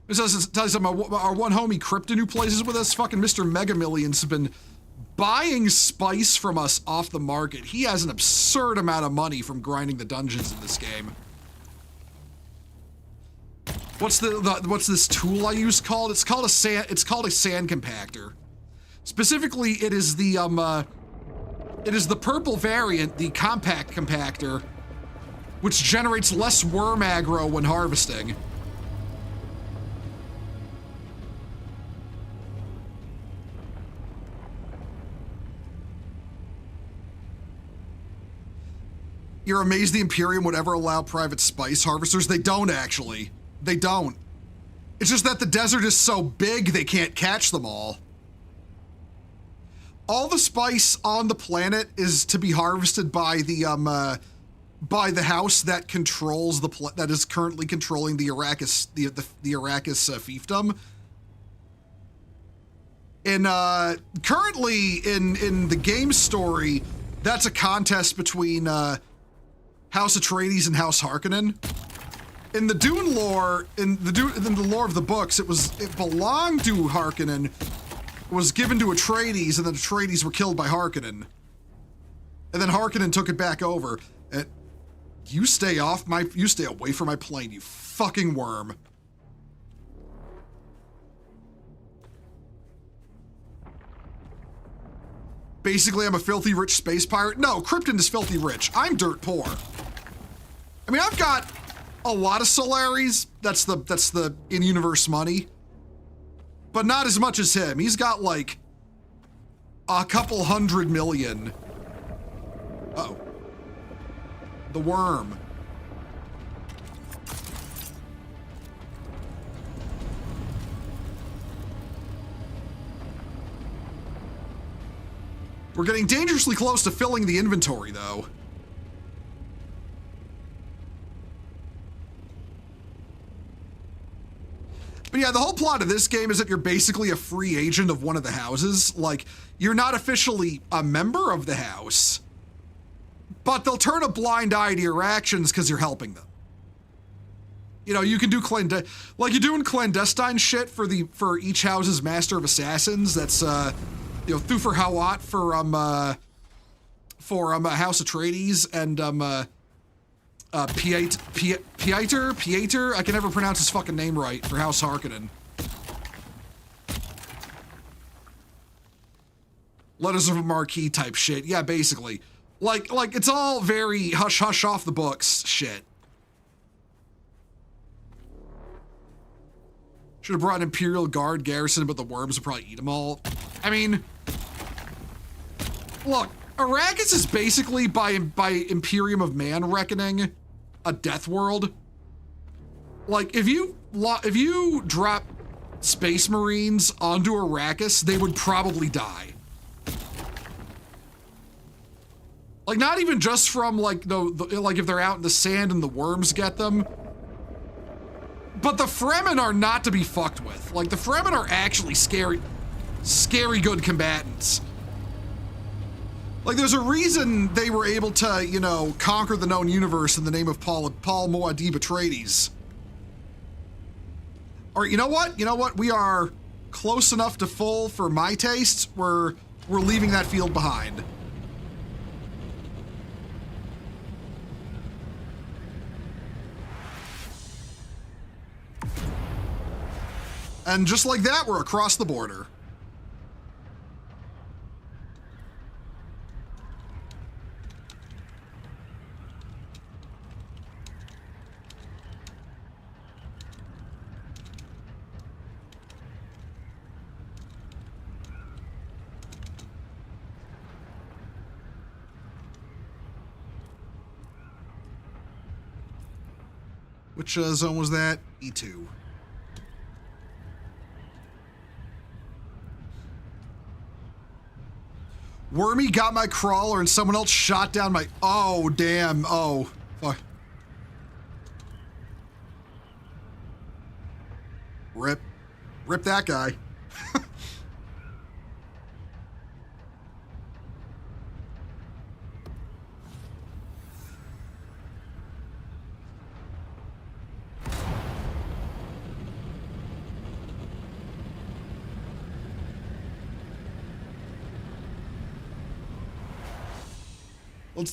This is tell you something. Our one homie Krypton who plays with us, fucking Mr. Mega Millions, has been buying spice from us off the market. He has an absurd amount of money from grinding the dungeons in this game. What's what's this tool I use called? It's called a sand compactor. Specifically, it is the purple variant, the compact compactor, which generates less worm aggro when harvesting. You're amazed the Imperium would ever allow private spice harvesters? They don't, actually. They don't. It's just that the desert is so big they can't catch them all. All the spice on the planet is to be harvested by the house that controls that is currently controlling the Arrakis fiefdom. And currently in the game story, that's a contest between House Atreides and House Harkonnen. In the Dune lore, in the lore of the books, it belonged to Harkonnen, was given to Atreides, and then Atreides were killed by Harkonnen. And then Harkonnen took it back over. And you stay away from my plane, you fucking worm. Basically, I'm a filthy rich space pirate. No, Krypton is filthy rich. I'm dirt poor. I mean, I've got a lot of Solaris. That's the in-universe money. But not as much as him. He's got like a couple 100 million. Uh-oh. The worm. We're getting dangerously close to filling the inventory, though. But yeah, the whole plot of this game is that you're basically a free agent of one of the houses. Like, you're not officially a member of the house, but they'll turn a blind eye to your actions because you're helping them. You know, you can do like you're doing clandestine shit for each house's master of assassins. That's you know, Thufir Hawat for House Atreides and Pieter. I can never pronounce his fucking name right, for House Harkonnen. Letters of a Marquis type shit. Yeah, basically. Like it's all very hush hush off the books shit. Should have brought an Imperial Guard garrison, but the worms would probably eat them all. I mean, look, Arrakis is basically, by Imperium of Man reckoning, a death world. Like, if you drop Space Marines onto Arrakis, they would probably die. Like, not even just from, like, like if they're out in the sand and the worms get them. But the Fremen are not to be fucked with. Like, the Fremen are actually scary good combatants. Like, there's a reason they were able to, you know, conquer the known universe in the name of Paul Muad'Dib Atreides. Or, you know what? You know what? We are close enough to full for my taste. We're leaving that field behind. And just like that, we're across the border. Which zone was that? E2. Wormy got my crawler and someone else shot down my... Oh, damn. Oh, fuck. Rip that guy.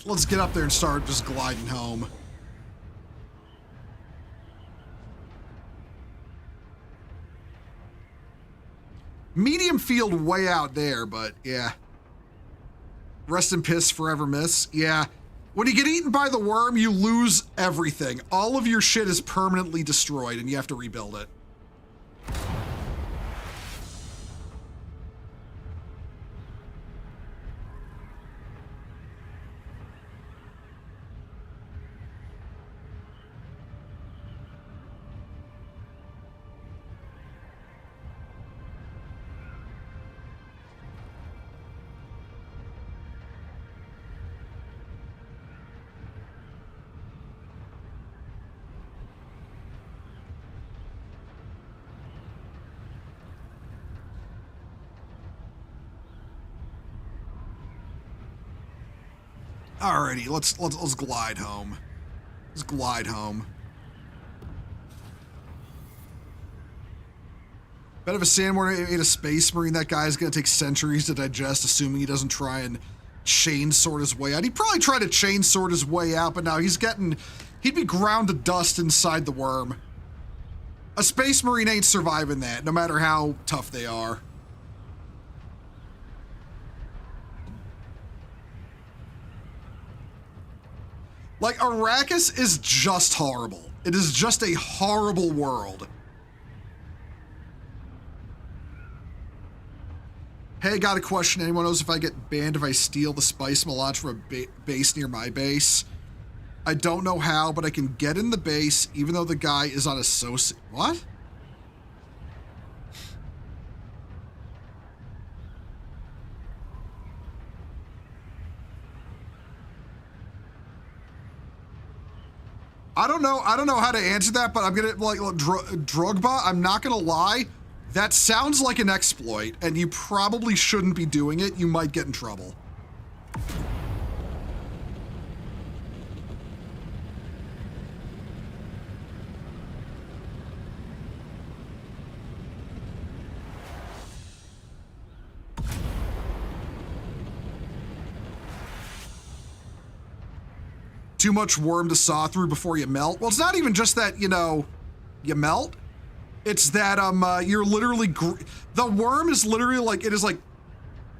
Let's get up there and start just gliding home. Medium field way out there, but yeah. Rest in piss, forever miss. Yeah. When you get eaten by the worm, you lose everything. All of your shit is permanently destroyed and you have to rebuild it. Alrighty, let's glide home. Let's glide home. Bet if a Sandworm ate a Space Marine, that guy's gonna take centuries to digest, assuming he doesn't try and chainsword his way out. He'd probably try to chainsword his way out, but now he'd be ground to dust inside the worm. A Space Marine ain't surviving that, no matter how tough they are. Like, Arrakis is just horrible. It is just a horrible world. Hey, got a question. Anyone knows if I get banned if I steal the spice melange from a base near my base? I don't know how, but I can get in the base even though the guy is on associate. What? I don't know how to answer that, but I'm gonna, like, Drugba, I'm not gonna lie. That sounds like an exploit, and you probably shouldn't be doing it. You might get in trouble. Too much worm to saw through before you melt. Well, it's not even just that, you know, you melt. It's that you're literally the worm is literally like, it is like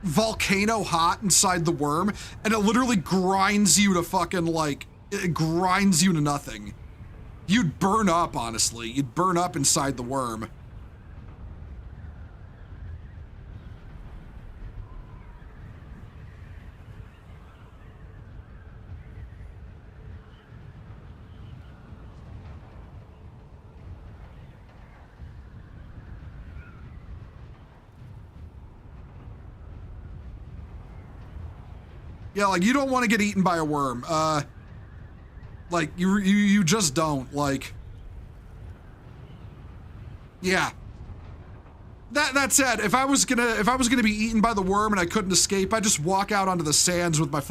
volcano hot inside the worm, and it literally grinds you to fucking, like, it grinds you to nothing. You'd burn up, honestly. You'd burn up inside the worm. Yeah, like, you don't want to get eaten by a worm. Like, you just don't, like. Yeah. That said, if I was gonna be eaten by the worm and I couldn't escape, I'd just walk out onto the sands with a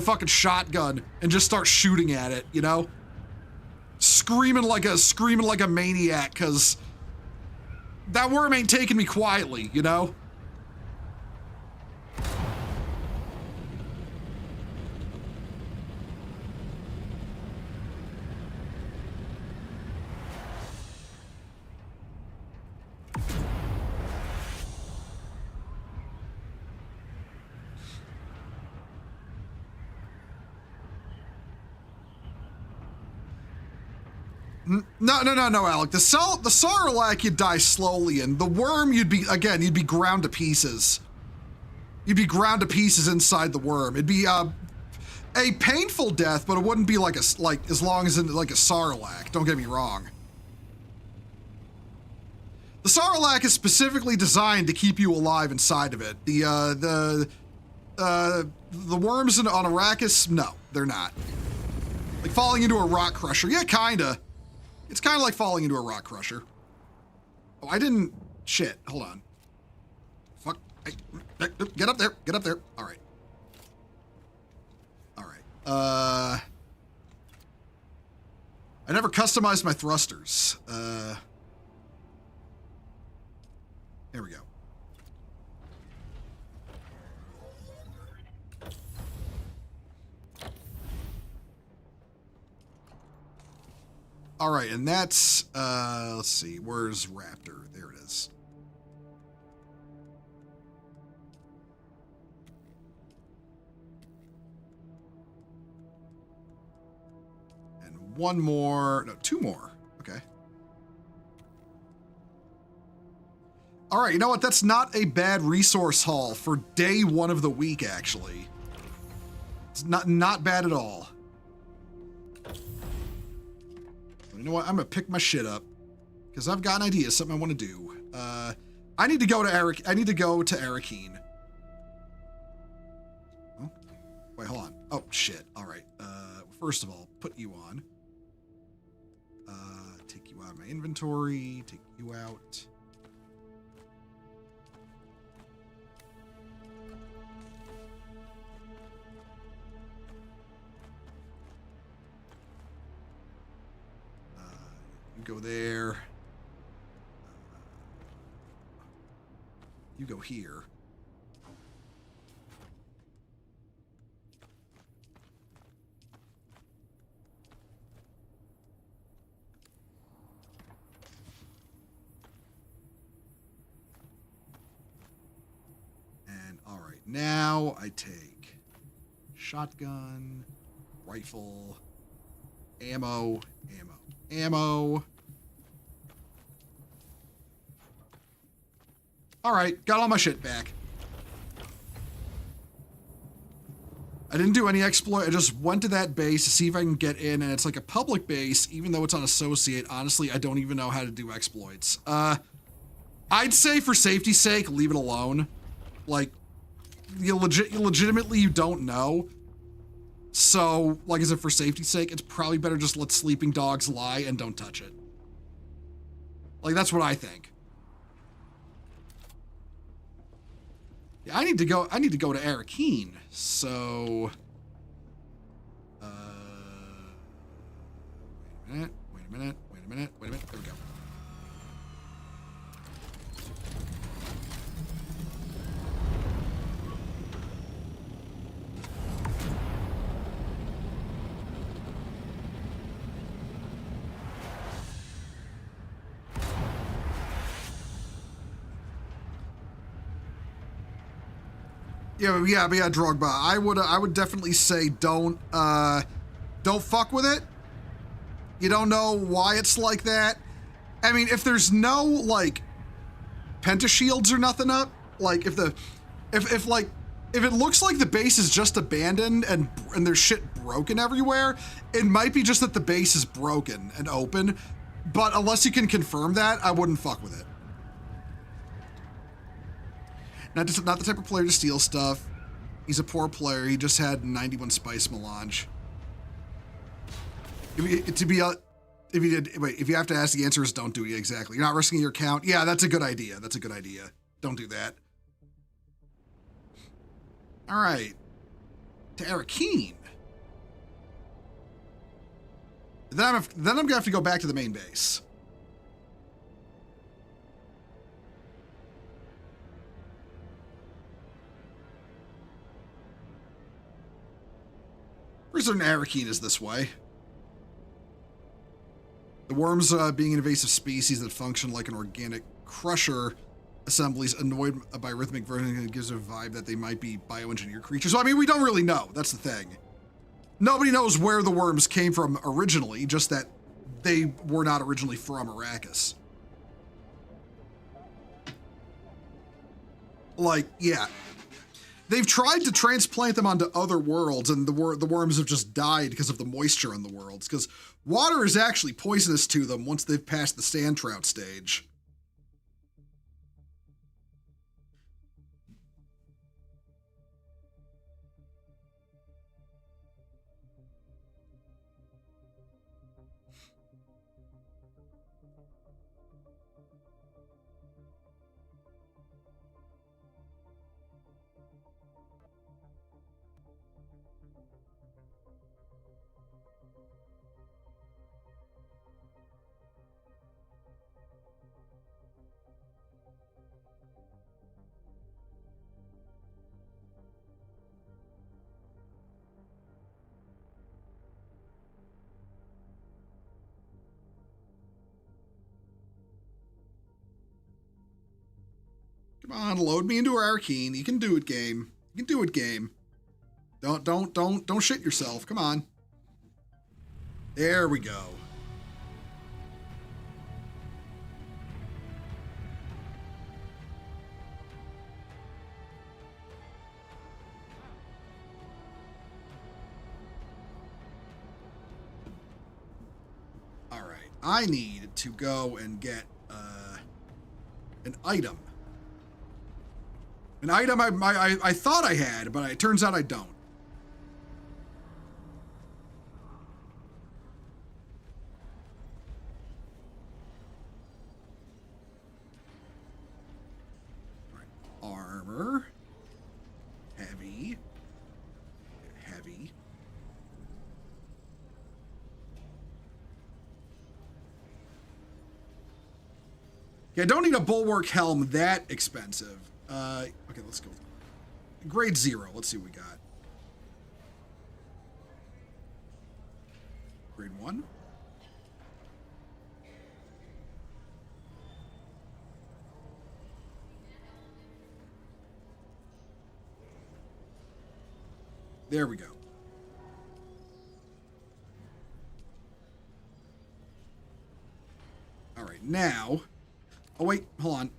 fucking shotgun and just start shooting at it, you know? Screaming like a maniac, cause that worm ain't taking me quietly, you know? No, Alec. The Sarlacc you'd die slowly in. The worm you'd be ground to pieces. You'd be ground to pieces inside the worm. It'd be a painful death, but it wouldn't be like as long as in like a Sarlacc. Don't get me wrong. The Sarlacc is specifically designed to keep you alive inside of it. The worms on Arrakis, no, they're not. Like falling into a rock crusher. Yeah, kinda. It's kind of like falling into a rock crusher. Oh, I didn't... Shit, hold on. Fuck. Get up there. Get up there. All right. All right. I never customized my thrusters. There we go. All right, and that's, let's see, where's Raptor? There it is. And one more, no, two more, okay. All right, you know what? That's not a bad resource haul for day one of the week, actually. It's not bad at all. You know what? I'm gonna pick my shit up because I've got an idea, something I want to do. I need to go to Arakeen. Oh, wait, hold on. Oh shit. All right. First of all, put you on. Take you out of my inventory. Take you out. Go there. You go here. And all right, now I take shotgun, rifle, Ammo, ammo, ammo. All right, got all my shit back. I didn't do any exploit. I just went to that base to see if I can get in, and it's like a public base, even though it's on Associate. Honestly, I don't even know how to do exploits. I'd say for safety's sake, leave it alone. Like, legitimately, you don't know. So, like I said, for safety's sake, it's probably better just let sleeping dogs lie and don't touch it. Like, that's what I think. Yeah, I need to go to Arakeen, so... wait a minute, there we go. Yeah, Drogba. I would definitely say don't fuck with it. You don't know why it's like that. I mean, if there's no like pentashields or nothing up, like if it looks like the base is just abandoned and there's shit broken everywhere, it might be just that the base is broken and open. But unless you can confirm that, I wouldn't fuck with it. Not the type of player to steal stuff. He's a poor player. He just had 91 spice melange. If you have to ask, the answer is don't do it. Exactly. You're not risking your account. Yeah, that's a good idea. Don't do that. All right. To Arakeen. Then I'm gonna have to go back to the main base. Pretty certain Arakeen is this way. The worms, being an invasive species that function like an organic crusher assemblies, annoyed by rhythmic version, it gives a vibe that they might be bioengineered creatures. So, I mean, we don't really know. That's the thing. Nobody knows where the worms came from originally, just that they were not originally from Arrakis. Like, yeah. They've tried to transplant them onto other worlds, and the worms have just died because of the moisture in the worlds, because water is actually poisonous to them once they've passed the sand trout stage. Come on, load me into Arakeen. You can do it, game. You can do it, game. Don't shit yourself. Come on. There we go. All right. I need to go and get an item. An item I thought I had, but it turns out I don't. All right. Armor. Heavy. Heavy. Okay, I don't need a bulwark helm that expensive. Okay, let's go. Grade 0. Let's see what we got. Grade 1. There we go. now... Oh, wait, hold on.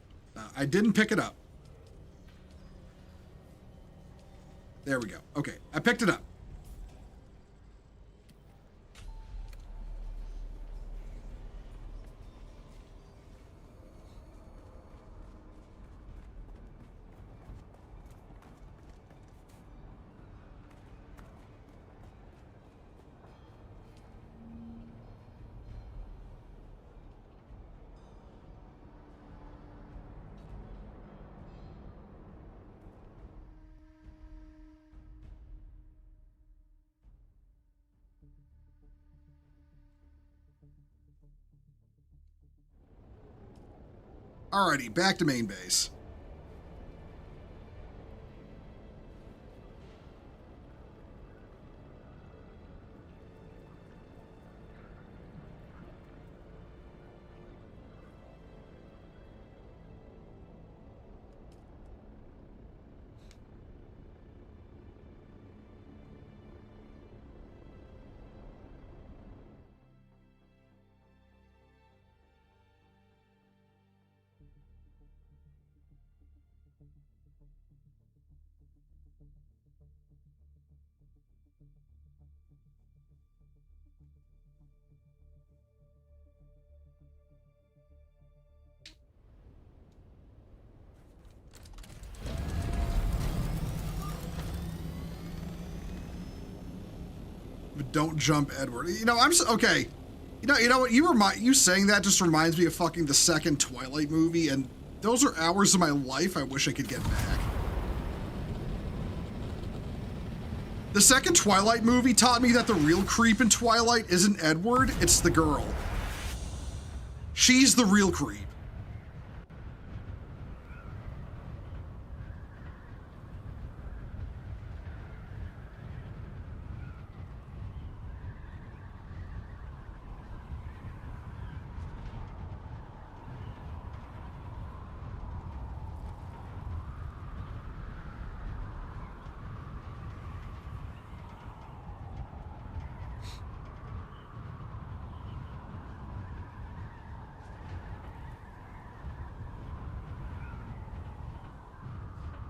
I didn't pick it up. There we go. Okay, I picked it up. Alrighty, back to main base. Don't jump, Edward. You know, okay. You know what? You saying that just reminds me of fucking the second Twilight movie, and those are hours of my life I wish I could get back. The second Twilight movie taught me that the real creep in Twilight isn't Edward, it's the girl. She's the real creep.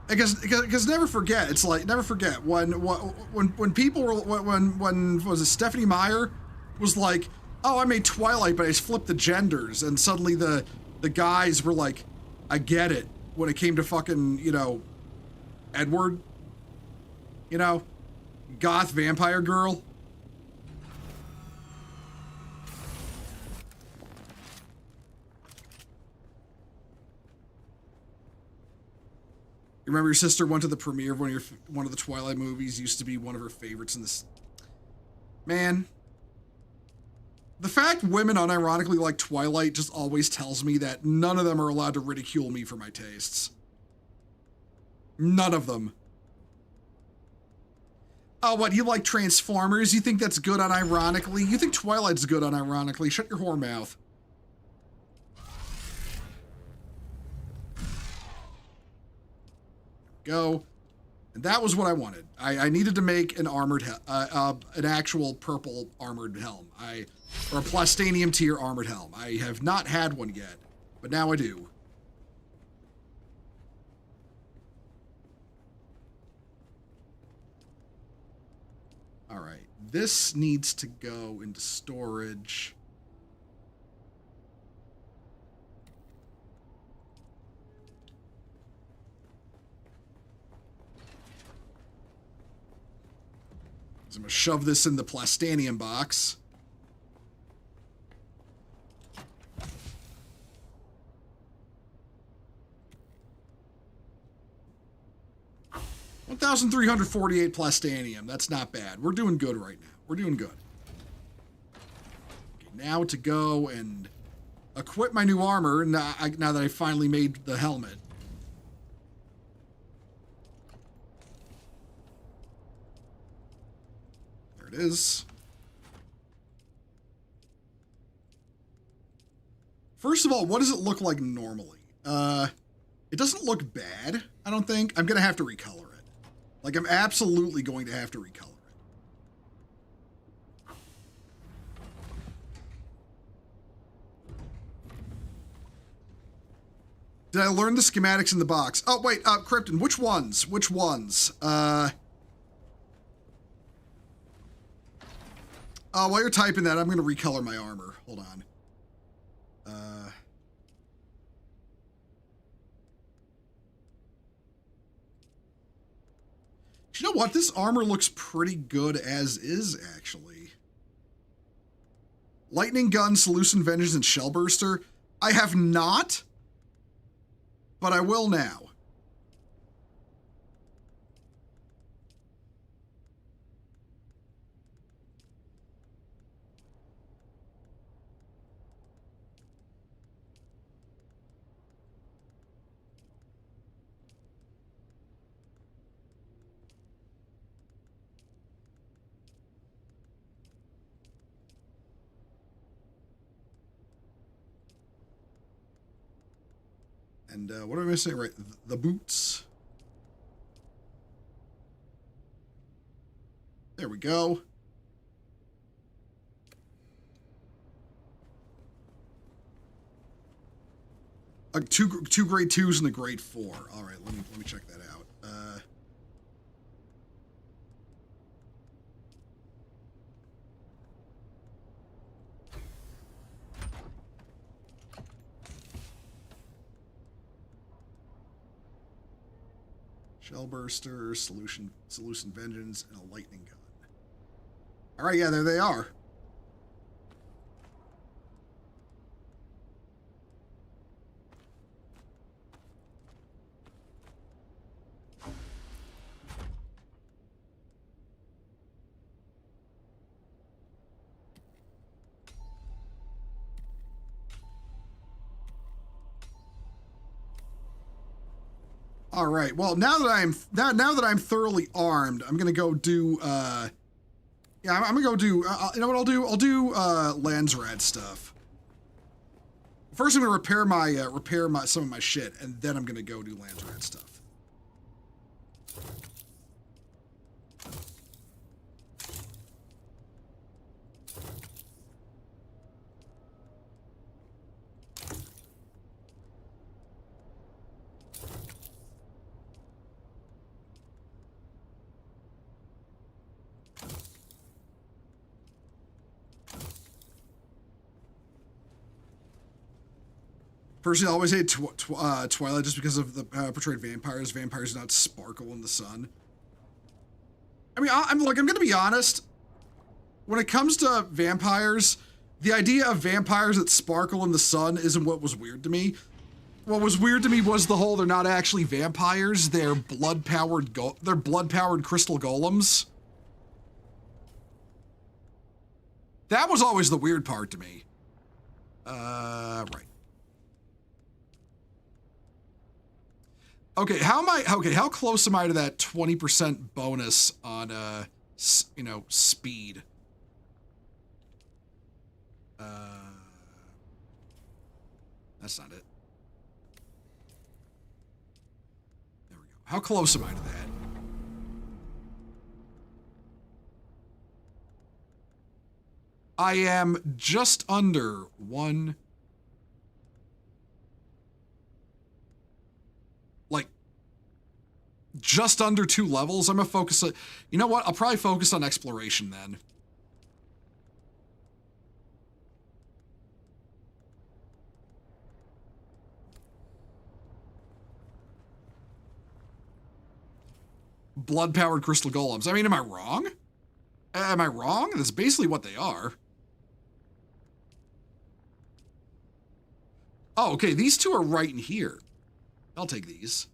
Because never forget, it's like, never forget when people were, when was it Stephanie Meyer was like, oh, I made Twilight, but I just flipped the genders, and suddenly the guys were like, I get it, when it came to fucking, you know, Edward, you know, goth vampire girl. Remember your sister went to the premiere of one of the Twilight movies, used to be one of her favorites in this. Man. The fact women unironically like Twilight just always tells me that none of them are allowed to ridicule me for my tastes. None of them. Oh, what, you like Transformers? You think that's good unironically? You think Twilight's good unironically? Shut your whore mouth. Go. And that was what I wanted. I needed to make an armored, an actual purple armored helm. Or a Plastanium tier armored helm. I have not had one yet, but now I do. All right, this needs to go into storage. So I'm gonna shove this in the Plastanium box. $1,348 Plastanium. That's not bad. We're doing good right now. We're doing good. Okay, now to go and equip my new armor now that I finally made the helmet. There it is. First of all, what does it look like normally? It doesn't look bad, I don't think. I'm gonna have to recolor it. Like, I'm absolutely going to have to recolor it. Did I learn the schematics in the box? Oh, wait, Krypton, which ones? Which ones? While you're typing that, I'm going to recolor my armor. Hold on. You know what? This armor looks pretty good as is, actually. Lightning Gun, Seleucid Vengeance, and Shellburster. I have not, but I will now. And what am I saying? Right, the boots. There we go. Two grade 2s and a grade 4. All right, let me check that out. Shellburster, Seleucid Vengeance, and a Lightning Gun. All right, yeah, there they are. All right. Well, now that I'm thoroughly armed, I'm gonna go do. Yeah, I'm gonna go do. You know what I'll do? I'll do Landsrad stuff. First, I'm gonna repair some of my shit, and then I'm gonna go do Landsrad stuff. Personally, I always hate Twilight just because of the portrayed vampires. Vampires do not sparkle in the sun. I mean, I'm gonna be honest. When it comes to vampires, the idea of vampires that sparkle in the sun isn't what was weird to me. What was weird to me was the whole they're not actually vampires. They're blood-powered crystal golems. That was always the weird part to me. Right. Okay, how close am I to that 20% bonus on, speed? That's not it. There we go. How close am I to that? I am just under one. Just under 2 levels. I'm gonna focus on, you know what? I'll probably focus on exploration then. Blood-powered crystal golems. I mean, am I wrong? Am I wrong? That's basically what they are. Oh, okay. These two are right in here. I'll take these.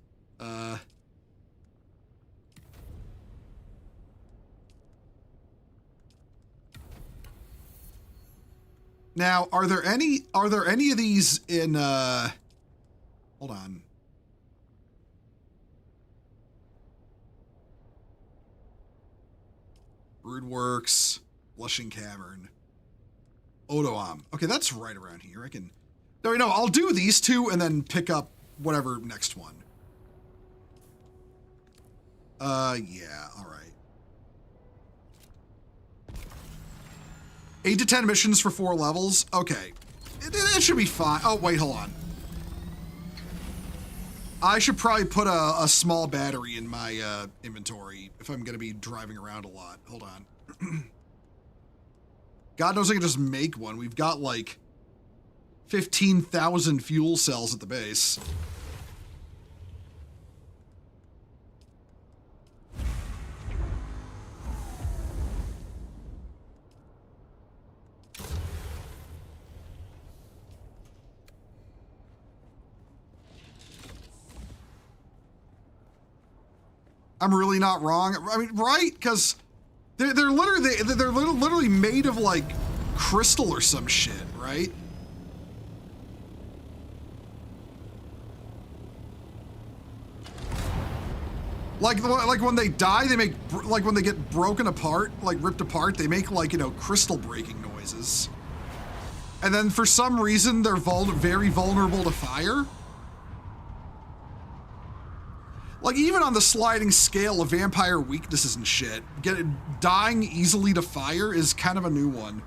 Now, are there any of these in, hold on. Broodworks, Blushing Cavern, Odoam. Okay, that's right around here. I can, no, I'll do these two and then pick up whatever next one. Yeah, all right. 8 to 10 missions for 4 levels. Okay. It should be fine. Oh, wait, hold on. I should probably put a small battery in my inventory if I'm going to be driving around a lot. Hold on. God knows I can just make one. We've got like 15,000 fuel cells at the base. I'm really not wrong. I mean, right? Because they're literally made of like crystal or some shit, right? Like when they die, they make like when they get broken apart, like ripped apart, they make like, you know, crystal breaking noises. And then for some reason they're very vulnerable to fire. Like, even on the sliding scale of vampire weaknesses and shit, dying easily to fire is kind of a new one.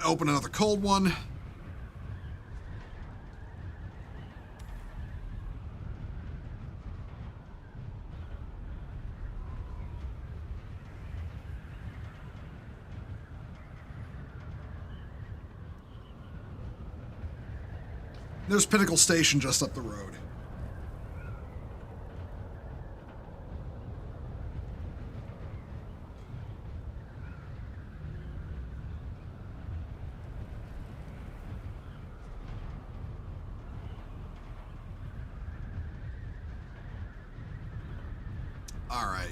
Open another cold one. There's Pinnacle Station just up the road. All right.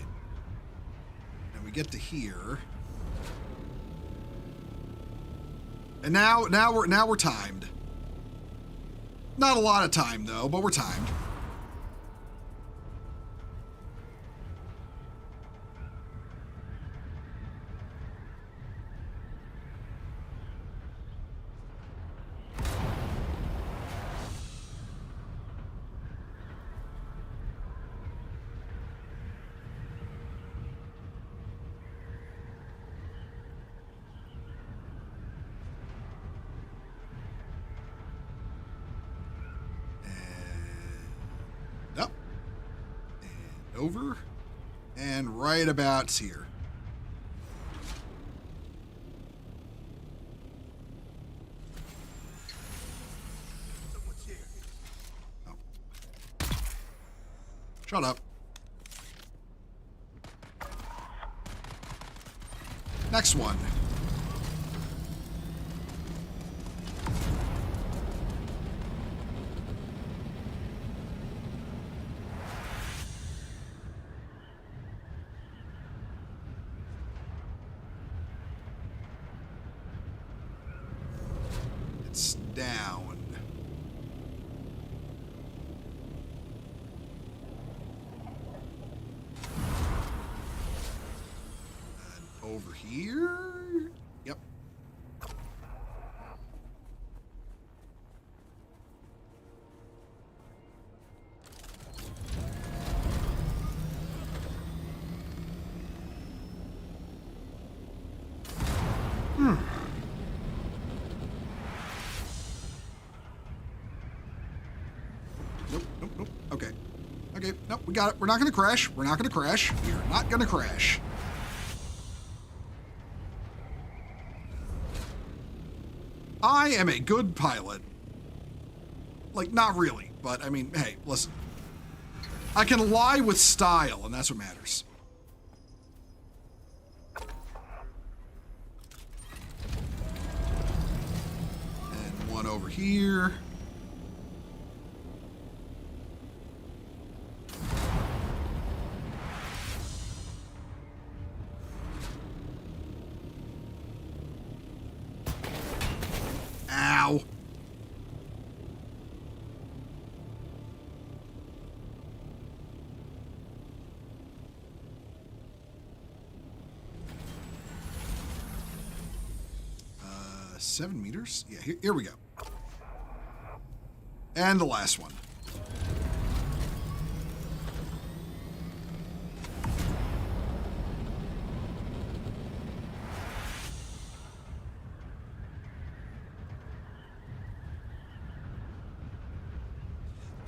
And we get to here. And now we're timed. Not a lot of time, though, but we're timed. Over and right about here. Oh. Shut up. Next one. Down. And over here. Yep. Nope. Okay. Nope, we got it. We're not gonna crash. We're not gonna crash. We are not gonna crash. I am a good pilot. Like, not really, but I mean, hey, listen. I can lie with style, and that's what matters. And one over here. Ow. Uh, 7 meters? Yeah, here we go. And the last one.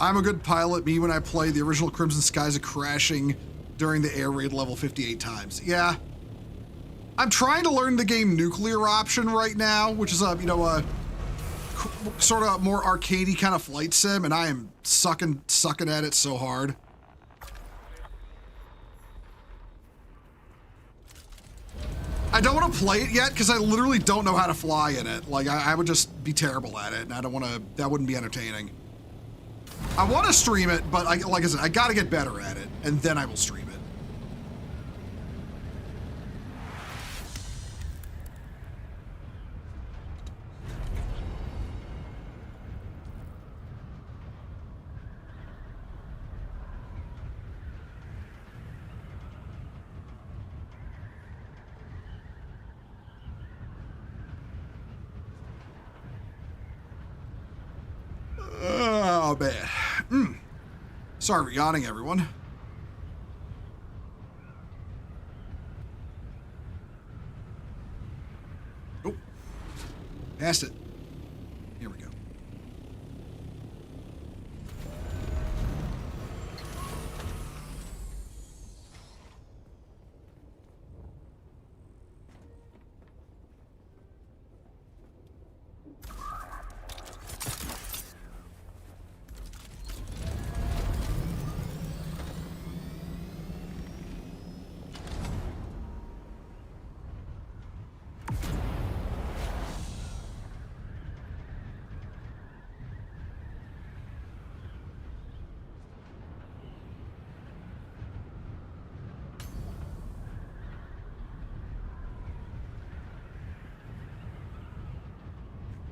I'm a good pilot. Me, when I play the original Crimson Skies, of crashing during the air raid level 58 times. Yeah. I'm trying to learn the game Nuclear Option right now, which is a sort of more arcadey kind of flight sim, and I am sucking at it so hard. I don't want to play it yet because I literally don't know how to fly in it. Like, I would just be terrible at it, and I don't want to. That wouldn't be entertaining. I want to stream it, but like I said, I got to get better at it, and then I will stream it. Oh, man. Sorry for yawning, everyone. Oh. Passed it. Here we go.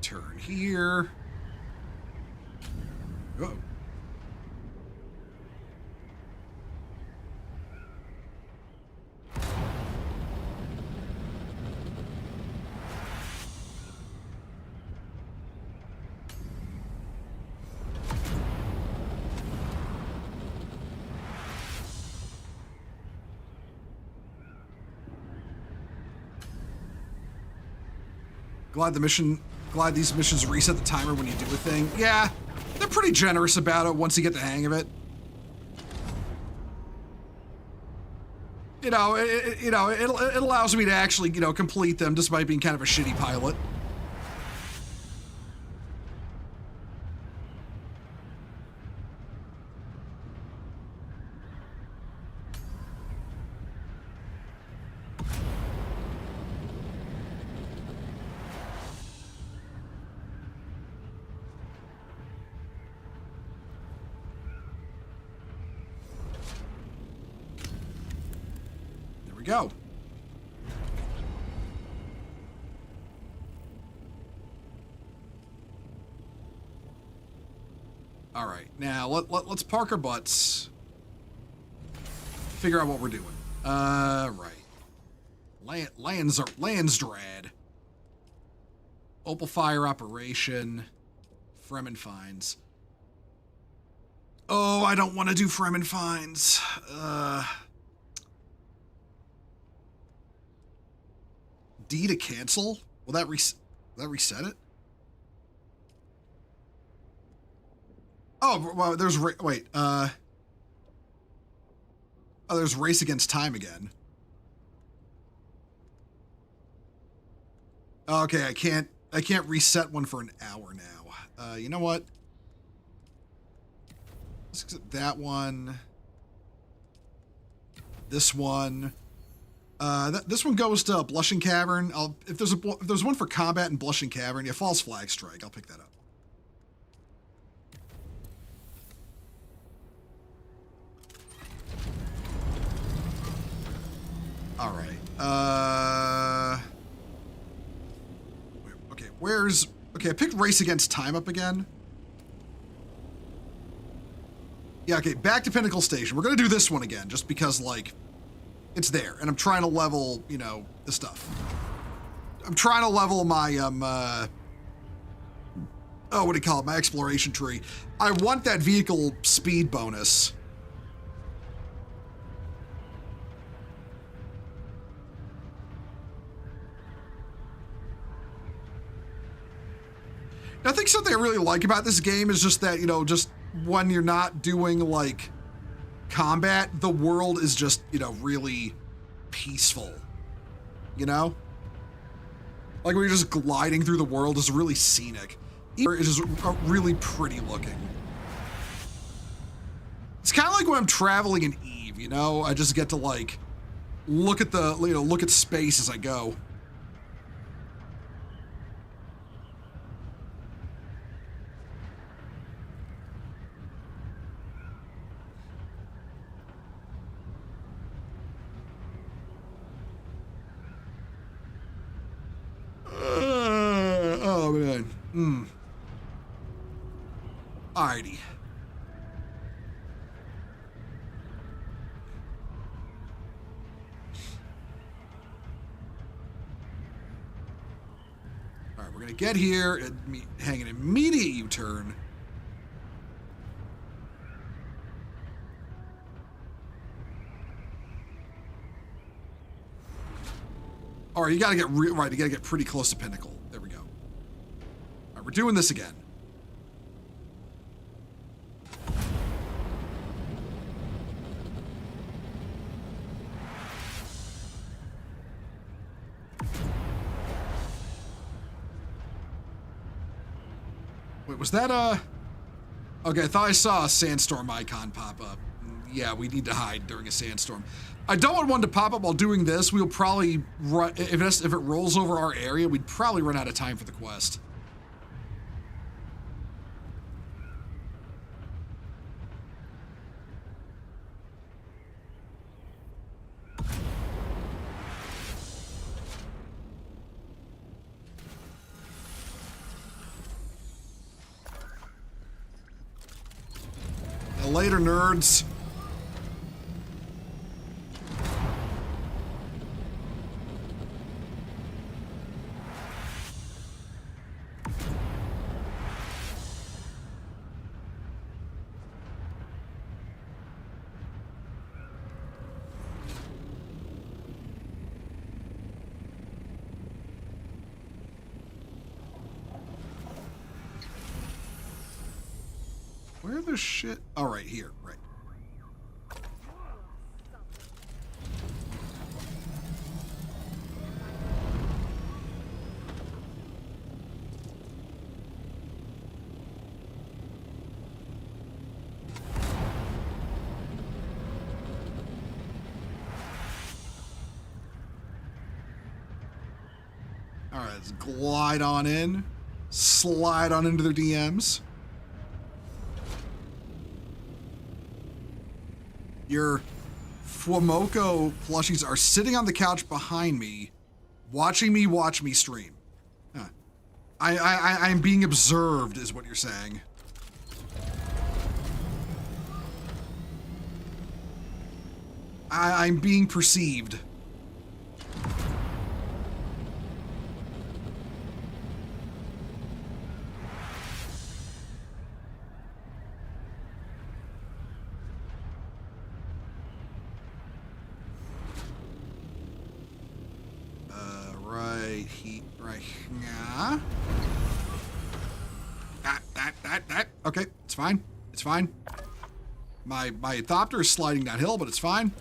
Turn here. Oh. Glad these missions reset the timer when you do a thing. Yeah, they're pretty generous about it once you get the hang of it. You know, it allows me to actually, complete them despite being kind of a shitty pilot. Go. All right, now let's park our butts. Figure out what we're doing. Right. Landsdrad. Opal Fire Operation. Fremen Finds. Oh, I don't want to do Fremen Finds. D to cancel? Will that reset it? Oh, well, there's there's Race Against Time again. Okay, I can't reset one for an hour now. You know what? Let's accept that one. This one. This one goes to Blushing Cavern. If there's one for combat in Blushing Cavern, yeah, False Flag Strike. I'll pick that up. All right. Okay, I picked Race Against Time up again. Yeah, okay, back to Pinnacle Station. We're gonna do this one again, just because, like, it's there, and I'm trying to level, the stuff. I'm trying to level my, what do you call it? My exploration tree. I want that vehicle speed bonus. I think something I really like about this game is just that, when you're not doing like combat, the world is just, really peaceful, you know? Like when you're just gliding through the world is really scenic. It's just really pretty looking. It's kind of like when I'm traveling in Eve, you know? I just get to like look at look at space as I go. Oh man. Alrighty. Alright, we're gonna get here and hang an immediate U-turn. Alright, you gotta get pretty close to Pinnacle. There we go. Alright, we're doing this again. Wait, was that okay, I thought I saw a sandstorm icon pop up. Yeah, we need to hide during a sandstorm. I don't want one to pop up while doing this. We'll probably run, if it rolls over our area, we'd probably run out of time for the quest. Later, nerds. Where the shit? Oh, right here, right. All right, let's glide on in, slide on into their DMs. Your Fuemoco plushies are sitting on the couch behind me, watching me watch me stream. Huh. I'm being observed, is what you're saying. I'm being perceived. Okay, it's fine. It's fine. My adopter is sliding downhill, but it's fine.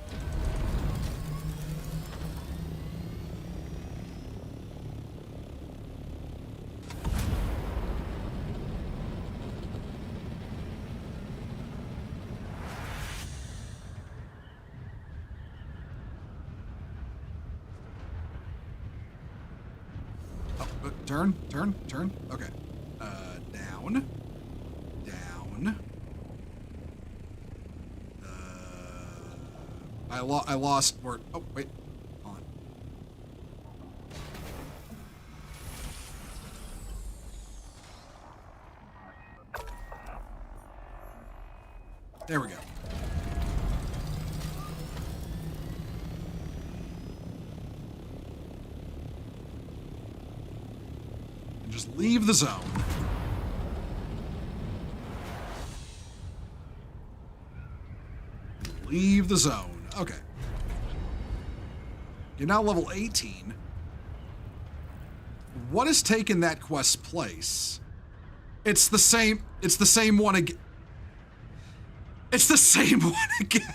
Oh, turn. Okay. Down. I lost where. Oh, wait. Hold on. There we go. And just leave the zone. Leave the zone. Okay. You're now level 18. What has taken that quest's place? It's the same one again. It's the same one again.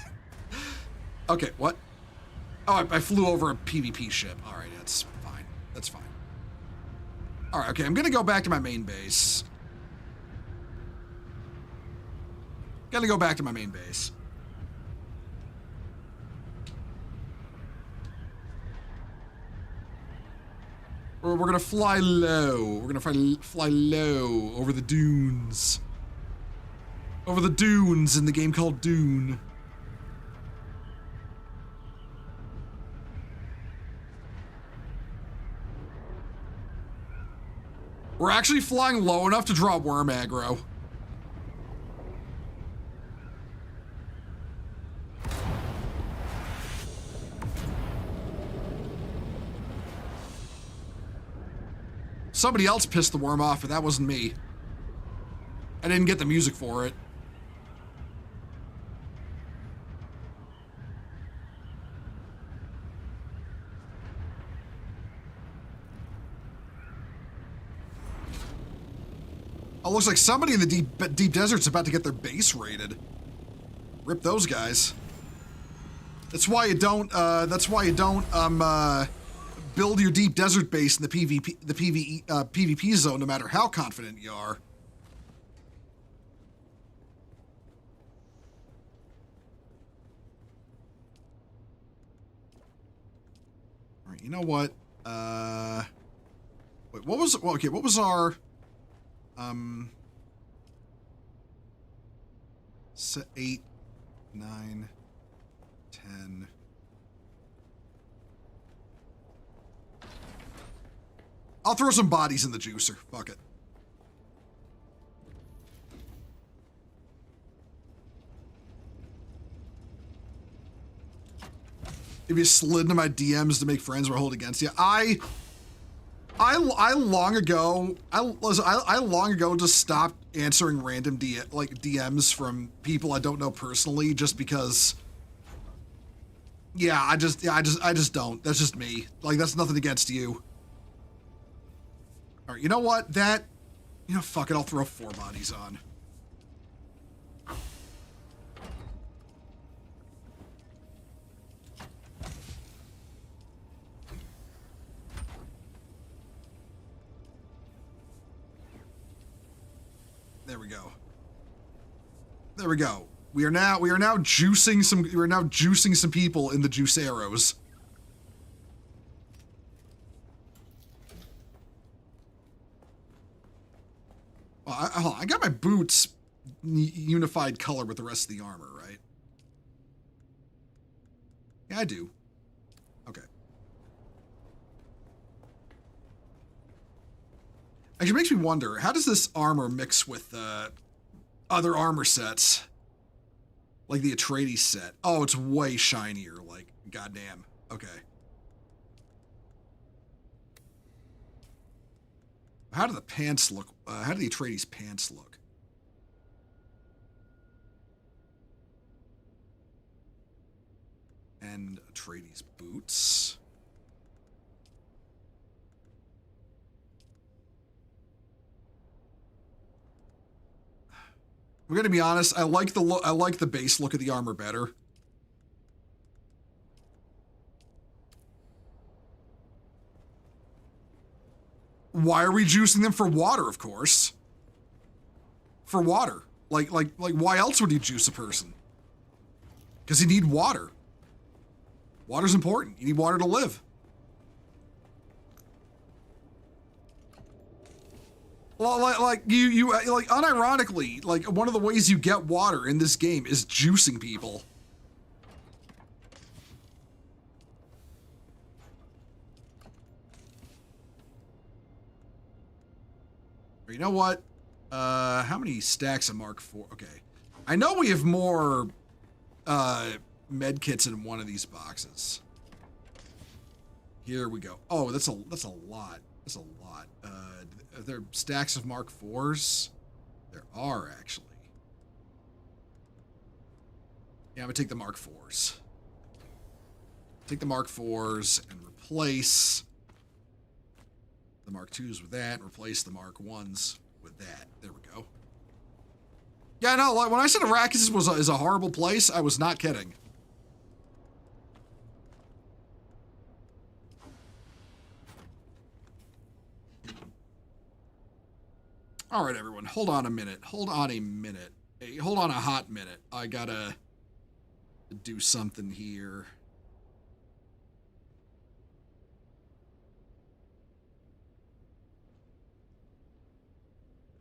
Okay, what? Oh, I flew over a PvP ship. All right, that's fine. That's fine. All right, okay, I'm gonna go back to my main base. Gotta go back to my main base. We're gonna fly low. We're gonna fly low over the dunes. Over the dunes in the game called Dune. We're actually flying low enough to draw worm aggro. Somebody else pissed the worm off, but that wasn't me. I didn't get the music for it. Oh, looks like somebody in the deep desert's about to get their base raided. Rip those guys. That's why you don't. Build your deep desert base in the PvP zone, no matter how confident you are. All right, you know what? Wait, what was? Well, okay, what was our? 8, 9, 10. I'll throw some bodies in the juicer. Fuck it. If you slid into my DMs to make friends or hold against you, I long ago just stopped answering random DMs from people I don't know personally, just because. Yeah, I just don't. That's just me. Like, that's nothing against you. All right, you know what? Fuck it. I'll throw 4 bodies on. There we go. There we go. We are now juicing some people in the juice arrows. Well, I got my boots unified color with the rest of the armor, right? Yeah, I do. Okay. Actually, it makes me wonder, how does this armor mix with other armor sets? Like the Atreides set. Oh, it's way shinier, like, goddamn. Okay. How do the pants look? How do the Atreides pants look? And Atreides boots. I'm gonna be honest. I like the look. I like the base look of the armor better. Why are we juicing them? For water, of course. For water. Like, why else would you juice a person? Because you need water. Water's important. You need water to live. Well, like unironically, like, one of the ways you get water in this game is juicing people. You know what? How many stacks of Mark IV? Okay. I know we have more med kits in one of these boxes. Here we go. Oh, that's a lot. That's a lot. Are there stacks of Mark IVs? There are, actually. Yeah, I'm gonna take the Mark IVs. Take the Mark IVs and replace the Mark IIs with that, and replace the Mark Is with that. There we go. Yeah, no, like, when I said Arrakis is a horrible place, I was not kidding. All right, everyone, hold on a minute. Hold on a minute. Hey, hold on a hot minute. I gotta do something here.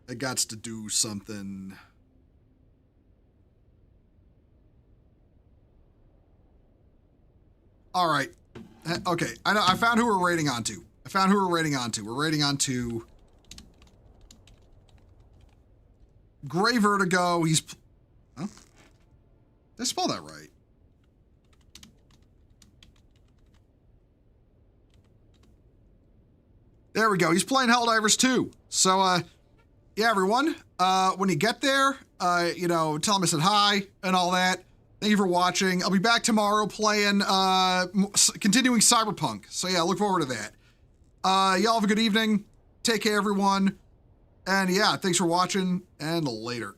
I gots to do something. All right. Okay, I know. I found who we're rating onto. We're rating onto Gray Vertigo. He's... Huh? Did I spell that right? There we go. He's playing Helldivers 2. So, yeah, everyone, when you get there, you know, tell him I said hi and all that. Thank you for watching. I'll be back tomorrow playing, continuing Cyberpunk. So, yeah, look forward to that. Y'all have a good evening. Take care, everyone. And, yeah, thanks for watching, and later.